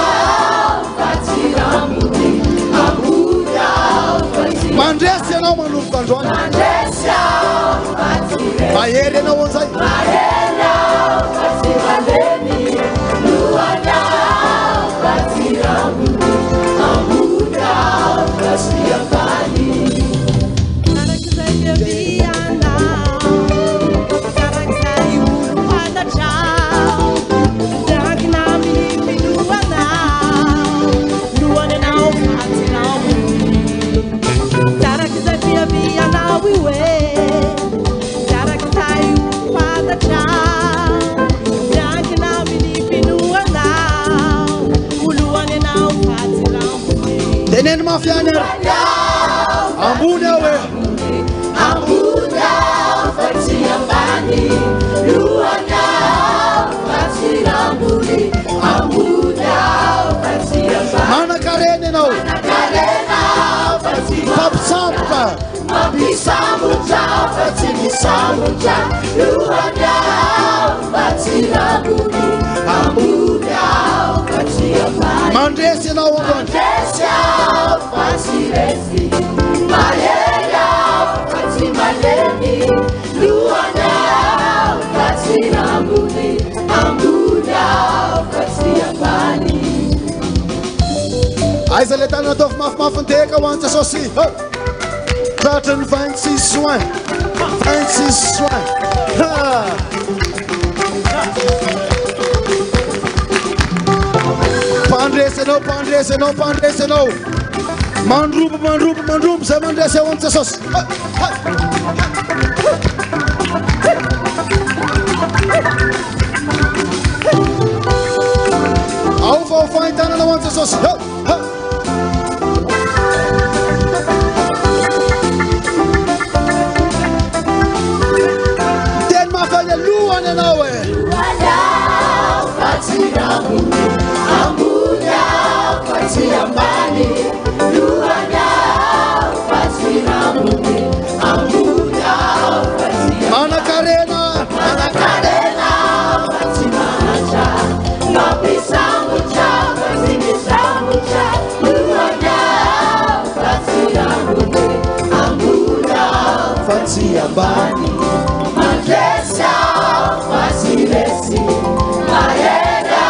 fatiramuni ambuna fatimacha mandese nao manufukandwana mandesa fatire mayere na wonzai mayena fativaleni luana fatiramuni ambuna fatiambani Tenen mafianer ambune we ambuna fatiambani luana fatiramuni ambuna fatiambani manakarene nao nakarena fatima absamta mabisamucha fatimisamucha luana fatiramuni ambuna fatiambani mandese nao wonzai Mandesa fasiresi Mayera fatimaleni luana fatiramuni ambuna fatiambani Aizaletana tof maf teka wante sosi Praten 26 soin 26 soin Pandrese no Mandrup se mandrese wante sos Au faintana na wante sos Den mafanya luane nawe luana fatiramuni ambuna fatiambani luana fatiramuni ambuna fatiambani manakarena manakarena fatimacha mabisamucha fatimisamucha luana fatiramuni ambuna fatiambani mandesa fasiresi mayena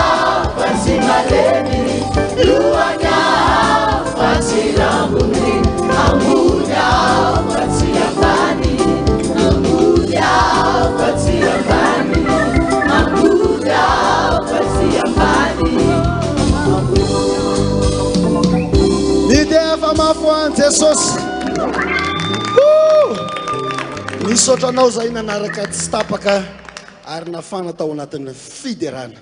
fatimaleni luana fatiramuni ambuna fatiambani ambuna fatiambani ambuna fatiambani Mideva mafuante sos nisotranao zay nanaraka tsy tapaka ary nafana tao anatin'ny fiderana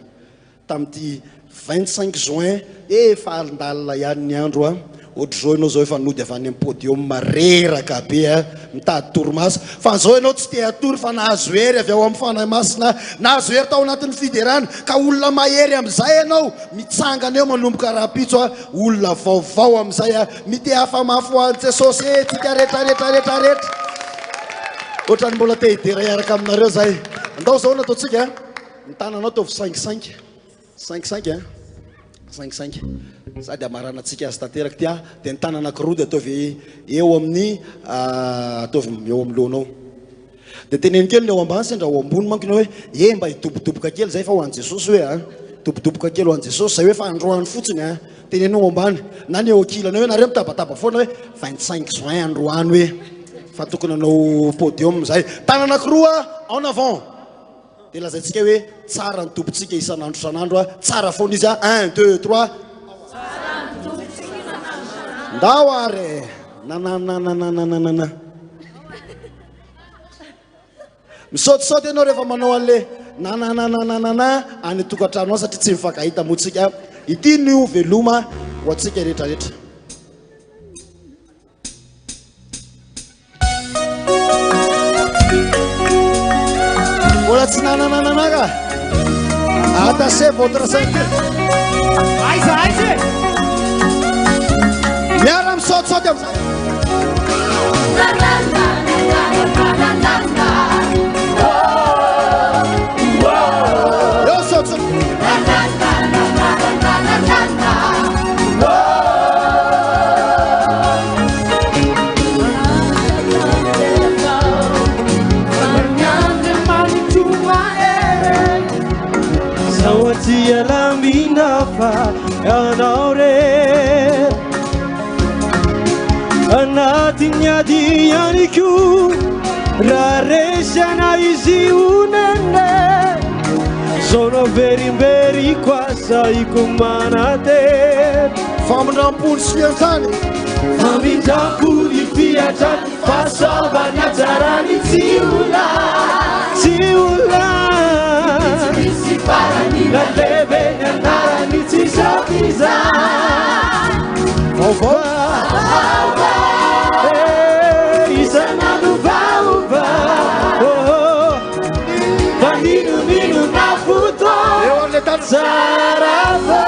tamin'ity 25 juin efa alindalina ihany ny andro a ohatry zao ianao zao efa nody avy any amin'ny podium mareraka be a mitady torimaso fa zao ianao tsy te hatory fa nahazo hery avy ao amin'ny fanahy masina nahazo hery tao anatin'ny fiderana ka olona mahery amin'izay ianao mitsangana eo manomboka raha-pitso a olona vaovao amin'izay a mite hafa mafy ho antsy sosy tsika rehetrarehetrarehetrarehetra ohatrany mbola te hidera iaraka aminareo zay andao zao na ataotsika ny tananao taovy 5-5 sady amaranantsika azy tanteraka ty a dia ny tanana anankiroa dia ataovy eo amin'ny ataovy eo amin'ny lohanao dia teneny kely ny eo ambany sendra ao ambony manko ny hoe mba hitobotoboka kely zay fa ho an Jesosy hoe a tobotoboka kely ho an Jesosy zay hoe fa androany fotsiny a tenenao ambany na ny eo ankilana hoe nareo mitabataba foana hoe 25 juin androany hoe fa tokony anao podium zay tanana anankiroa en avant dia lazaintsika hoe tsara ny tompontsika isan'andro isan'andro a tsara foana izy a 1 2 3 ndao are nananananananana misaotisaoty ianao rehefa manao an'le nananananana any tokantrano satria tsy mifankahita motsika ity ny veloma ho atsika rehetrarehetra tsy nananananaga attaché votre ceinture aiza miara misaotisaoty am'zay eo saotisaoty Tia lamina fa anore anatinyadi yaniku rareshana izi unene sono verimberi kwasa ikumanate famindram-polo sy fiantrany famindram-polo fiantrany fasovana tsarany tsiula la leve andarany tsy safiza vaovao isanandro vaova vaninonino na fotoa eo an'le tany tsara va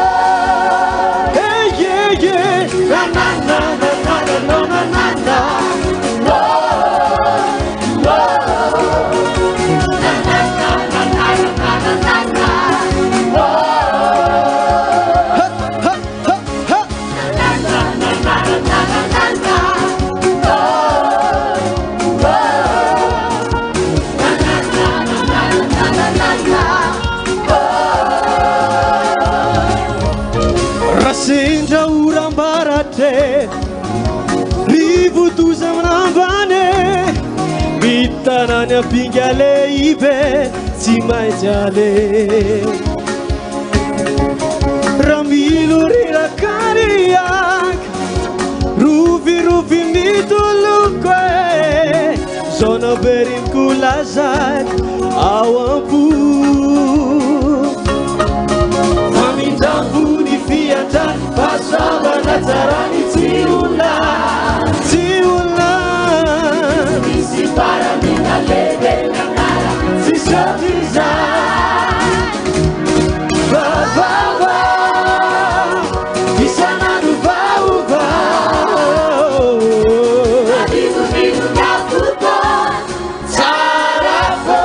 nanananananananana Rasindra urambarate rivutuza mnambane bitananya pingale ibe simajale Ramilu rirakariak ruvi mitulukwe zona berim kulazak awampu famindambuni fiatan pasaba nazarani tiula isi para mina lebe nangara si sotiza va isanadu va adidu na futo sarafo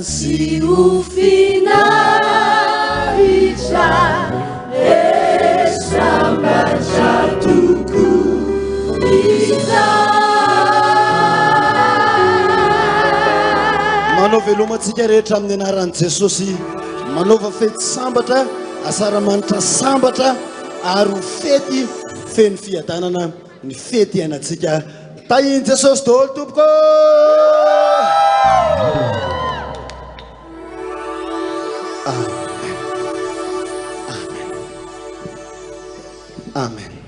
Si ufina richa esamba chatuku ita manao velomantsika rehetra amin'ny anaran'i Jesosy manaova fety sambatra asaramanitra sambatra ary fety feno fiadanana ny fety ianatsika tahiny Jesosy daholo tompoko Amen.